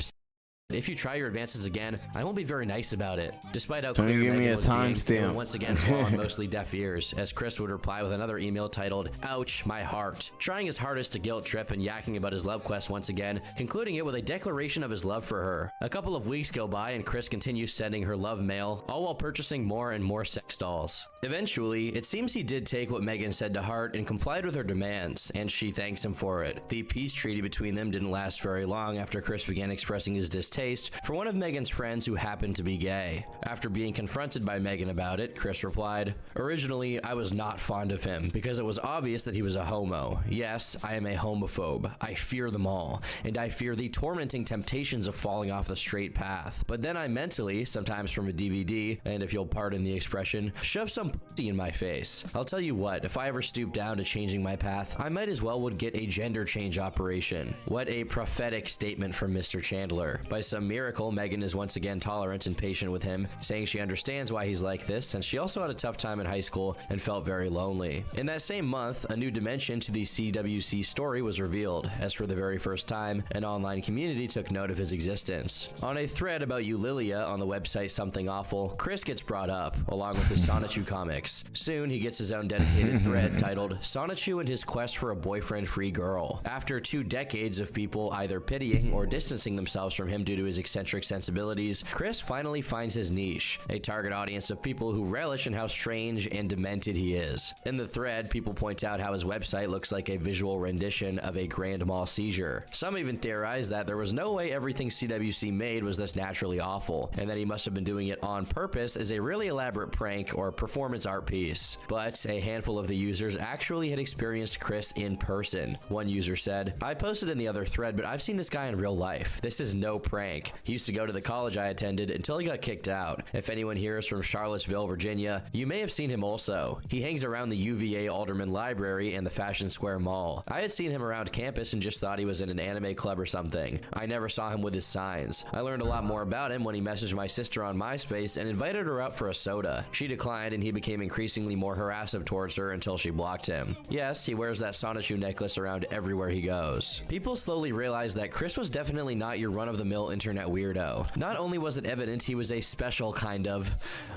if you try your advances again, I won't be very nice about it. Despite how clear give me a timestamp, once again fall on mostly deaf ears, as Chris would reply with another email titled, "Ouch, my heart." Trying his hardest to guilt trip and yakking about his love quest once again, concluding it with a declaration of his love for her. A couple of weeks go by and Chris continues sending her love mail, all while purchasing more and more sex dolls. Eventually, it seems he did take what Megan said to heart and complied with her demands, and she thanks him for it. The peace treaty between them didn't last very long after Chris began expressing his distaste taste for one of Megan's friends who happened to be gay. After being confronted by Megan about it, Chris replied, "Originally, I was not fond of him because it was obvious that he was a homo. Yes, I am a homophobe. I fear them all, and I fear the tormenting temptations of falling off the straight path. But then I mentally, sometimes from a DVD, and if you'll pardon the expression, shove some pussy in my face. I'll tell you what, if I ever stoop down to changing my path, I might as well would get a gender change operation." What a prophetic statement from Mr. Chandler. By some miracle, Megan is once again tolerant and patient with him, saying she understands why he's like this, since she also had a tough time in high school and felt very lonely. In that same month, a new dimension to the CWC story was revealed, as for the very first time, an online community took note of his existence. On a thread about Eulilia on the website Something Awful, Chris gets brought up, along with his Sonichu comics. Soon, he gets his own dedicated thread titled Sonichu and His Quest for a Boyfriend-Free Girl. After 2 decades of people either pitying or distancing themselves from him due to his eccentric sensibilities, Chris finally finds his niche, a target audience of people who relish in how strange and demented he is. In the thread, people point out how his website looks like a visual rendition of a grand mal seizure. Some even theorize that there was no way everything CWC made was this naturally awful, and that he must have been doing it on purpose as a really elaborate prank or performance art piece. But a handful of the users actually had experienced Chris in person. One user said, "I posted in the other thread, but I've seen this guy in real life. This is no prank. He used to go to the college I attended until he got kicked out. If anyone here is from Charlottesville, Virginia, you may have seen him also. He hangs around the UVA Alderman Library and the Fashion Square Mall. I had seen him around campus and just thought he was in an anime club or something. I never saw him with his signs. I learned a lot more about him when he messaged my sister on MySpace and invited her out for a soda. She declined and he became increasingly more harassive towards her until she blocked him. Yes, he wears that Sonichu necklace around everywhere he goes." People slowly realized that Chris was definitely not your run-of-the-mill internet weirdo. Not only was it evident he was a special kind of,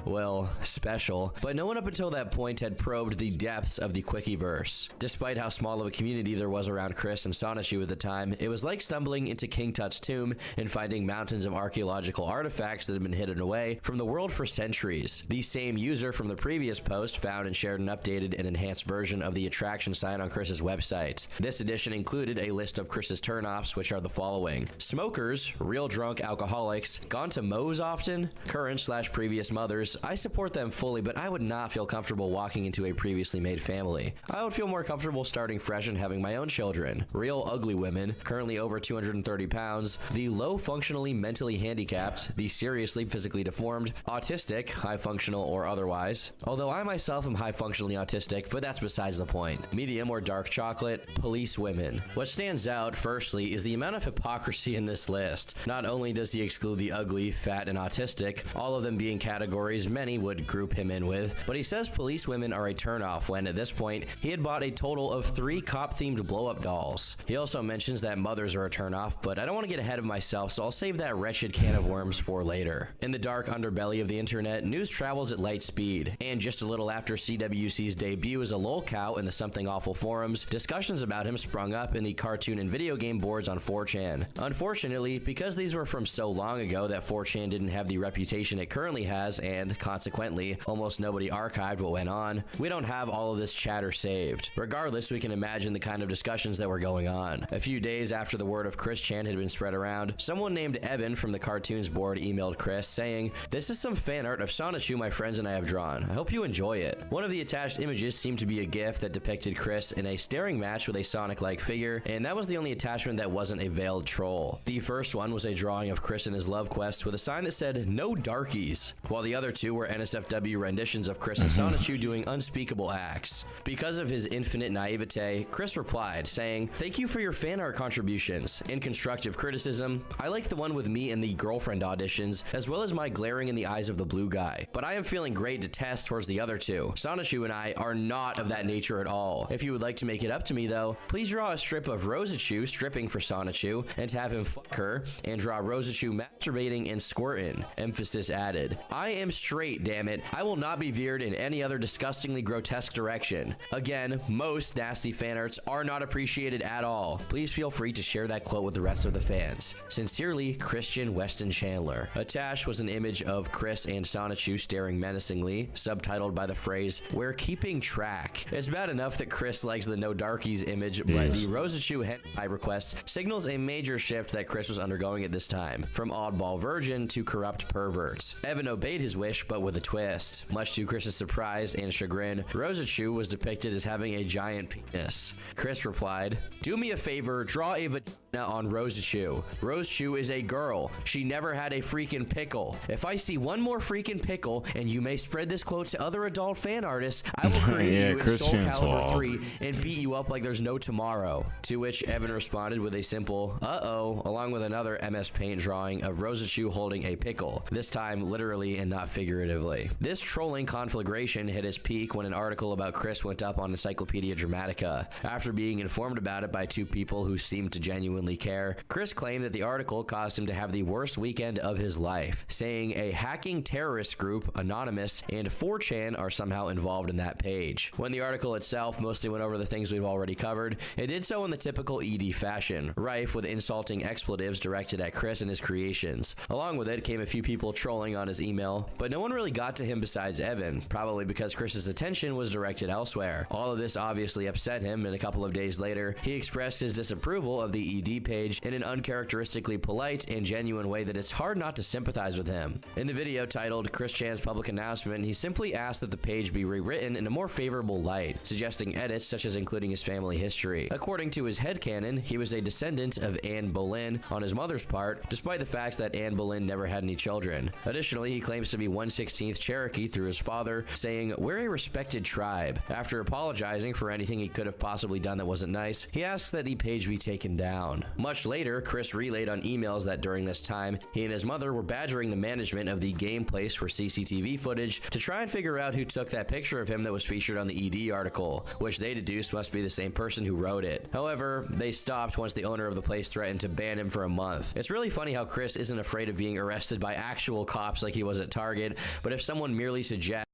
well, special, but no one up until that point had probed the depths of the Quickiverse. Despite how small of a community there was around Chris and Sonichu at the time, it was like stumbling into King Tut's tomb and finding mountains of archaeological artifacts that had been hidden away from the world for centuries. The same user from the previous post found and shared an updated and enhanced version of the attraction sign on Chris's website. This edition included a list of Chris's turnoffs, which are the following: smokers, real drunk alcoholics, gone to Moe's often, current/previous mothers. I support them fully, but I would not feel comfortable walking into a previously made family. I would feel more comfortable starting fresh and having my own children. Real ugly women, currently over 230 pounds, the low functionally mentally handicapped, the seriously physically deformed, autistic, high functional or otherwise, although I myself am high functionally autistic, but that's besides the point. Medium or dark chocolate, police women. What stands out, firstly, is the amount of hypocrisy in this list. Not only does he exclude the ugly, fat, and autistic, all of them being categories many would group him in with, but he says police women are a turnoff when, at this point, he had bought a total of 3 cop-themed blow-up dolls. He also mentions that mothers are a turnoff, but I don't want to get ahead of myself, so I'll save that wretched can of worms for later. In the dark underbelly of the internet, news travels at light speed, and just a little after CWC's debut as a lolcow in the Something Awful forums, discussions about him sprung up in the cartoon and video game boards on 4chan. Unfortunately, because these were from so long ago that 4chan didn't have the reputation it currently has, and consequently, almost nobody archived what went on, we don't have all of this chatter saved. Regardless, we can imagine the kind of discussions that were going on. A few days after the word of Chris Chan had been spread around, someone named Evan from the cartoons board emailed Chris saying, "This is some fan art of Sonichu my friends and I have drawn. I hope you enjoy it." One of the attached images seemed to be a GIF that depicted Chris in a staring match with a Sonic-like figure, and that was the only attachment that wasn't a veiled troll. The first one was a drawing of Chris in his love quest with a sign that said, "No darkies," while the other two were NSFW renditions of Chris and Sonichu doing unspeakable acts. Because of his infinite naivete, Chris replied, saying, "Thank you for your fan art contributions. In constructive criticism, I like the one with me in the girlfriend auditions, as well as my glaring in the eyes of the blue guy. But I am feeling great to test towards the other two. Sonichu and I are not of that nature at all. If you would like to make it up to me though, please draw a strip of Rosachu stripping for Sonichu and have him fuck her, and draw Rosachu masturbating and squirting." Emphasis added. "I am straight, damn it. I will not be veered in any other disgustingly grotesque direction." Again, most nasty fan arts are not appreciated at all. Please feel free to share that quote with the rest of the fans. Sincerely, Christian Weston Chandler. Attached was an image of Chris and Sonichu staring menacingly, subtitled by the phrase, "We're keeping track." It's bad enough that Chris likes the no darkies image, but the Rosachu hentai request signals a major shift that Chris was undergoing at this time, from oddball virgin to corrupt perverts. Evan obeyed his wish, but with a twist. Much to Chris's surprise and chagrin, Rosachu was depicted as having a giant penis. Chris replied, "Do me a favor, draw a vagina on Rosachu. Rosachu is a girl. She never had a freaking pickle. If I see one more freaking pickle, and you may spread this quote to other adult fan artists, I will create you in Soul Calibur 3 and beat you up like there's no tomorrow." To which Evan responded with a simple "uh-oh," along with another MS Paint drawing of Rosachu holding a pickle, this time literally and not figuratively. This trolling conflagration hit its peak when an article about Chris went up on Encyclopedia Dramatica. After being informed about it by two people who seemed to genuinely care, Chris claimed that the article caused him to have the worst weekend of his life, saying a hacking terrorist group, Anonymous, and 4chan are somehow involved in that page. When the article itself mostly went over the things we've already covered, it did so in the typical ED fashion, rife with insulting expletives directed at Chris and his creations. Along with it came a few people trolling on his email, but no one really got to him besides Evan, probably because Chris's attention was directed elsewhere. All of this obviously upset him, and a couple of days later, he expressed his disapproval of the ED page in an uncharacteristically polite and genuine way that it's hard not to sympathize with him. In the video titled Chris Chan's Public Announcement, he simply asked that the page be rewritten in a more favorable light, suggesting edits such as including his family history. According to his headcanon, he was a descendant of Anne Boleyn on his mother's part, despite the fact that Anne Boleyn never had any children. Additionally, he claims to be 1/16th Cherokee through his father, saying, "We're a respected tribe." After apologizing for anything he could have possibly done that wasn't nice, he asks that the page be taken down. Much later, Chris relayed on emails that during this time, he and his mother were badgering the management of the game place for CCTV footage to try and figure out who took that picture of him that was featured on the ED article, which they deduced must be the same person who wrote it. However, they stopped once the owner of the place threatened to ban him for a month. It's really funny how Chris isn't afraid of being arrested by actual cops like he was at Target, but if someone merely suggests...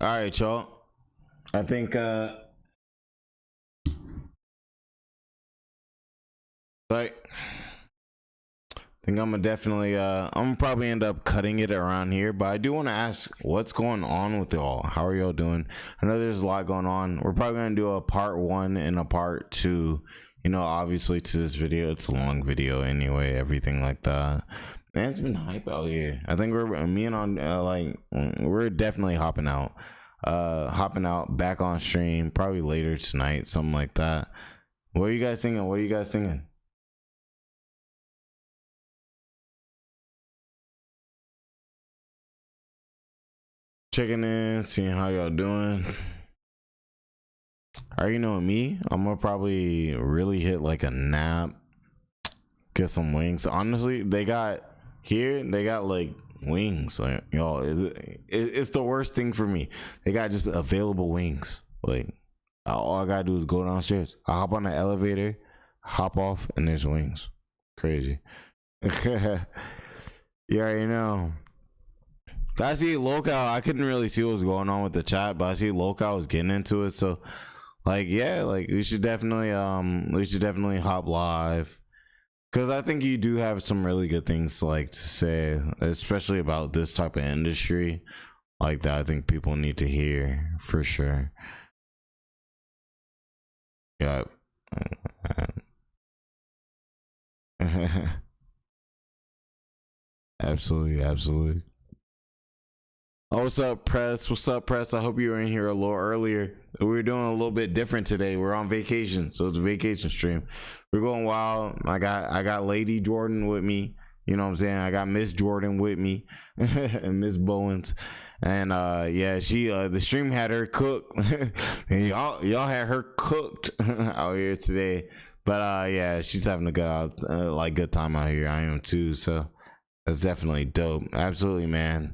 Alright, y'all. I think I'm gonna definitely I'm gonna probably end up cutting it around here, but I do want to ask what's going on with y'all. How are y'all doing? I know there's a lot going on. We're probably gonna do a part 1 and a part 2, you know, obviously to this video. It's a long video anyway, everything like that. Man, it's been hype out here. I think we're definitely hopping out back on stream probably later tonight, something like that. What are you guys thinking? Checking in, seeing how y'all doing. You know me, I'm gonna probably really hit like a nap, get some wings. Honestly, they got like wings, like, y'all, it's the worst thing for me. They got just available wings. Like, all I gotta do is go downstairs, I hop on the elevator, hop off, and there's wings. Crazy. You already know. I see lolcow. I couldn't really see what was going on with the chat, but I see lolcow was getting into it. So, like, yeah, like we should definitely hop live, because I think you do have some really good things to say, especially about this type of industry like that. I think people need to hear for sure. Yeah. Absolutely. Oh, what's up, Press? I hope you were in here a little earlier. We're doing a little bit different today. We're on vacation, so it's a vacation stream. We're going wild. I got Lady Jordan with me. You know what I'm saying? I got Miss Jordan with me and Miss Bowens. And yeah, she the stream had her cooked. y'all had her cooked out here today. But yeah, she's having a good time out here. I am too. So that's definitely dope. Absolutely, man.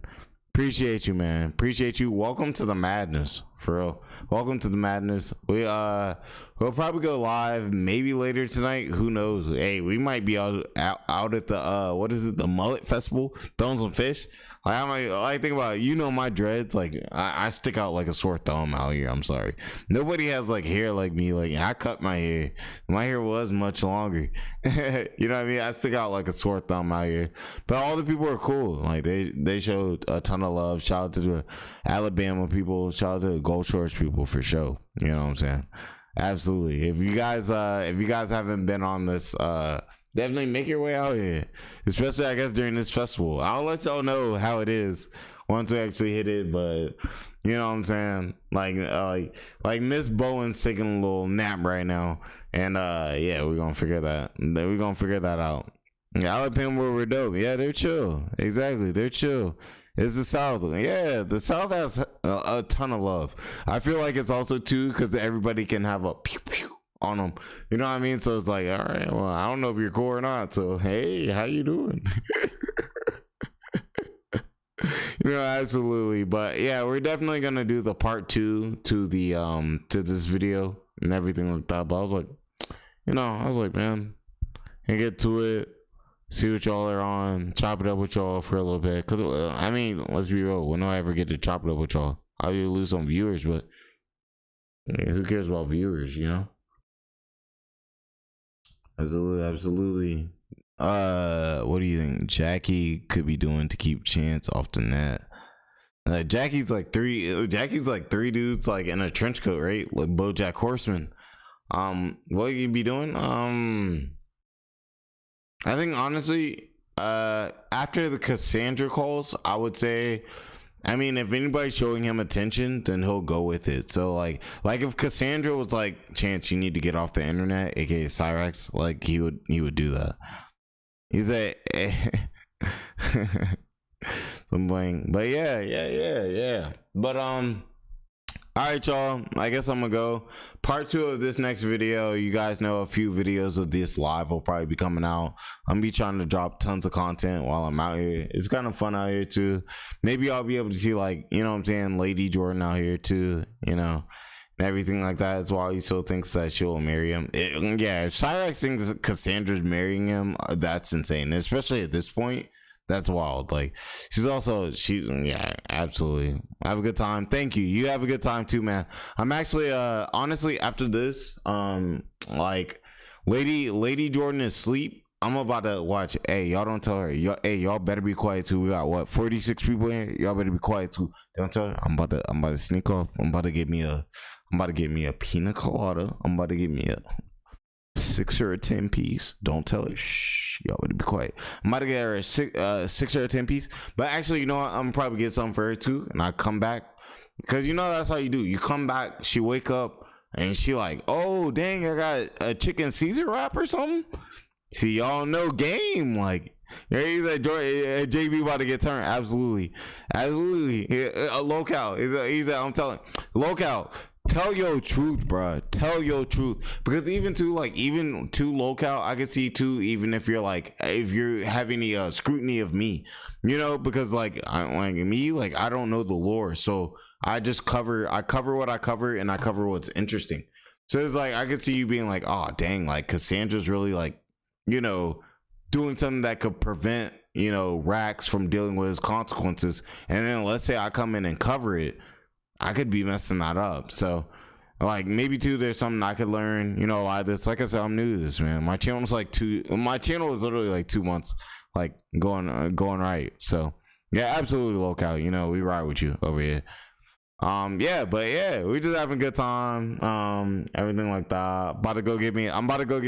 Appreciate you, man. Appreciate you. Welcome to the madness, for real. Welcome to the madness. We'll probably go live maybe later tonight. Who knows? Hey, we might be out at the what is it? The Mullet Festival, throwing some fish. I think about it, you know, my dreads, like I stick out like a sore thumb out here. I'm sorry. Nobody has like hair like me. Like, I cut my hair. My hair was much longer. You know what I mean? I stick out like a sore thumb out here. But all the people are cool. Like they showed a ton of love. Shout out to the Alabama people. Shout out to the Gold Shores people for sure. You know what I'm saying? Absolutely. If you guys haven't been on this, definitely make your way out here, especially I guess during this festival. I'll let y'all know how it is once we actually hit it, but you know what I'm saying, like Miss Bowen's taking a little nap right now, and yeah, we're gonna figure that out. Yeah, Alabama were dope. Yeah, they're chill. Exactly, they're chill. It's the South. Yeah, the South has a ton of love. I feel like it's also too because everybody can have a pew pew on them. You know what I mean? So it's like, all right, well, I don't know if you're cool or not. So hey, how you doing? You know, absolutely. But yeah, we're definitely gonna do the part 2 to the to this video and everything like that. But I was like, man, and get to it. See what y'all are on, chop it up with y'all for a little bit. Cause I mean, let's be real, when do I ever get to chop it up with y'all? I'll lose some viewers, but yeah, who cares about viewers, you know? Absolutely. What do you think Jackie could be doing to keep Chance off the net? Jackie's like three dudes like in a trench coat, right? Like BoJack Horseman. What you be doing? I think honestly, after the Cassandra calls, I would say, I mean, if anybody's showing him attention, then he'll go with it. So like if Cassandra was like, Chance, you need to get off the internet, aka Cyraxx, like he would do that. He's a something, but yeah. But all right, y'all, I guess I'm gonna go part 2 of this next video. You guys know a few videos of this live will probably be coming out. I'm gonna be trying to drop tons of content while I'm out here. It's kind of fun out here too. Maybe I'll be able to see, like, you know what I'm saying, Lady Jordan out here too, you know, and everything like that. That's why he still thinks that she'll marry him. Yeah, if Cyraxx thinks Cassandra's marrying him, that's insane, especially at this point. That's wild. Like, yeah, absolutely. Have a good time. Thank you. You have a good time too, man. I'm actually honestly, after this, like Lady Jordan is asleep. I'm about to watch. Hey, y'all don't tell her. Y'all better be quiet too. We got what, 46 people here. Y'all better be quiet too. Don't tell her. I'm about to sneak off. I'm about to get me a pina colada. I'm about to get me a 6 or a 10 piece. Don't tell her. Shh. Y'all better be quiet. I'm about to get her a 6 or a 10 piece. But actually, you know what? I'm gonna probably get something for her too, and I come back, because you know that's how you do. You come back, she wake up, and she like, oh dang, I got a chicken Caesar wrap or something. See, y'all know game. Like, he's like, JB about to get turned. Absolutely. A lolcow. He's I'm telling lolcow. Tell your truth, bro. Tell your truth. Because even to lolcow, I can see too, even if you're having any scrutiny of me, you know, because like I don't know the lore, so I cover what I cover, and I cover what's interesting. So it's like I could see you being like, oh dang, like Cassandra's really like, you know, doing something that could prevent, you know, Rax from dealing with his consequences, and then let's say I come in and cover it, I could be messing that up. So like maybe too, there's something I could learn, you know, a lot of this. Like I said, I'm new to this, man. My channel is literally like 2 months, like going right. So yeah, absolutely lolcow, you know, we ride with you over here. Yeah, but yeah, we just having a good time, everything like that. I'm about to go get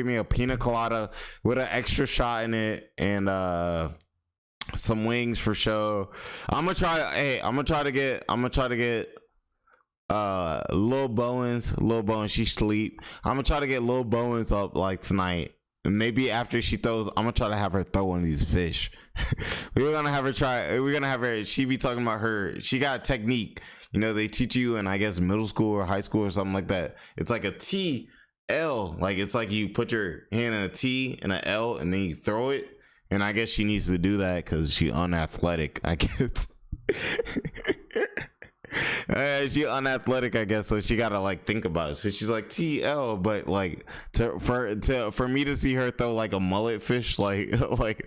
me a pina colada with an extra shot in it, and some wings for show. I'm gonna try to get Lil Bowens, she sleep. I'm gonna try to get Lil Bowens up like tonight. And maybe after she throws, I'm gonna try to have her throw one of these fish. We're gonna have her, she be talking about she got a technique. You know, they teach you in, I guess, middle school or high school or something like that. It's like a T-L. Like, it's like you put your hand in a T and an L and then you throw it. And I guess she needs to do that because she unathletic, I guess. She unathletic, I guess, so she gotta like think about it. So she's like TL, but like for me to see her throw like a mullet fish like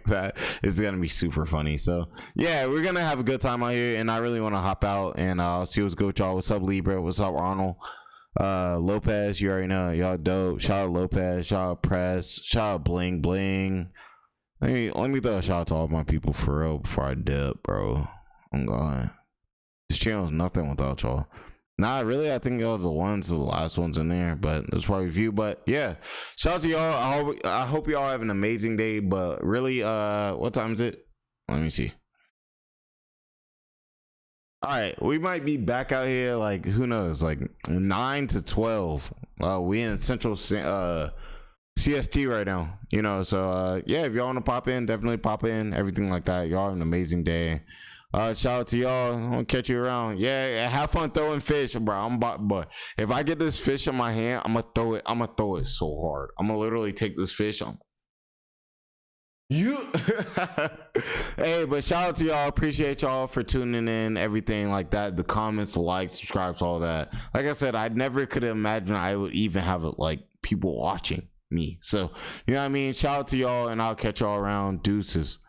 that is gonna be super funny. So yeah, we're gonna have a good time out here, and I really want to hop out and see what's good with y'all. What's up, Libra? What's up, Arnold? Lopez, you already know, y'all dope. Shout out Lopez, shout out Press, shout out Bling Bling. Let me throw a shout out to all my people for real before I dip, bro. I'm gone. This channel is nothing without y'all. Nah, really, I think that was the last ones in there, but that's probably a few. But yeah, shout out to y'all. I hope y'all have an amazing day. But really, what time is it? Let me see. All right, we might be back out here, like, who knows, like 9 to 12. We in Central CST right now, you know. So yeah, if y'all want to pop in, definitely pop in. Everything like that. Y'all have an amazing day. Shout out to y'all. I'll catch you around. Yeah, have fun throwing fish, bro. But if I get this fish in my hand, I'm gonna throw it. I'm gonna throw it so hard. I'm gonna literally take this fish on. You hey, but shout out to y'all. Appreciate y'all for tuning in, everything like that, the comments, the likes, subscribes, all that. Like I said, I never could imagine I would even have like people watching me. So you know what I mean. Shout out to y'all, and I'll catch y'all around. Deuces.